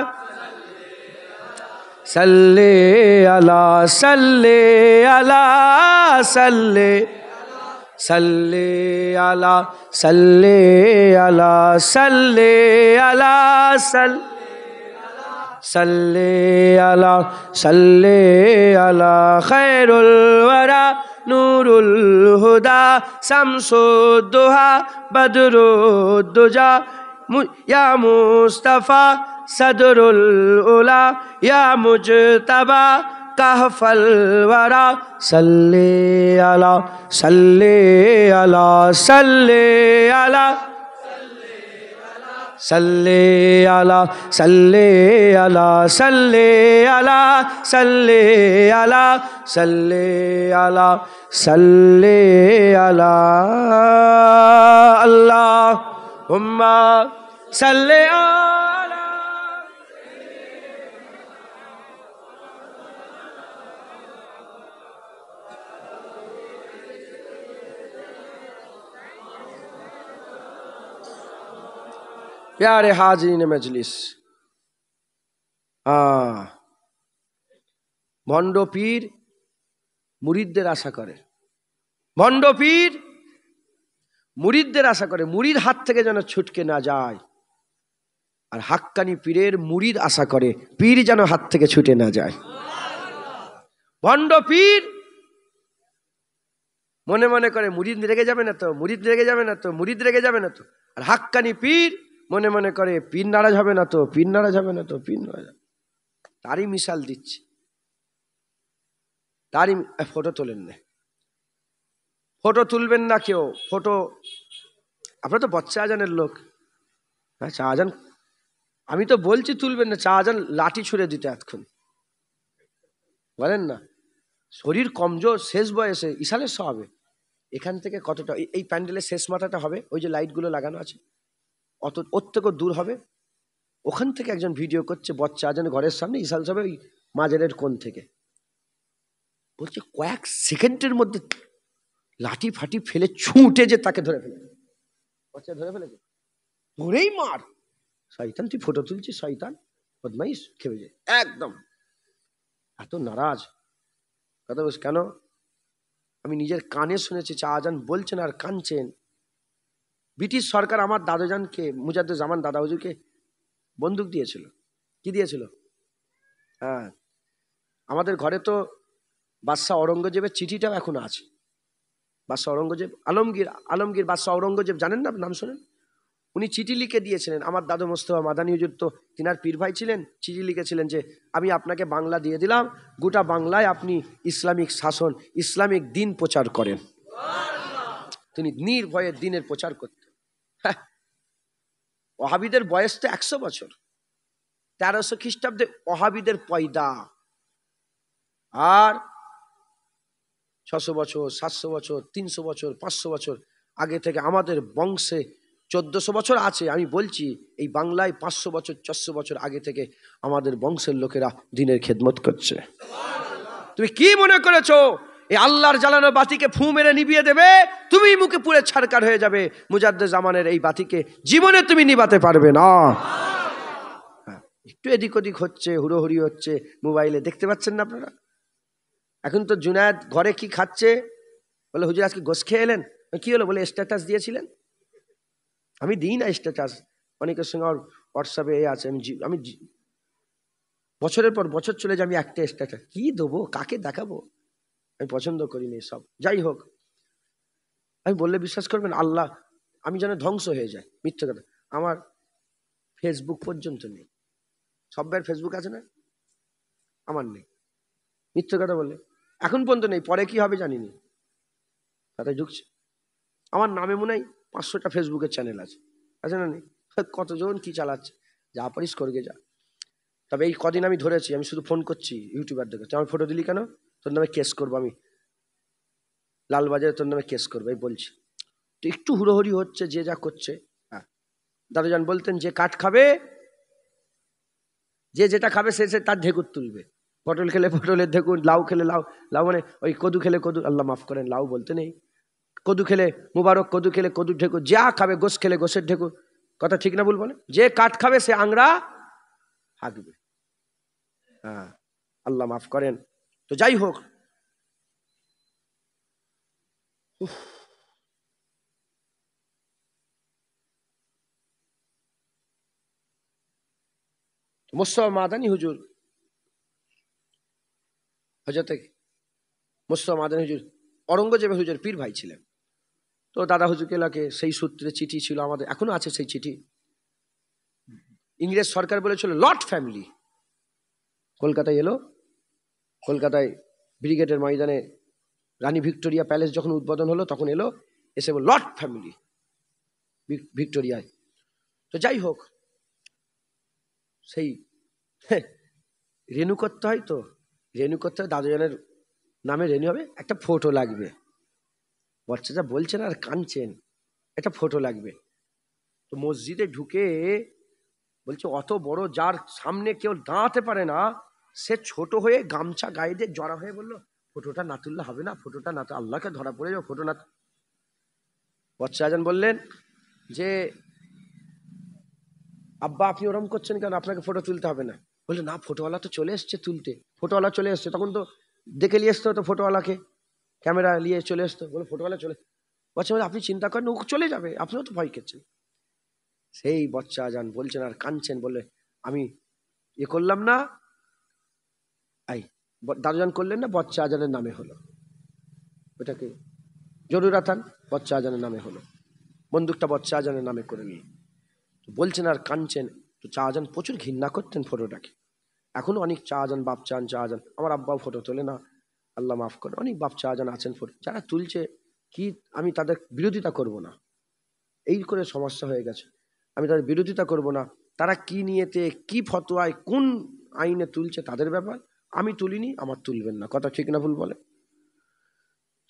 सल्ले अला सल्ले अला सल्ले सल्ले अला सल्ले अला सल्ले अला सल्ले अला सल्ले अला। खैरुल वरा नूरुल हुदा शम्सुद्दुहा बदरुद्दुजा, या मुस्तफ़ा सदरुल उला, या मुजतबा कहफल वरा, सल्ले अला सल्ले अला सल्ले अला सल्ले अला सल्ले अला सल्ले अला सल्ले अला सल्ले अला सल्ले अला। अल्लाहुम्मा सल्ले अला। प्यारे हाजिरीन मजलिस, ভণ্ড পীর মুরিদদের আশা করে, ভণ্ড পীর মুরিদদের আশা করে, মুরিদ হাত থেকে যেন ছুটকে না যায়। আর হাক্কানি পীরের মুরিদ আশা করে পীর যেন হাত থেকে ছুটে না যায়। ভণ্ড পীর মনে মনে করে মুরিদ রেগে যাবে না তো, মুরিদ রেগে যাবে না তো, মুরিদ রেগে যাবে না তো। আর হাক্কানি পীর মনে মনে করে পীর নারাজ হবে না তো, পীর নারাজ হবে না তো, পীর নারাজ। তারই মিশাল দিচ্ছে, তারই। ফটো তোলেন না, ফটো তুলবেন না কেউ। ফটো আপনারা তো বচ্চা আজানের লোক, হ্যাঁ চা আজান, আমি তো বলছি তুলবেন না, চা আজান লাঠি ছুঁড়ে দিতে এতক্ষণ বলেন না। শরীর কমজোর, শেষ বয়সে ইশালের সব হবে। এখান থেকে কতটা এই প্যান্ডেলের শেষ মাথাটা হবে, ওই যে লাইটগুলো লাগানো আছে অত, ওর থেকেও দূর হবে। ওখান থেকে একজন ভিডিও করছে বচ্চা আজান ঘরের সামনে, ইশাল সবে ওই মাজারের কোণ থেকে বলছে কয়েক সেকেন্ডের মধ্যে লাঠি ফাটি ফেলে ছুটে যে তাকে ধরে ফেলে, বচ্চা ধরে ফেলেছে, ধরেই মার। শয়তান তুই ফটো তুলছিস, শয়তান বদমাইশ, খেপে যায় একদম। এত নারাজ কথা বলছ কেন? আমি নিজের কানে শুনেছি চা আজান বলছেন আর কাঁদছেন। ব্রিটিশ সরকার আমার দাদাজানকে, মুজাদ্দেদ-ই-জামান দাদা হুজুরকে বন্দুক দিয়েছিল। কি দিয়েছিল? হ্যাঁ, আমাদের ঘরে তো বাদশাহ ঔরঙ্গজেবের চিঠিটাও এখন আছে। বাদশাহ ঔরঙ্গজেব, আলমগীর বাদশাহ ঔরঙ্গজেব জানেন না, নাম শোনেন? উনি চিঠি লিখে দিয়েছিলেন। আমার দাদু মোস্তফা মাদানী হুজুর তো তিনার পীর ভাই ছিলেন, চিঠি লিখেছিলেন যে আমি আপনাকে বাংলা দিয়ে দিলাম, গোটা বাংলায় আপনি ইসলামিক শাসন, ইসলামিক দিন প্রচার করেন। তিনি নির্ভয়ে দিনের প্রচার করতেন। হ্যাঁ, ওহাবিদের বয়স তো 100 বছর, 1300 খ্রিস্টাব্দে ওহাবিদের পয়দা। আর 600 বছর, 700 বছর, 300 বছর, 500 বছর আগে থেকে আমাদের বংশে 1400 বছর আছে। আমি বলছি এই বাংলায় 500 বছর, 400 বছর আগে থেকে আমাদের বংশের লোকেরা দিনের খেদমত করছে। তুমি কি মনে করেছো এই আল্লাহর জ্বালানো বাতিকে ফু মেরে নিভিয়ে দেবে? তুমি মুখে পুড়ে ছারকার হয়ে যাবে। মুজাদ্দেদ-ই-জামানের এই বাতিকে জীবনে তুমি নিভাতে পারবে না। একটু এদিক ওদিক হচ্ছে, হুড়োহুড়ি হচ্ছে, মোবাইলে দেখতে পাচ্ছেন না আপনারা? এখন তো জুনায়েদ ঘরে কি খাচ্ছে, বলে হুজুর আজকে গোশ খেয়ে এলেন। কি হলো? বলে স্ট্যাটাস দিয়েছিলেন। আমি দিই না স্ট্যাটাস, অনেকের সঙ্গে আমার হোয়াটসঅ্যাপে আছে। আমি বছরের পর বছর চলে যাই, আমি একটা স্ট্যাটাস কি দেবো, কাকে দেখাবো, আমি পছন্দ করিনি সব। যাই হোক, আমি বললে বিশ্বাস করবেন আল্লাহ, আমি যেন ধ্বংস হয়ে যায়। মিথ্যে কথা, আমার ফেসবুক পর্যন্ত নেই। সব ভাইয়ের ফেসবুক আছে না? আমার নেই। মিথ্যে কথা বললে এখন পর্যন্ত নেই, পরে কি হবে জানিনি, তাতে ঢুকছে। আমার নামে মনে হয় 500টা ফেসবুকের চ্যানেল আছে, আছে না নেই? কতজন কি চালাচ্ছে, যা পারিস করগে যা। তবে এই কদিন আমি ধরেছি, আমি শুধু ফোন করছি ইউটিউবারদেরকে, তুই আমার ফটো দিলি কেন, তোর নামে কেস করবো আমি, লালবাজারে তোর নামে কেস করবো, এই বলছি। তো একটু হুড়োহুড়ি হচ্ছে, যে যা করছে। হ্যাঁ, দাদুজান বলতেন যে কাঠ খাবে, যে যেটা খাবে সে তার ঢেকুর তুলবে। পটল খেলে পটলের ঢেকুর, লাউ খেলে লাউ, লাউ মানে ওই কদু খেলে কদু, আল্লাহ মাফ করেন লাউ বলতে নেই, কদু খেলে মুবারক, কদু খেলে কদুর ঢেকুর, যা খাবে, গোশ খেলে গোশের ঢেকুর। কথা ঠিক না ভুল বলে? যে কাঠ খাবে সে আংরা হাঁকবে। হ্যাঁ, আল্লাহ মাফ করেন। তো যাই হোক, মুস্তাফা মাদানী হুজুর, হযরত মুস্তাফা মাদানী হুজুর অরঙ্গজেব হুজুর পীর ভাই ছিলেন। তো দাদা হুজুর কেলাকে সেই সূত্রে চিঠি ছিল আমাদের, এখনো আছে সেই চিঠি। ইংরেজ সরকার বলেছিল লট ফ্যামিলি, কলকাতায় এলো, কলকাতায় ব্রিগেডের ময়দানে রানী ভিক্টোরিয়া প্যালেস যখন উদ্বোধন হলো তখন এলো, এসে বলল লট ফ্যামিলি ভিক্টোরিয়ায়। তো যাই হোক, সেই রেনু করতে হয়, তো রেনু করতে হয়, দাদুজানের নামে রেনু হবে, একটা ফটো লাগবে। বাচ্চাটা বলছেন আর কাঁদছেন, একটা ফটো লাগবে। তো মসজিদে ঢুকে বলছে অত বড়, যার সামনে কেউ দাঁড়াতে পারে না, সে ছোট হয়ে গামছা গায়ে দিয়ে জড়া হয়ে বললো ফটোটা না তুললে হবে না, ফটোটা না, আল্লাহকে ধরা পড়ে যাবে, ফটো না। বাচ্চা আজান বললেন যে আব্বা আপনি ওরম করছেন কেন, আপনাকে ফটো তুলতে হবে না। বললে না, ফটোওয়ালা তো চলে এসছে তুলতে, ফটোওয়ালা চলে এসছে, তখন তো দেখে নিয়ে আসতে হতো ফটোওয়ালাকে, ক্যামেরা নিয়ে চলে আসতো, বলে ফটোওয়ালা চলে। বাচ্চা বলে আপনি চিন্তা করেন, ও চলে যাবে, আপনিও তো ভয় খেয়েছেন। সেই বাচ্চা আজান বলছেন আর কাঁদছেন, বলে আমি এ করলাম না, আই দাদুজান করলেন না, বাচ্চা আজানের নামে হলো, ওটাকে জরুরাতান বাচ্চা আজানের নামে হলো, বন্দুকটা বাচ্চা আজানের নামে করে নিয়ে বলছেন আর কাঁদছেন। তো চা আজান প্রচুর ঘৃণা করতেন ফটোটাকে, এখনো অনেক চা আজান, বাপ চান চা আজান, আমার আব্বাও ফটো তোলে না, আল্লাহ মাফ করে, অনেক বাপ চা আজান আছেন ফটো, যারা তুলছে কি আমি তাদের বিরোধিতা করব না, এই করে সমস্যা হয়ে গেছে, আমি তাদের বিরোধিতা করব না, তারা কি নিয়েতে কি ফতোয়ায় কোন আইনে তুলছে তাদের ব্যাপার, আমি তুলিনি, আমার তুলবেন না। কথা ঠিক না ভুল বলে?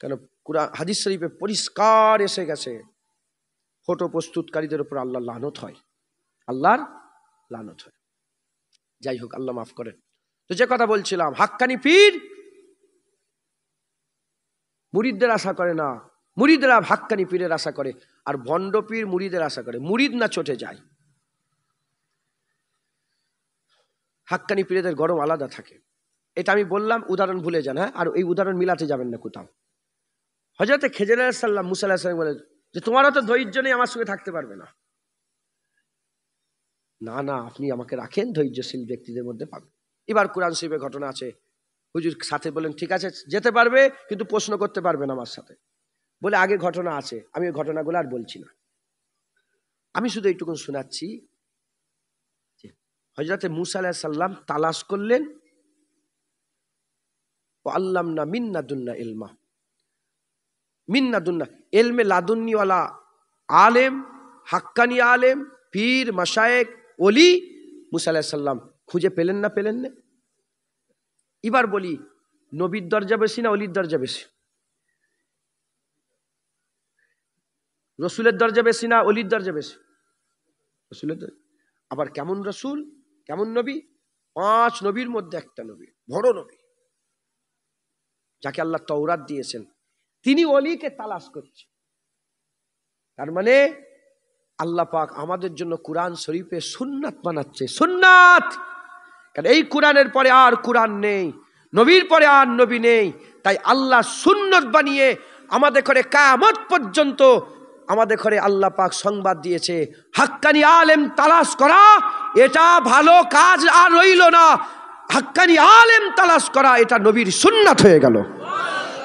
কেন কুরআন হাদিস শরীফে পরিষ্কার এসে গেছে, ফটো প্রস্তুতকারীদের উপর আল্লাহর লানত হয়, আল্লাহর লানত হয়। যাই হোক, আল্লাহ মাফ করেন। তো যে কথা বলছিলাম, হাক্কানি পীর মুরিদদের আশা করে না, মুরিদরা হাক্কানি পীরের আশা করে, আর ভণ্ড পীর মুরিদের আশা করে, মুরিদ না চটে যায়। হাক্কানি পীরেদের গরম আলাদা থাকে, এটা আমি বললাম, উদাহরণ ভুলে যান। হ্যাঁ, আর এই উদাহরণ মিলাতে যাবেন না কোথাও। হযরত খেজর আলাইহিস সালাম মুসা আলাইহিস সালাম বলে যে তোমারও তো ধৈর্য নেই, আমার সঙ্গে থাকতে পারবে না। না না, আপনি আমাকে রাখেন, ধৈর্যশীল ব্যক্তিদের মধ্যে পাবেন। এবার কোরআন শরীফে ঘটনা আছে, হুজুর সাথে বলেন ঠিক আছে যেতে পারবে, কিন্তু প্রশ্ন করতে পারবে না আমার সাথে, বলে আগে ঘটনা আছে, আমি ওই ঘটনাগুলো আর বলছি না, আমি শুধু এইটুকুন শোনাচ্ছি। হযরত মুসা আলাইহিস সালাম তালাশ করলেন, ও আল্লামনা মিন্নাদুন্না ইলমা, মিন্নাদুন্না ইলমে লাদুন্নিওয়ালা আলেম, হাক্কানি আলেম, পীর মাশায়েখ ওলি মুসা আলাইহিস সালাম খুঁজে পেলেন না, পেলেন না। এবার বলি, নবীর দরজা বেশি না অলির দরজা বেশি? রসুলের দরজা বেশি না অলির দরজা বেশি? রসুলের দরজা। আবার কেমন রসুল, কেমন নবী? 5 নবীর মধ্যে একটা নবী, বড় নবী, যাকে আল্লাহ তাওরাত দিয়েছেন, তিনি অলিকে তালাশ করছে। তার মানে আল্লাহ পাক আমাদের জন্য কোরআন শরীফে সুন্নাত বানাচ্ছে, সুন্নাত। কারণ এই কোরআনের পরে আর কোরআন নেই, নবীর পরে আর নবী নেই, তাই আল্লাহ সুন্নাত বানিয়ে আমাদের ঘরে কিয়ামত পর্যন্ত আমাদের ঘরে আল্লাহ পাক সংবাদ দিয়েছে, হাক্কানি আলেম তালাশ করা এটা ভালো কাজ আর রইল না, হাক্কানি আলেম তালাশ করা এটা নবীর সুন্নাত হয়ে গেল।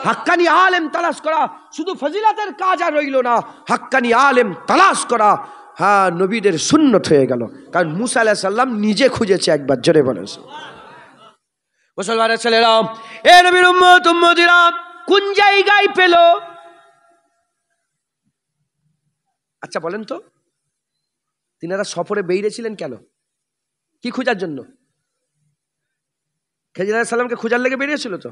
হাক্কানি আলেম তালাশ করা শুধু ফজিলাতের কাজ আর রইল না, হাক্কানি আলেম তালাশ করা হ্যাঁ, নবীদের সুন্নত হয়ে গেল, কারণ মুসা আলাইহিস সালাম নিজে খুঁজেছে একবার। জোরে বলেন মুসলমানের ছেলেরা, এ নবীর উম্মত উম্মতিরা কোন জায়গায় পেল? আচ্ছা বলেন তো, তিনারা সফরে বেরিয়েছিলেন কেন? কি খোঁজার জন্য? খেজর আলাইহিস সালামকে খোঁজার লেগে বেরিয়েছিল তো।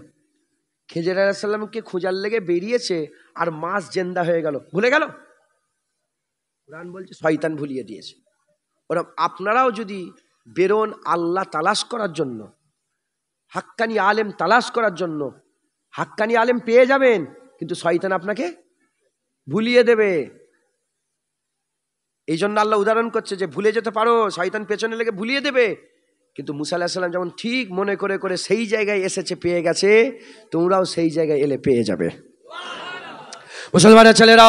খেজর আলাইহিস সালামকে খোঁজার লেগে বেরিয়েছে, আর মাছ জেন্দা হয়ে গেল, ভুলে গেল? কোরআন বলছে শয়তান ভুলিয়ে দিয়েছে। ওরকম আপনারাও যদি বেরোন আল্লাহ তালাশ করার জন্য, হাক্কানি আলেম তালাশ করার জন্য, হাক্কানি আলেম পেয়ে যাবেন, কিন্তু শয়তান আপনাকে ভুলিয়ে দেবে। এই জন্য আল্লাহ উদাহরণ করছে যে ভুলে যেতে পারো, শয়তান পেছনে লেগে ভুলিয়ে দেবে। কিন্তু মুসা আলাইহিস সালাম যেমন ঠিক মনে করে করে সেই জায়গায় এসেছে, পেয়ে গেছে, তোমরাও সেই জায়গায় এলে পেয়ে যাবে। মুসলমানের ছেলেরা,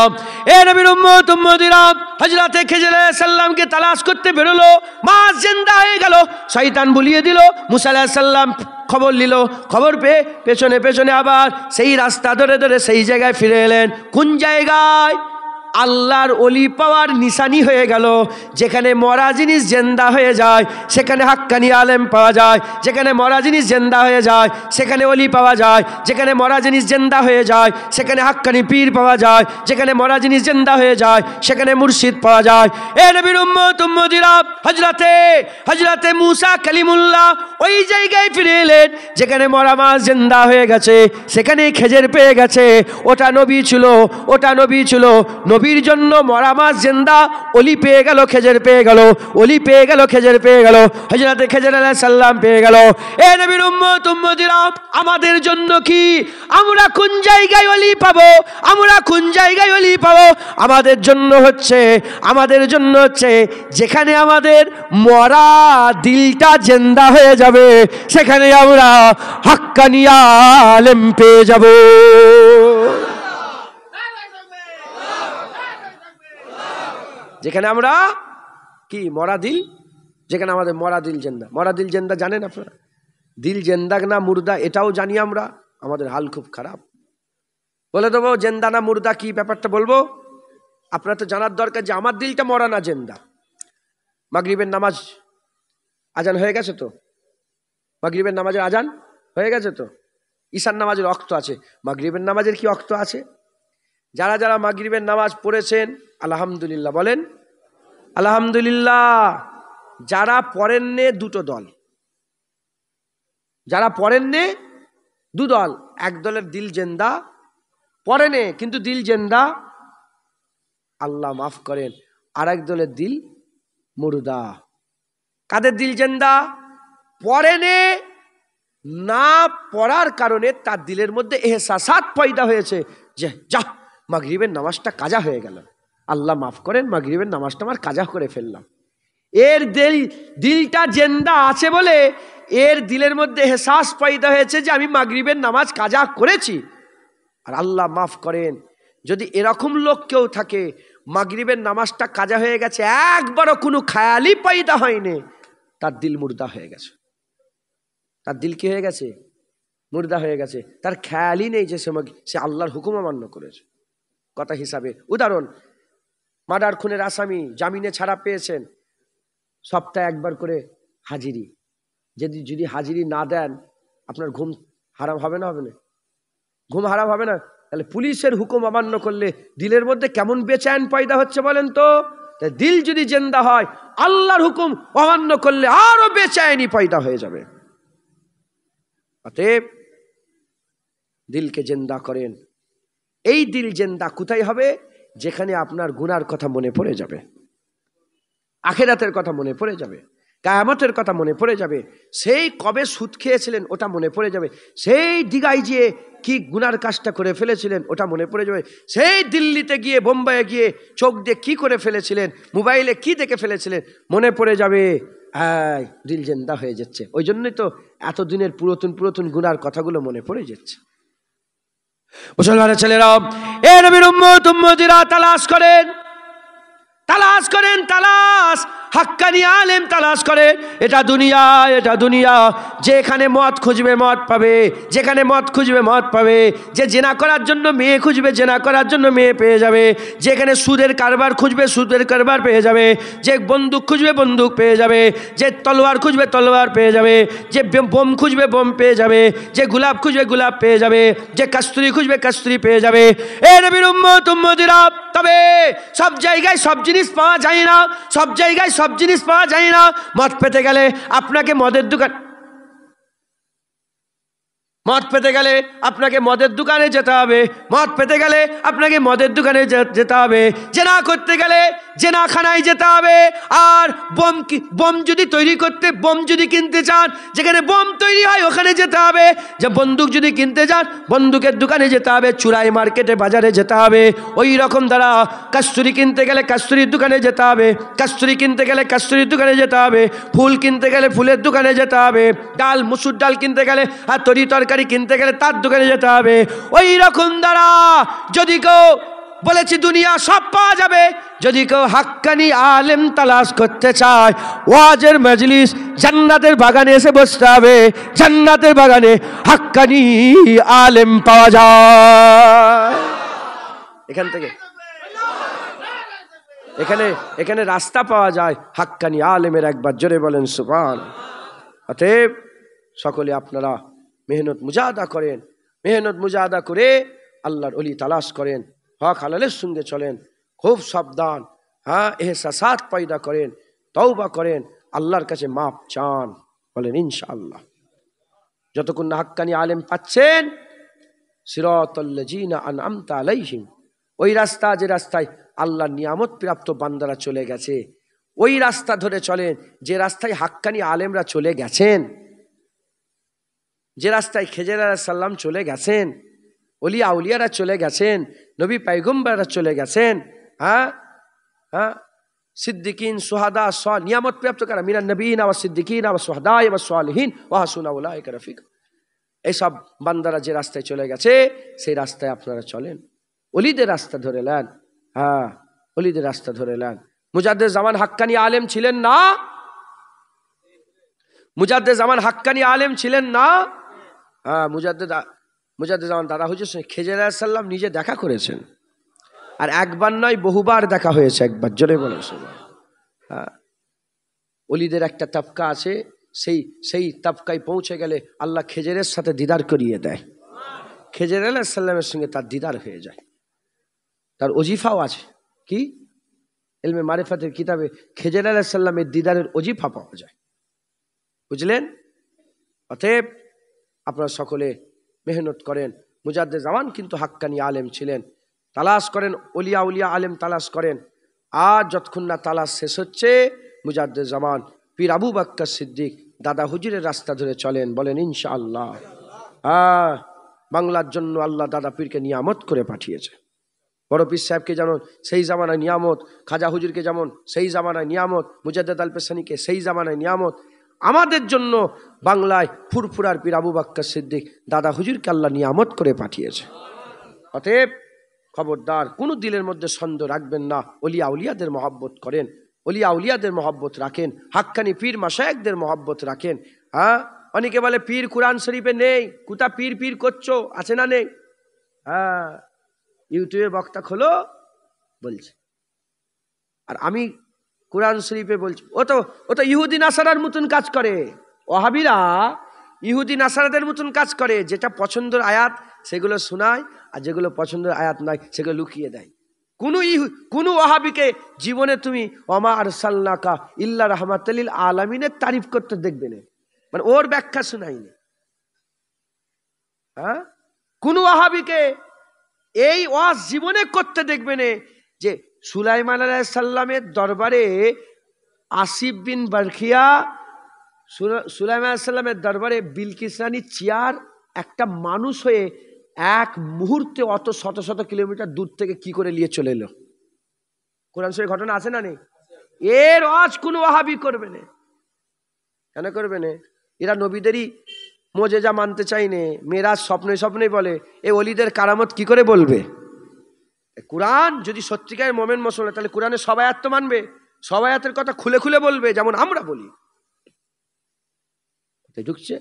এ নবীর উম্মত উম্মতিরা হযরতে খেজর আলাইহিস সালামকে তালাশ করতে বেরোলো, মাছ জিন্দা হয়ে গেল, শয়তান ভুলিয়ে দিল। মুসা আলাইহিস সালাম খবর নিল, খবর পেয়ে পেছনে পেছনে আবার সেই রাস্তা ধরে ধরে সেই জায়গায় ফিরে এলেন। কোন জায়গায়? আল্লাহর ওলি পাওয়ার নিশানি হয়ে গেল। যেখানে মরা জিনিস জেন্দা হয়ে যায় সেখানে হাক্কানি আলেম পাওয়া যায়, যেখানে মরা জিনিস জেন্দা হয়ে যায় সেখানে ওলি পাওয়া যায়, যেখানে মরা জিনিস জেন্দা হয়ে যায় সেখানে হাক্কানি পীর পাওয়া যায়, যেখানে মরা জিনিস জেন্দা হয়ে যায় সেখানে মুর্শিদ পাওয়া যায়। এ নবীর উম্মত উম্মতিরা, হযরতে মুসা কালিমুল্লাহ ওই জায়গায় ফিরে এলেন যেখানে মরা মাছ জেন্দা হয়ে গেছে, সেখানে খেজর পেয়ে গেছে। ওটা নবী ছিল, ওটা নবী ছিল। নবীর জন্য মরা মাছ জিন্দা, ওলি পেয়ে গেল, খেজর পেয়ে গেল, ওলি পেয়ে গেল, খেজর পেয়ে গেল, হযরতে খেজর আলাইহিস সালাম পেয়ে গেল। এ নবীর উম্মত উম্মতিরা, আমাদের জন্য কি? আমরা কোন জায়গায় ওলি পাবো? আমরা কোন জায়গায় ওলি পাবো? আমাদের জন্য হচ্ছে যেখানে আমাদের মরা দিলটা জিন্দা হয়ে যাবে, সেখানে আমরা হাক্কানি আলেম পেয়ে যাব। যেখানে আমরা কি মরা দিল, যেখানে আমাদের মরা দিল জেন্দা। মরা দিল জেন্দা জানেন আপনারা? দিল জেন্দা না মুর্দা এটাও জানি আমরা। আমাদের হাল খুব খারাপ। বলে দেবো জেন্দা না মুর্দা কি ব্যাপারটা বলবো। আপনার তো জানার দরকার যে আমার দিলটা মরা না জেন্দা। মাগরিবের নামাজ আজান হয়ে গেছে তো? মাগরিবের নামাজের আজান হয়ে গেছে তো? ঈশার নামাজের ওয়াক্ত আছে, মাগরিবের নামাজের কি ওয়াক্ত আছে? যারা যারা মাগরিবের নামাজ পড়েছেন আলহামদুলিল্লাহ বলেন আলহামদুলিল্লাহ। যারা পড়েননি দুটো দল, যারা পড়েননি দু দল। এক দলের দিল জেন্দা, পড়েনে কিন্তু দিল জেন্দা, আল্লাহ মাফ করেন। আর এক দলের দিল মুর্দা। কাদের দিল জেন্দা? পড়েনে, না পড়ার কারণে তার দিলের মধ্যে এহসাসাত পয়দা হয়েছে যে যা মাগরিবের নামাজটা কাজা হয়ে গেল, আল্লাহ মাফ করেন, মাগরিবের নামাজটা আমার কাজা করে ফেললাম। এর দিলটা জেন্দা আছে বলে এর দিলের মধ্যে এহসাস পয়দা হয়েছে যে আমি মাগরিবের নামাজ কাজা করেছি। আর আল্লাহ মাফ করেন, যদি এরকম লোক কেউ থাকে মাগরিবের নামাজটা কাজা হয়ে গেছে, একবারও কোনো খেয়ালই পয়দা হয়নি, তার দিল মুর্দা হয়ে গেছে। তার দিল কি হয়ে গেছে? মুর্দা হয়ে গেছে। তার খেয়ালই নেই যে সে আল্লাহর হুকুম অমান্য করেছে। কথা হিসাবে উদাহরণ, মার্ডার খুনের আসামি জামিনে ছাড়া পেয়েছেন, সপ্তাহে একবার করে হাজিরি। যদি হাজিরি না দেন আপনার ঘুম হারাম হবে না? হবে না? ঘুম হারাম হবে না? তাহলে পুলিশের হুকুম অমান্য করলে দিলের মধ্যে কেমন বেচैन পয়দা হচ্ছে বলেন তো? দিল যদি জিন্দা হয় আল্লাহর হুকুম অমান্য করলে আরো বেচैनी পয়দা হয়ে যাবে। অতএব দিলকে জিন্দা করেন। এই দিল জিন্দা কোথায় হবে? যেখানে আপনার গুনার কথা মনে পড়ে যাবে, আখিরাতের কথা মনে পড়ে যাবে, কিয়ামতের কথা মনে পড়ে যাবে, সেই কবে সুদ খেয়েছিলেন ওটা মনে পড়ে যাবে, সেই দিঘায় গিয়ে কি গুনার কাজটা করে ফেলেছিলেন ওটা মনে পড়ে যাবে, সেই দিল্লিতে গিয়ে বোম্বাইয়ে গিয়ে চোখ দিয়ে কি করে ফেলেছিলেন, মোবাইলে কি দেখে ফেলেছিলেন মনে পড়ে যাবে। হ্যাঁ, দিল জিন্দা হয়ে যাচ্ছে। ওই জন্যই তো এতদিনের পুরাতন গুনার কথাগুলো মনে পড়ে যাচ্ছে। মুসলমানের ছেলেরা, এ নবীর উম্মত উম্মতিরা তালাশ করেন, তালাশ করেন, তালাশ, হাক্কানি আলেম তালাশ করে। এটা দুনিয়া, এটা দুনিয়া। যেখানে মদ খুঁজবে মদ পাবে, যেখানে মদ খুঁজবে মদ পাবে। যে জেনা করার জন্য মেয়ে খুঁজবে, জেনা করার জন্য মেয়ে পেয়ে যাবে। যেখানে সুদের কারবার খুঁজবে, সুদের কারবার পেয়ে যাবে। যে বন্দুক খুঁজবে, বন্দুক পেয়ে যাবে। যে তলোয়ার খুঁজবে, তলোয়ার পেয়ে যাবে। যে বোম খুঁজবে, বোম পেয়ে যাবে। যে গোলাপ খুঁজবে, গোলাপ পেয়ে যাবে। যে কস্তুরি খুঁজবে, কস্তুরি পেয়ে যাবে। এ নবীর উম্মত উম্মতিরা, তবে সব জায়গায় সব জিনিস পাওয়া যায় না, সব জায়গায় সব জিনিস পাওয়া যায় না। মদ পেতে গেলে আপনাকে মদের দোকান, মদ পেতে গেলে আপনাকে মদের দোকানে যেতে হবে, মদ পেতে গেলে আপনাকে মদের দোকানে যেতে হবে। জেনা করতে গেলে জেনাখানায় যেতে হবে। আর বোম যদি তৈরি করতে, বোম যদি কিনতে চান, যেখানে বোম তৈরি হয় ওখানে যেতে হবে। যে বন্দুক যদি কিনতে চান, বন্দুকের দোকানে যেতে হবে, চুরাই মার্কেটে বাজারে যেতে হবে। ওই রকম দ্বারা কস্তুরি কিনতে গেলে কস্তুরির দোকানে যেতে হবে, কস্তুরি কিনতে গেলে কস্তুরির দোকানে যেতে হবে। ফুল কিনতে গেলে ফুলের দোকানে যেতে হবে। ডাল, মুসুর ডাল কিনতে গেলে আর তরি তরকারি কিনতে গেলে তার দোকানে যেতে হবে। ওই রকম দ্বারা যদি কেউ, বলেছি দুনিয়া সব পাওয়া যাবে, যদি কেউ হাক্কানি আলেম তালাশ করতে চায়, ওয়াজের মজলিস জান্নাতের বাগানে এসে বসতে হবে। জান্নাতের বাগানে হাক্কানি আলেম পাওয়া যায়। এখান থেকে এখানে রাস্তা পাওয়া যায় হাক্কানি আলেমের। একবার জোরে বলেন সুবহান। অতএব সকলে আপনারা মেহনত মুজাহাদা করেন, মেহনত মুজাহাদা করে আল্লাহর ওলি তালাশ করেন, হক হালালের সঙ্গে চলেন, খুব সাবধান। হ্যাঁ, এহসাসাত পয়দা করেন, তওবা করেন, আল্লাহর কাছে মাপ চান। বলেন ইনশাআল্লাহ। যতক্ষণ না হাক্কানি আলেম পাচ্ছেন, সিরাতাল্লাযীনা আনআমতা আলাইহিম, ওই রাস্তা, যে রাস্তায় আল্লাহর নিয়ামত প্রাপ্ত বান্দারা চলে গেছে, ওই রাস্তা ধরে চলেন যে রাস্তায় হাক্কানি আলেমরা চলে গেছেন, যে রাস্তায় খেজর আলাইহিস সালাম চলে গেছেন, ওলিয়া আউলিয়ারা চলে গেছেন, নবী পয়গম্বররা চলে গেছেন। হ্যাঁ হ্যাঁ, সিদ্দিকিন, সুহাদা, নিয়ামত প্রাপ্ত কারা, মিনান নবীন ওয়া সিদ্দিকিন ওয়া সুহাদা ওয়া সালিহিন ওয়া হাসুনা উলাইকা রফিক। এইসব বান্দারা যে রাস্তায় চলে গেছে, সেই রাস্তায় আপনারা চলেন, ওলিদের রাস্তা ধরে নেন। হ্যাঁ, ওলিদের রাস্তা ধরে নেন। মুজাদ্দেদ জামান হাক্কানি আলেম ছিলেন না? মুজাদ্দেদ জামান হাক্কানি আলেম ছিলেন না? হ্যাঁ, মুজাদ্দেদ জামান দাদা হুজুর খেজর আলাইহিস সালাম নিজে দেখা করেছেন। আর একবার নয়, বহুবার দেখা হয়েছে। একবার জোরে বলেন সুবহান। হ্যাঁ, ওলিদের একটা তবকা আছে, সেই তবকায় পৌঁছে গেলে আল্লাহ খেজরের সাথে দিদার করিয়ে দেয়। খেজর আলাইহিস সালামের সঙ্গে তার দিদার হয়ে যায়। তার ওজিফাও আছে। কি? ইলমে মারিফাতের কিতাবে খেজর আলাইহিস সালামের দিদারের ওজিফা পাওয়া যায়। বুঝলেন? অতএব আপনারা সকলে মেহনত করেন। মুজাদ্দেদ জামান কিন্তু হাক্কানি আলেম ছিলেন। তালাশ করেন, ওলিয়া উলিয়া আলেম তালাশ করেন। আর যতক্ষণ না তালাশ শেষ হচ্ছে, মুজাদ্দেদ জামান পীর আবু বকর সিদ্দিক দাদা হুজুরের রাস্তা ধরে চলেন। বলেন ইনশাআল্লাহ। হ্যাঁ, বাংলার জন্য আল্লাহ দাদা পীরকে নিয়ামত করে পাঠিয়েছে। বড় পীর সাহেবকে যেমন সেই জামানায় নিয়ামত, খাজা হুজুরকে যেমন সেই জামানায় নিয়ামত, মুজাদ্দেদ আল পেশানিকে সেই জামানায় নিয়ামত, আমাদের জন্য বাংলায় ফুরফুরার পীর আবু বকর সিদ্দিক দাদা হুজুরকে আল্লাহ নিয়ামত করে পাঠিয়েছে। অতএব খবরদার, কোনো দিলের মধ্যে সন্দেহ রাখবেন না। ওলিয়া উলিয়াদের মহব্বত করেন, ওলিয়া উলিয়াদের মহব্বত রাখেন, হাক্কানি পীর মাশায়েখদের মহব্বত রাখেন। হ্যাঁ, অনেকে বলে পীর কুরআন শরীফে নেই, কোথা পীর পীর করছো, আছে না নেই? হ্যাঁ, ইউটিউবে বক্তা খোলো বলছে, আর আমি কুরআন শরীফে বলছি। ও তো ইহুদি নাসারার মতন কাজ করে। ওয়াহাবিরা ইহুদি নাসারাদের মতন কাজ করে। যেটা পছন্দের আয়াত সেগুলো শোনায়, আর যেগুলো পছন্দের আয়াত নয় সেগুলো লুকিয়ে দেয়। কোনো ওয়াহাবিকে জীবনে তুমি ওমা আরসালনাকা ইল্লা রাহমাতাল লিল আলামিনের তারিফ করতে দেখবে না, মানে ওর ব্যাখ্যা শোনায়নি। হ্যাঁ, কোনো ওয়াহাবিকে এই ওয়াজ জীবনে করতে দেখবে না যে সুলাইমান আলাইহিস সালামের দরবারে আসিফ বিন বারখিয়া, সুলাইমান আলাইহিস সালামের দরবারে বিলকিস রানী চেয়ার একটা মানুষ হয়ে এক মুহূর্তে অত শত শত কিলোমিটার দূর থেকে কি করে নিয়ে চলে এলো। কোরআন শরীফের ঘটনা আছে না নেই? এর ওয়াজ কোনো ওয়াহাবি করবে না। কেন করবে না? এরা নবীদেরই মোজেজা মানতে চাই নে। মেয়েরা স্বপ্নে স্বপ্নে বলে, এ ওলিদের কারামত কি করে বলবে? কোরআন যদি সত্যিকারের মোমেন মুসলমান, তাহলে কোরআনের সব আয়াত তো মানবে, সব আয়াতের কথা খুলে খুলে বলবে, যেমন আমরা বলি। ঢুকছে?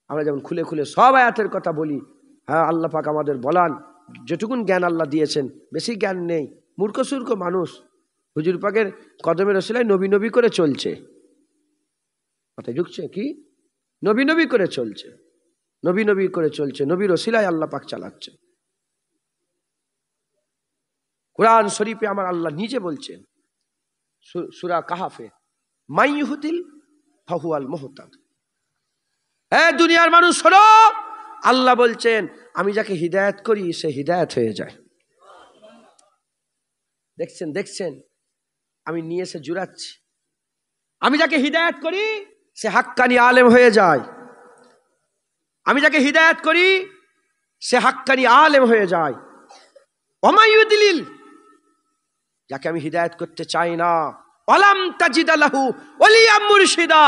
আমরা যেমন খুলে খুলে সব আয়াতের কথা বলি। হ্যাঁ, আল্লাহ পাক আমাদের বলান, যেটুকুন জ্ঞান আল্লাহ দিয়েছেন, বেশি জ্ঞান নেই, মূর্খ সূর্খ মানুষ। হুজুর পাকের কদমের ওসিলায় নবী নবী করে চলছে। মাথায় ঢুকছে কি? নবী নবী করে চলছে, নবী নবী করে চলছে, নবীর ওসিলায় আল্লাহ পাক চালাচ্ছে। কোরআন শরীফে আমার আল্লাহ নিজে বলছেন, সূরা কাহাফে, মাইয়ুহদিল ফাহুয়াল মুহতাদ। দুনিয়ার মানুষ শোনো, আল্লাহ বলছেন আমি যাকে হিদায়াত করি সে হিদায়াত হয়ে যায়। দেখছেন দেখছেন, আমি নিয়ে এসে জুড়াচ্ছি। আমি যাকে হিদায়াত করি সে হাক্কানি আলেম হয়ে যায়। আমি যাকে হিদায়াত করি সে হাক্কানি আলেম হয়ে যায়। ওমাইয়ুদিলিল, যাকে আমি হিদায়াত করতে চাই না, ওয়ালাম তাজিদ লাহু ওয়ালিয়া মুরশিদা,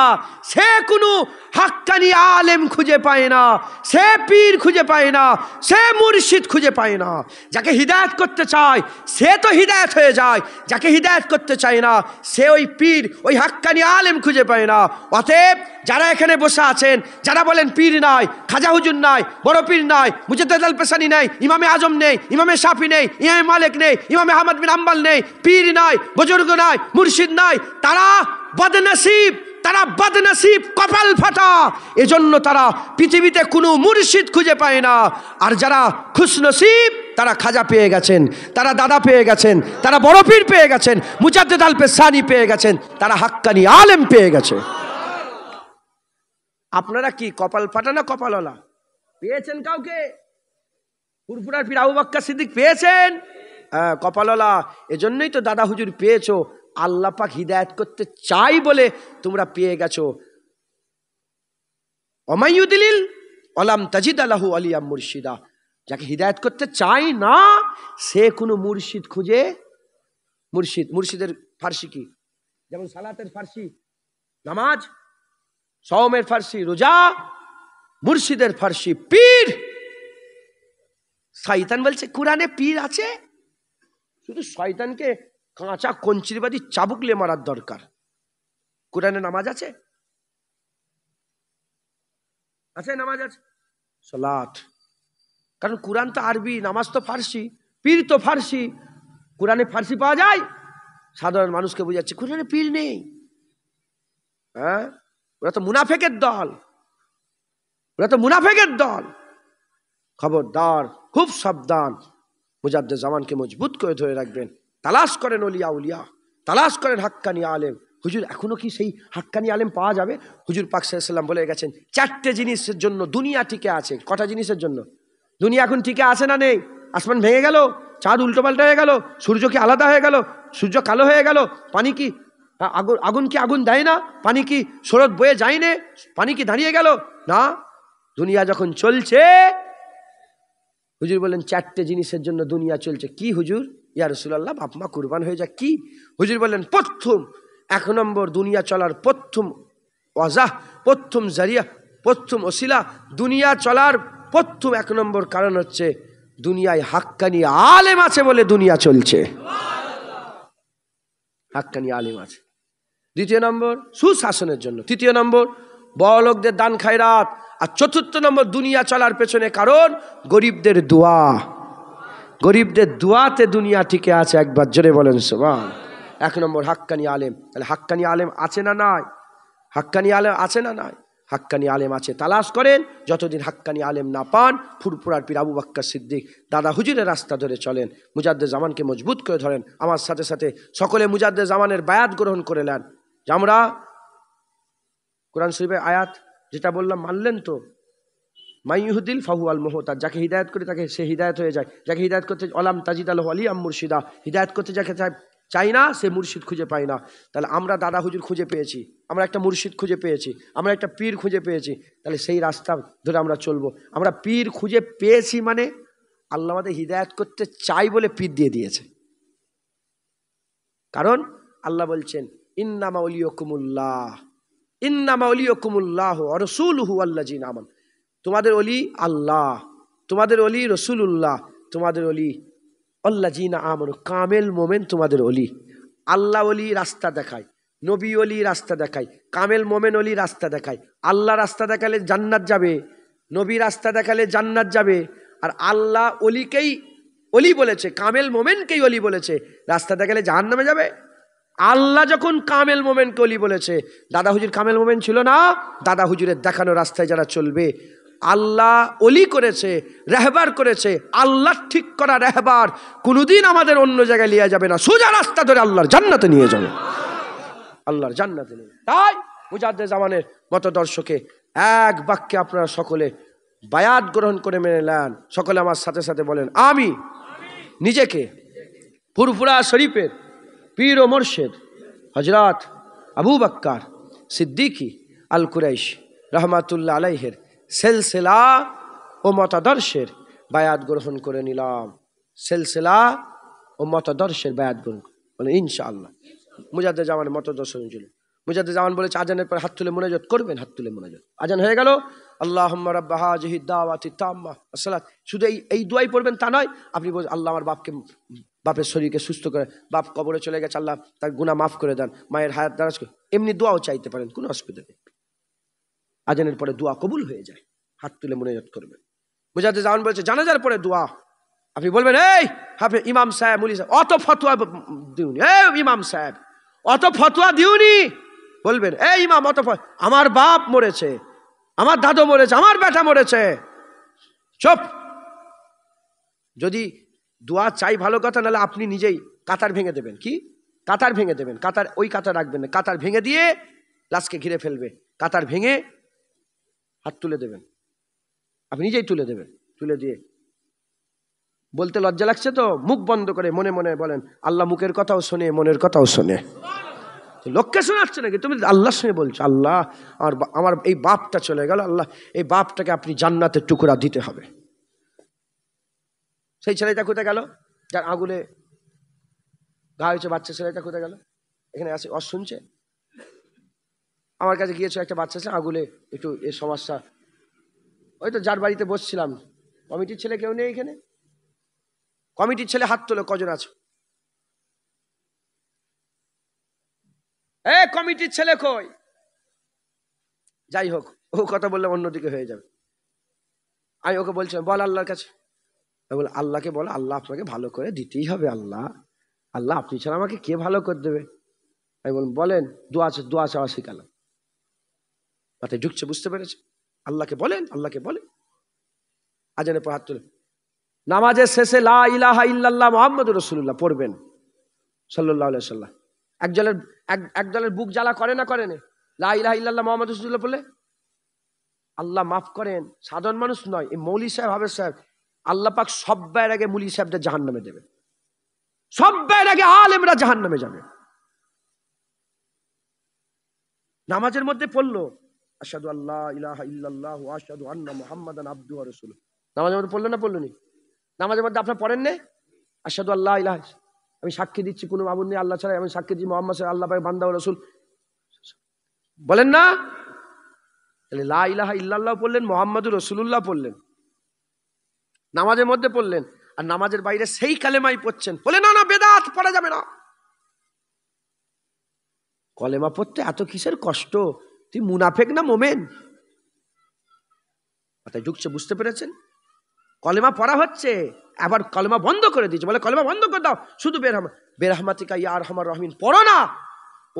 সে কোনো হাক্কানি আলেম খুঁজে পায় না, সে পীর খুঁজে পায় না, সে মুর্শিদ খুঁজে পায় না। যাকে হিদায়াত করতে চায় সে তো হিদায়াত হয়ে যায়, যাকে হিদায়াত করতে চায় না সে ওই পীর, ওই হাক্কানি আলেম খুঁজে পায় না। অতএব যারা এখানে বসে আছেন, যারা বলেন পীর নাই, খাজা হুজুর নাই, বড় পীর নাই, মুজাদ্দেদ আল পেশানি নেই, ইমামে আজম নেই, ইমামে শাফি নেই, ইমামে মালিক নেই, ইমামে আহমদ বিন হাম্বল নেই, পীর নাই, বুজুর্গ নাই, মুর্শিদ নাই, তারা বদনসিব, তারা বদনসিব, কপাল ফাটা। এজন্য তারা পৃথিবীতে কোনো মুর্শিদ খুঁজে পায় না। আর যারা খুশনসিব, তারা খাজা পেয়ে গেছেন, তারা দাদা পেয়ে গেছেন, তারা বড় পীর পেয়ে গেছেন, মুজাদ্দেদ আল পেশানি পেয়ে গেছেন, তারা হাক্কানি আলেম পেয়ে গেছে। আপনারা কি কপাল ফাটা না কপালওয়ালা? পেয়েছেন কাউকে? ফুরফুরার পীর আবু বকর সিদ্দিক পেয়েছেন? হ্যাঁ, কপালওয়ালা। এজন্যই তো দাদা হুজুর পেয়েছো। আল্লাহ পাক হিদায়াত করতে চাই বলে তোমরা পেয়ে গেছো। ওমাইয়ুদিলিল ওয়ালাম তাজিদ লাহু ওয়ালিয়া মুরশিদা, যাকে হিদায়াত করতে চাই না সে কোনো মুর্শিদ খুঁজে, মুর্শিদের ফার্সি কি? যেমন সালাতের ফার্সি নামাজ, সওমের ফার্সি রোজা, মুর্শিদের ফার্সি পীর। শয়তান বলছে কোরআনে পীর আছে, শুধু শয়তানকে কাঁচা কঞ্চিরবাদী চাবুকলে মারার দরকার। কোরআনে নামাজ আছে? আছে, নামাজ আছে, সালাত। কারণ কোরআন তো আরবি, নামাজ তো ফার্সি, পীর তো ফার্সি। কোরআনে ফার্সি পাওয়া যায়, সাধারণ মানুষকে বোঝাচ্ছে কোরআনে পীর নেই। হ্যাঁ, ওরা তো মুনাফেকের দল, ওরা তো মুনাফেকের দল। খবরদার, খুব সাবধান। মুজাদ্দেদ জামানকে মজবুত করে ধরে রাখবেন। তালাশ করেন ওলিয়া উলিয়া, তালাশ করেন হাক্কানি আলেম। হুজুর এখনো কি সেই হাক্কানি আলেম পাওয়া যাবে? হুজুর পাক সাল্লাল্লাহু আলাইহি ওয়াসাল্লাম বলে গেছেন, চারটে জিনিসের জন্য দুনিয়া টিকে আছে। কটা জিনিসের জন্য দুনিয়া এখন টিকে আছে না নেই? আসমান ভেঙে গেল, চাঁদ উল্টো পাল্টা হয়ে গেল, সূর্য কি আলাদা হয়ে গেল, সূর্য কালো হয়ে গেল, পানি কি আগুন কি আগুন দেয় না, পানি কি স্রোত বয়ে যায় না, পানি কি দাঁড়িয়ে গেল না? দুনিয়া যখন চলছে, হুজুর বলেন চারটে জিনিসের জন্য দুনিয়া চলছে। কি হুজুর? ইয়া রাসূলুল্লাহ, বাপ মা কুরবান হয়ে যাক। কি হুজুর বলেন? প্রথম, এক নম্বর দুনিয়া চলার প্রথম ওয়াজাহ, প্রথম জারিয়া, প্রথম ওসিলা, দুনিয়া চলার প্রথম এক নম্বর কারণ হচ্ছে দুনিয়ায় হাক্কানি আলেম আছে বলে দুনিয়া চলছে। হাক্কানি আলেম আছে। দ্বিতীয় নম্বর সুশাসনের জন্য, তৃতীয় নম্বর বড় লোকদের দান খায়রাত, আর চতুর্থ নম্বর দুনিয়া চলার পেছনে কারণ গরিবদের দোয়া। গরিবদের দোয়াতে দুনিয়া টিকে আছে। একবার জোরে বলেন সুবহান। এক নম্বর হাক্কানি আলেম। তাহলে হাক্কানি আলেম আছে না নাই? হাক্কানি আলেম আছে না নাই? হাক্কানি আলেম আছে, তালাশ করেন। যতদিন হাক্কানি আলেম না পান, ফুরফুরার পীর আবু বকর সিদ্দিক দাদা হুজুরের রাস্তা ধরে চলেন, মুজাদ্দেদ জামানকে মজবুত করে ধরেন। আমার সাথে সাথে সকলে মুজাদ্দেদ জামানের বায়াত গ্রহণ করে নেন। যে আমরা কোরআন শরীফের আয়াত যেটা বললাম মানলেন তো? মাইয়ুহদিল ফাহুয়াল মুহতাদ, যাকে হিদায়াত করে তাকে সে হিদায়াত হয়ে যায়। যাকে হিদায়াত করতে ওয়ালাম তাজিদ লাহু ওয়ালিয়া মুরশিদা, হিদায়াত করতে যাকে চাই না সে মুর্শিদ খুঁজে পায় না। তাহলে আমরা দাদা হুজুর খুঁজে পেয়েছি, আমরা একটা মুর্শিদ খুঁজে পেয়েছি, আমরা একটা পীর খুঁজে পেয়েছি। তাহলে সেই রাস্তা ধরে আমরা চলবো। আমরা পীর খুঁজে পেয়েছি মানে আল্লাহ আমাদের হিদায়াত করতে চাই বলে পীর দিয়ে দিয়েছে। কারণ আল্লাহ বলছেন ইন্নামা ওলিয়াকুমুল্লাহ, ইন্নামা ওলিয়াকুমুল্লাহ ওয়া রাসূলুহু ওয়াল্লাযিনা আমানু। তোমাদের ওলি আল্লাহ, তোমাদের ওলি রাসূলুল্লাহ, তোমাদের ওলি আল্লাযীনা আমানু, কামেল মোমেন তোমাদের ওলি। আল্লাহ ওলি রাস্তা দেখায়, নবী ওলি রাস্তা দেখায়, কামেল মোমেন ওলি রাস্তা দেখায়। আল্লাহ রাস্তা দেখালে জান্নাত যাবে, নবী রাস্তা দেখালে জান্নাত যাবে। আর আল্লাহ অলিকেই অলি বলেছে, কামেল মোমেনকেই অলি বলেছে, রাস্তা দেখালে জাহান্নামে যাবে। আল্লাহ যখন কামেল মোমেনকে অলি বলেছে, দাদা হুজুর কামেল মোমেন ছিল না? দাদা হুজুরের দেখানো রাস্তায় যারা চলবে, আল্লাহ অলি করেছে, রাহবার করেছে। আল্লাহ ঠিক করা রাহবার কোনোদিন আমাদের অন্য জায়গায় নিয়ে যাবে না, সোজা রাস্তা ধরে আল্লাহর জান্নাতে নিয়ে যাবে, আল্লাহর জান্নাতে নিয়ে। তাই মুজাদ্দেদ জামানের মতদর্শকে এক বাক্যে আপনারা সকলে বায়াত গ্রহণ করে মেনে নেন। সকলে আমার সাথে সাথে বলেন আমি নিজেকে ফুরফুরা শরীফের পীর ও মুর্শিদ হযরত আবু বকর সিদ্দিকী আল কুরাইশী রহমাতুল্লাহ আলাইহির সিলসিলা ও মতাদর্শের বায়াত গ্রহণ করে নিলাম। সিলসিলা ও মতাদর্শের বায়াত গ্রহণ বলে ইনশাআল্লাহ। মুজাদ্দেদ জামানের মতদর্শ ছিল। মুজাদ্দেদ জামান বলেছে আজানের পর হাত তুলে মুনাজাত করবেন, হাত তুলে মুনাজাত। আজান হয়ে গেল, আল্লাহুম্মা রাব্বা হাযিহি দাওয়াতি তাম্মা আসসালাত, শুধু এই দুয়াই পড়বেন তা নয়। আপনি বলছেন আল্লাহ আমার বাপের শরীরকে সুস্থ করে, বাপ কবরে চলে গেছে, আল্লাহ তার গুনাহ মাফ করে দেন, মায়ের হায়াত দারাজ করে, এমনি দোয়াও চাইতে পারেন, কোনো অসুবিধা নেই। আজানের পরে দোয়া কবুল হয়ে যায়, হাত তুলে মুনাজাত করবেন। মুজাদ্দেদ জামান বলেছে জানাজার পরে দোয়া আপনি বলবেন এই হাফেজ ইমাম সাহেব মুলি সাহেব অত ফতোয়া দিউনি, ইমাম সাহেব অত ফতোয়া দিউনি, বলবেন এই ইমাম অত আমার বাপ মরেছে, আমার দাদু মরেছে, আমার বেটা মরেছে, চুপ। যদি দোয়া চাই ভালো কথা, নাহলে আপনি নিজেই কাতার ভেঙে দেবেন। কি কাতার ভেঙে দেবেন? কাতার ওই কাতার রাখবেন না, কাতার ভেঙে দিয়ে লাশকে ঘিরে ফেলবে, কাতার ভেঙে হাত তুলে দেবেন, আপনি নিজেই তুলে দেবেন। তুলে দিয়ে বলতে লজ্জা লাগছে তো মুখ বন্ধ করে মনে মনে বলেন আল্লাহ মুখের কথাও শোনে, মনের কথাও শোনে। লোককে শোনাচ্ছে নাকি? তুমি আল্লাহর সঙ্গে বলছো আল্লাহ আমার এই বাপটা চলে গেল, আল্লাহ এই বাপটাকে আপনি জান্নাতের টুকরা দিতে হবে। সেই ছেলেটা কোথায় গেল যার আগুলে ঘা হয়েছে? বাচ্চা ছেলেটা কোথায় গেল? এখানে আসে, শুনছে? আমার কাছে গিয়েছে একটা বাচ্চা ছেলে, আগুলে একটু এ সমস্যা, ওই তো যার বাড়িতে বসছিলাম। কমিটির ছেলে কেউ নেই এখানে? কমিটির ছেলে হাত তোলো, কজন আছে? কমিটির ছেলে কই? যাই হোক, ও কথা বললে অন্যদিকে হয়ে যাবে। আমি ওকে বলছিলাম বল আল্লাহর কাছে, বল আল্লাহকে বল আল্লাহ আপনাকে ভালো করে দিতেই হবে, আল্লাহ আল্লাহ আপনি ছাড়া আমাকে কে ভালো করে দেবে? আমি বলেন দোয়া চাওয়া শিখালাম, মাথায় ঢুকছে, বুঝতে পেরেছে? আল্লাহকে বলেন, আল্লাহকে বলেন। আজানের পর হাত তুলে নামাজের শেষে লা ইলাহা ইল্লাল্লাহ মুহাম্মাদুর রাসূলুল্লাহ পড়বেন সাল্লাল্লাহু আলাইহি ওয়াসাল্লাম। একজনের বুক জ্বালা করে না, করে না লা ইলাহা ইল্লাল্লাহ মুহাম্মাদুর রাসূলুল্লাহ বলে? আল্লাহ মাফ করেন, সাধারণ মানুষ নয়, এই মৌলী সাহেব হাফেজ সাহেব, আল্লাহ পাক সব্বার আগে মৌলী সাহেবদের জাহান্নামে দেবে, সব্বার আগে আলেমরা জাহান্নামে যাবে। নামাজের মধ্যে পড়লো আশহাদু আল্লা ইলাহা ইল্লাল্লাহু ওয়া আশহাদু আন্না মুহাম্মাদান আবদুহু ওয়া রাসূলুহু, নামাজের মধ্যে পড়লো না পড়লো নি? নামাজের মধ্যে আপনার পড়েন না আশহাদু আল্লা ইলাহা, আমি সাক্ষী দিচ্ছি কোনো মাবুদ নেই আল্লাহ ছাড়া, আমি সাক্ষী দিচ্ছি মুহাম্মদ আল্লাহ পাকের বান্দা ও রাসূল, বলেন না? তাহলে লা ইলাহা ইল্লাল্লাহ পড়লেন, মুহাম্মাদুর রাসূলুল্লাহ পড়লেন, নামাজের মধ্যে পড়লেন, আর নামাজের বাইরে সেই কালেমাই পড়ছেন, বলে না না বেদাত পড়া যাবে না। কলেমা পড়তে এত কিসের কষ্ট? তুই মুনাফেক না মোমেন? মাথায় ঢুকছে, বুঝতে পেরেছেন? কলেমা পড়া হচ্ছে, আবার কলেমা বন্ধ করে দিয়েছে, বলে কলেমা বন্ধ করে দাও, শুধু বেরহমাতিকা ইয়া আরহামার রহিম পড়ো না,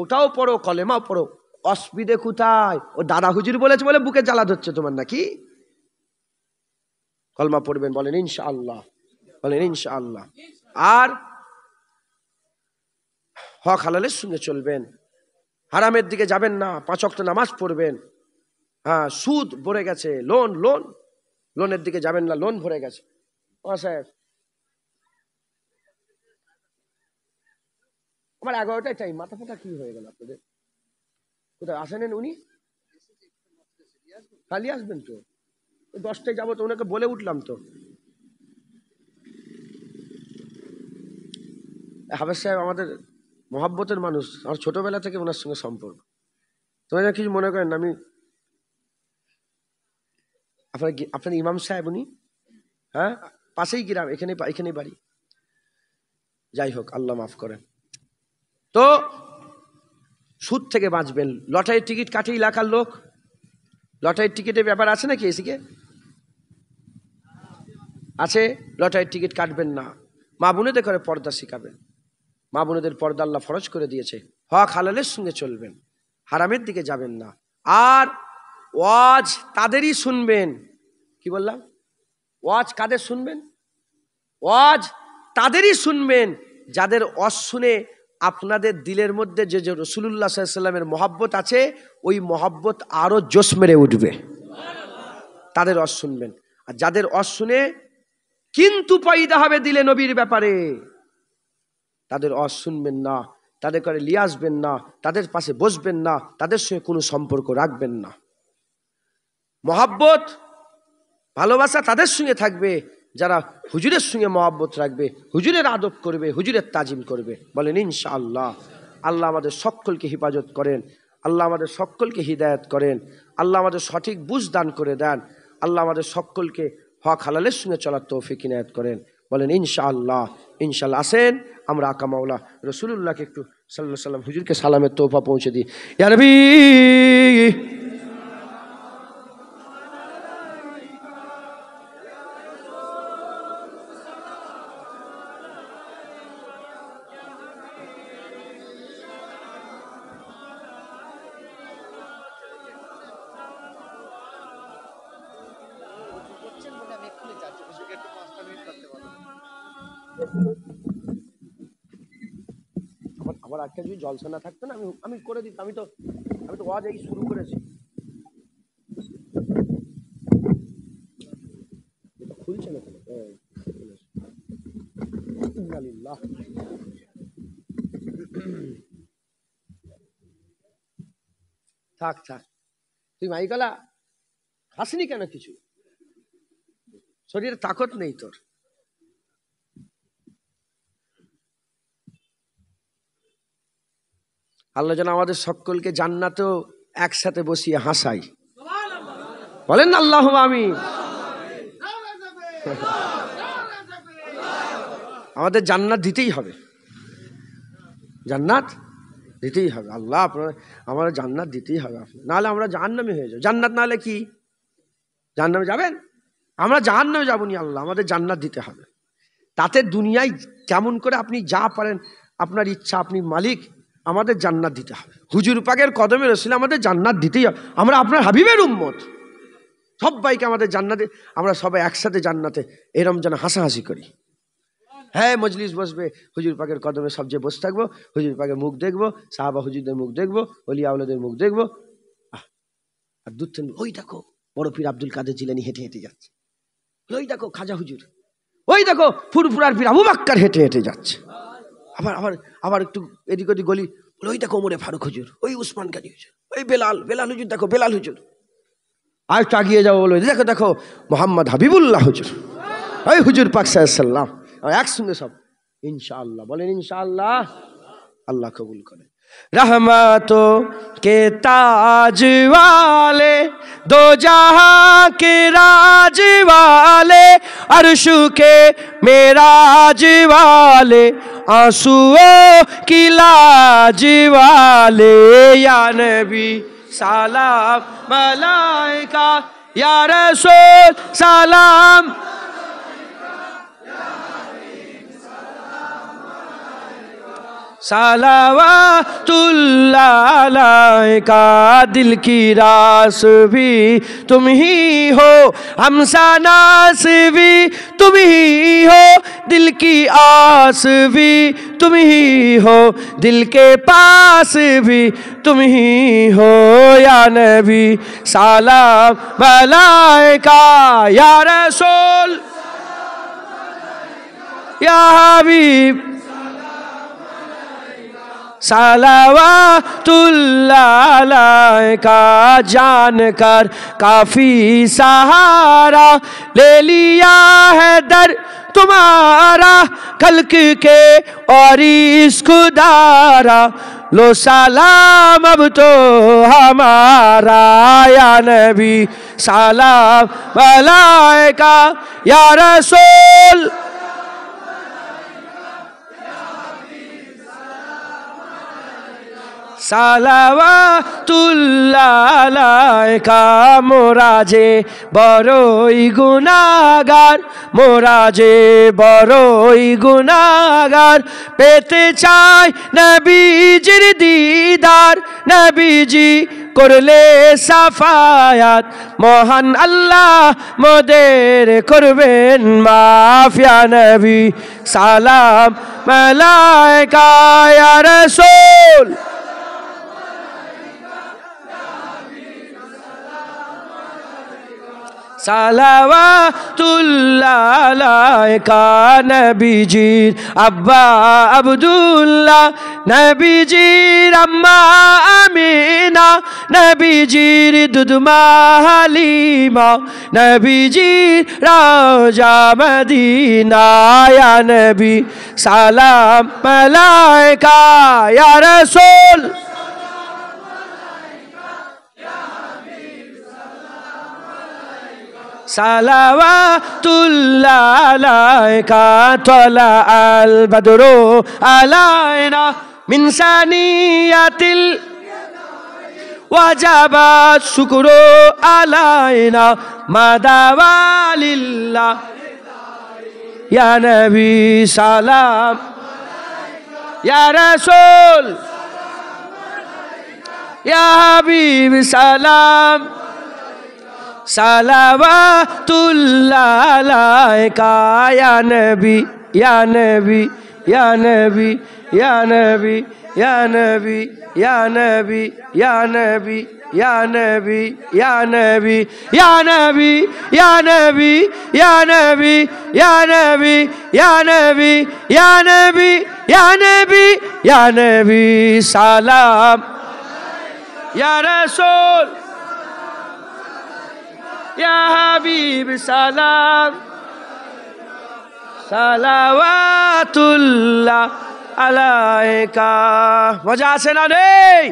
ওটাও পড়ো, কলেমাও পড়ো। অসুবিধে কোথায়? ও দাদা হুজুর বলেছে বলে বুকে জ্বালা ধরছে তোমার নাকি? কলমা পড়বেন, বলেন ইনশাআল্লাহ, বলেন ইনশাআল্লাহ। আর হক হালালের সঙ্গে চলবেন, হারামের দিকে যাবেন না, 5 ওয়াক্ত নামাজ পড়বেন। হ্যাঁ, সুদ ভরে গেছে, লোনের দিকে যাবেন না, লোন ভরে গেছে। সাহেব আমার 11টায় টাইম, মাথা ফাটা কি হয়ে গেল আপনাদের? কোথায় আসেন উনি? কালি আসবেন তো, 10টায় যাবো তো, ওনাকে বলে উঠলাম তো। হাফেজ সাহেব আমাদের মহাব্বতের মানুষ, আমার ছোটবেলা থেকে ওনার সঙ্গে সম্পর্ক। তোমরা কিছু মনে করেন আমি, আপনার ইমাম সাহেব উনি, হ্যাঁ পাশেই গ্রাম, এখানেই বাড়ি। যাই হোক, আল্লাহ মাফ করেন। তো সুদ থেকে বাঁচবেন। লটারির টিকিট কাটে এলাকার লোক, লটারির টিকিটের ব্যাপার আছে নাকি এসিকে? আছে। লটারির টিকিট কাটবেন না। মা বোনেদের করে পর্দা শিখাবেন। মা বোনেদের পর্দা আল্লাহ ফরজ করে দিয়েছে। হক হালালের সঙ্গে চলবেন, হারামের দিকে যাবেন না। আর ওয়াজ তাদেরই শুনবেন। কি বললাম? ওয়াজ কাদের শুনবেন? ওয়াজ তাদেরই শুনবেন যাদের ওয়াজ শুনে আপনাদের দিলের মধ্যে যে যে রাসূলুল্লাহ সাল্লাল্লাহু আলাইহি ওয়াসাল্লামের মহব্বত আছে, ওই মহব্বত আরো জোশ মেরে উঠবে। তাদের ওয়াজ শুনবেন। আর যাদের ওয়াজ শুনে কিন্তু পয়দা হবে দিলে নবীর ব্যাপারে, তাদের ওয়াজ শুনবেন না, তাদের করে নিয়ে আসবেন না, তাদের পাশে বসবেন না, তাদের সঙ্গে কোনো সম্পর্ক রাখবেন না। মহব্বত ভালোবাসা তাদের সঙ্গে থাকবে যারা হুজুরের সঙ্গে মহব্বত রাখবে, হুজুরের আদব করবে, হুজুরের তাজিম করবে। বলেন ইনশাআল্লাহ। আল্লাহ আমাদের সকলকে হেফাজত করেন, আল্লাহ আমাদের সকলকে হিদায়াত করেন, আল্লাহ আমাদের সঠিক বুঝ দান করে দেন, আল্লাহ আমাদের সকলকে হক হালালের সঙ্গে চলার তৌফিক ইনায়াত করেন। বলেন ইনশাআল্লাহ। ইনশাআল্লাহ। আসেন আমরা আকা মাওলা রাসূলুল্লাহকে একটু সাল্লাল্লাহু আলাইহি ওয়াসাল্লাম হুজুরকে সালামের তোহফা পৌঁছে দিই। ইয়া নবী আমার আজকে যদি জলসা না থাকতো না, আমি করে দিতাম। আমি তো ওয়াজ এই শুরু করেছি। খুলছে না কেন? থাক থাক, তুই মাইকালা হাসিনি কেন? কিছু শরীরে তাকত নেই তোর। আল্লাহ যেন আমাদের সকলকে জান্নাতেও একসাথে বসিয়ে হাসাই। বলেন না আল্লাহুম্মা আমিন। আমাদের জান্নাত দিতেই হবে, জান্নাত দিতেই হবে। আল্লাহ আপনার আমাদের জান্নাত দিতেই হবে, নাহলে আমরা জাহান্নামী হয়ে যাবো। জান্নাত নাহলে কি জাহান্নামে যাবেন? আমরা জাহান্নামে যাবো নি। আল্লাহ আমাদের জান্নাত দিতে হবে। তাতে দুনিয়ায় কেমন করে আপনি যা পারেন, আপনার ইচ্ছা, আপনি মালিক। আমাদের জান্নাত দিতে হবে। হুজুর পাকের কদমে রসিলে আমাদের জান্নাত দিতেই হবে। আমরা আপনার হাবিবের উম্মত, সবাইকে আমাদের জান্নাতে, আমরা সবাই একসাথে জান্নাতে এরম যেন হাসাহাসি করি। হ্যাঁ, মজলিস বসবে, হুজুর পাকের কদমে সব যে বসে থাকবো, হুজুর পাকের মুখ দেখবো, সাহাবা হুজুরদের মুখ দেখবো, ওলিয়া আউলিয়াদের মুখ দেখবো। আর দূর থেকে ওই দেখো বড় পীর আব্দুল কাদের জিলানী হেঁটে হেঁটে যাচ্ছে, ওই দেখো খাজা হুজুর, ওই দেখো ফুরফুরার পীর আবু বাক্কার হেঁটে হেঁটে যাচ্ছে। আবার আবার আবার একটু এদিক ওদিক গলি, ওই দেখো ওমরে ফারুক হুজুর, ওই উসমান গাজী হুজুর, ওই বেলাল হুজুর, দেখো বেলাল হুজুর। আর একটু আগিয়ে যাবো, বলো দেখো দেখো মোহাম্মদ হাবিবুল্লাহ হুজুর, ওই হুজুর পাক সাল্লাল্লাহু আলাইহি ওয়াসাল্লাম। একসঙ্গে সব ইনশাআল্লাহ। বলেন ইনশাআল্লাহ। আল্লাহ কবুল করেন। रहमतों के ताज वाले, दो जहां के राज वाले, अर्श के मेराज वाले, आंसुओं की लाज वाले, या नबी सलाम मलाइका, या रसूल सलाम, सलावतुल्लाह अलैका। दिल की रास भी तुम ही हो, हमसनास भी तुम ही हो, दिल की आस भी तुम ही हो, दिल के पास भी तुम ही हो, या नबी सलाम अलैका, या रसूल या हबीब सलावतुल्लाह अलैका। जान कर काफी सहारा ले लिया है दर तुम्हारा, खल्क के और इस खुदारा, लो सलाम अब तो हमारा, या नबी सलाम अलैका, या रसूल সালাওয়াতুল্লাহ আলাইকা মোরা যে বড়ই গুনাহগার, মোরা যে বড়ই গুনাহগার, পেতে চাই নবীজির দিদার, নবীজি করলে সাফায়াত, মহান আল্লাহ মোদের করবেন মাফ, ইয়া নবী সালাম মালাইকা ইয়া রাসূল। সালাওয়াতুল্লাহ আলাইকা নবীজির আব্বা আব্দুল্লাহ, নবীজির আম্মা আমিনা, নবীজির দুধমা হালিমা, নবীজির রওজা মদিনা, ইয়া নবী সালাম মালাইকা ইয়া রাসূল। সালাওয়াতুল্লাহ আলাইকা তলা আল বদরু আলাইনা মিন সানিয়াতিল ওয়াজাবাত শুকরু আলাইনা মাদাওয়ালিল্লাহ, ইয়া নবী সালাম ইয়া রাসূল ইয়া হাবিব সালাম। সালাওয়াতুল্লাহ আলাইকা ইয়া নবী ইয়া নবী ইয়া নবী ইয়া নবী ইয়া নবী ইয়া নবী ইয়া নবী ইয়া নবী ইয়া নবী ইয়া নবী ইয়া নবী ইয়া নবী ইয়া নবী ইয়া নবী ইয়া নবী ইয়া নবী ইয়া নবী সালাম ইয়া রাসূল ইয়া হাবিব সালাম। সালাওয়াতুল্লাহ আলাইকা। মজা আছে না নেই?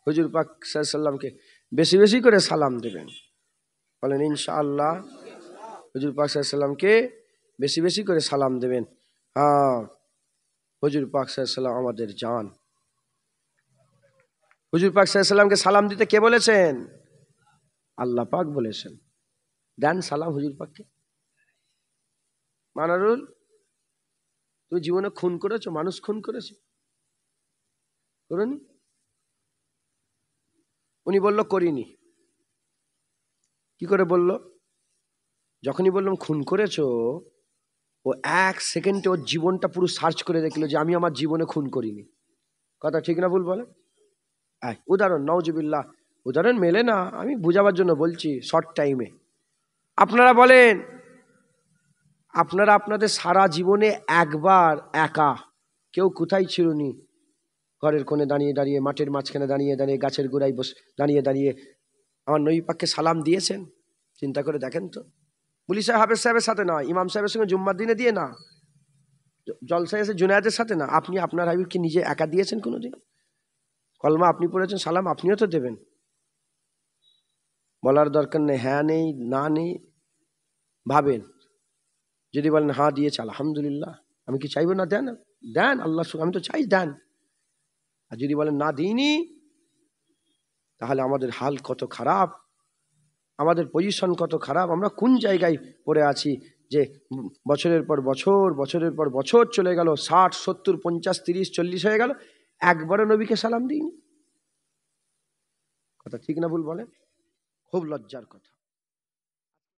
হুজুর পাক সাল্লাল্লাহু আলাইহি ওয়াসাল্লামকে বেশি বেশি করে সালাম দেবেন, বলেন ইনশাআল্লাহ। হুজুর পাক সাল্লাল্লাহু আলাইহি ওয়াসাল্লামকে বেশি বেশি করে সালাম দেবেন। হ্যাঁ, হুজুর পাক সাল্লাল্লাহু আলাইহি ওয়াসাল্লাম আমাদের জান। হুজুর পাক সাল্লাল্লাহু আলাইহি ওয়াসাল্লামকে সালাম দিতে কে বলেছেন? আল্লাহ পাক বলেছেন। দেন সালাম হুজুর পাককে। মানারুল, তুমি জীবনে খুন করেছো? মানুষ খুন করেছো? করনি? উনি বলল করিনি। কি করে বলল? যখনই বললাম খুন করেছো, ও এক সেকেন্ডে ওর জীবনটা পুরো সার্চ করে দেখলো যে আমি আমার জীবনে খুন করিনি। কথা ঠিক না ভুল বলে? উদাহরণ, নাউজুবিল্লাহ, উদাহরণ মেলে না, আমি বুঝাবার জন্য বলছি শর্ট টাইমে। আপনারা বলেন, আপনারা আপনাদের সারা জীবনে একবার একা কেউ কোথায় ছিলনি, ঘরের কোণে দাঁড়িয়ে দাঁড়িয়ে, মাঠের মাঝখানে দাঁড়িয়ে দাঁড়িয়ে, গাছের গোড়ায় দাঁড়িয়ে দাঁড়িয়ে আমার নবী পাককে সালাম দিয়েছেন? চিন্তা করে দেখেন তো। মুলি সাহেব হাফেজ সাহেবের সাথে না, ইমাম সাহেবের সঙ্গে জুম্মার দিনে দিয়ে না, জলসায় এসে জুনায়েদের সাথে না, আপনি আপনার হাবিবকে নিজে একা দিয়েছেন কোনোদিন? কলমা আপনি পড়েছেন, সালাম আপনিও তো দেবেন। বলার দরকার নেই, হ্যাঁ নেই না নেই, ভাবেন। যদি বলেন হ্যাঁ দিয়েছে আলহামদুলিল্লাহ, আমি কি চাইবো না দেন? দেন, আল্লাহ, আমি তো চাই দেন। আর যদি বলেন না দিইনি, তাহলে আমাদের হাল কত খারাপ, আমাদের পজিশন কত খারাপ, আমরা কোন জায়গায় পড়ে আছি যে বছরের পর বছর, বছরের পর বছর চলে গেল, 60, 70, 50, 30, 40 হয়ে গেল, একবারও নবীকে সালাম দিইনি। কথা ঠিক না ভুল বলেন? খুব লজ্জার কথা।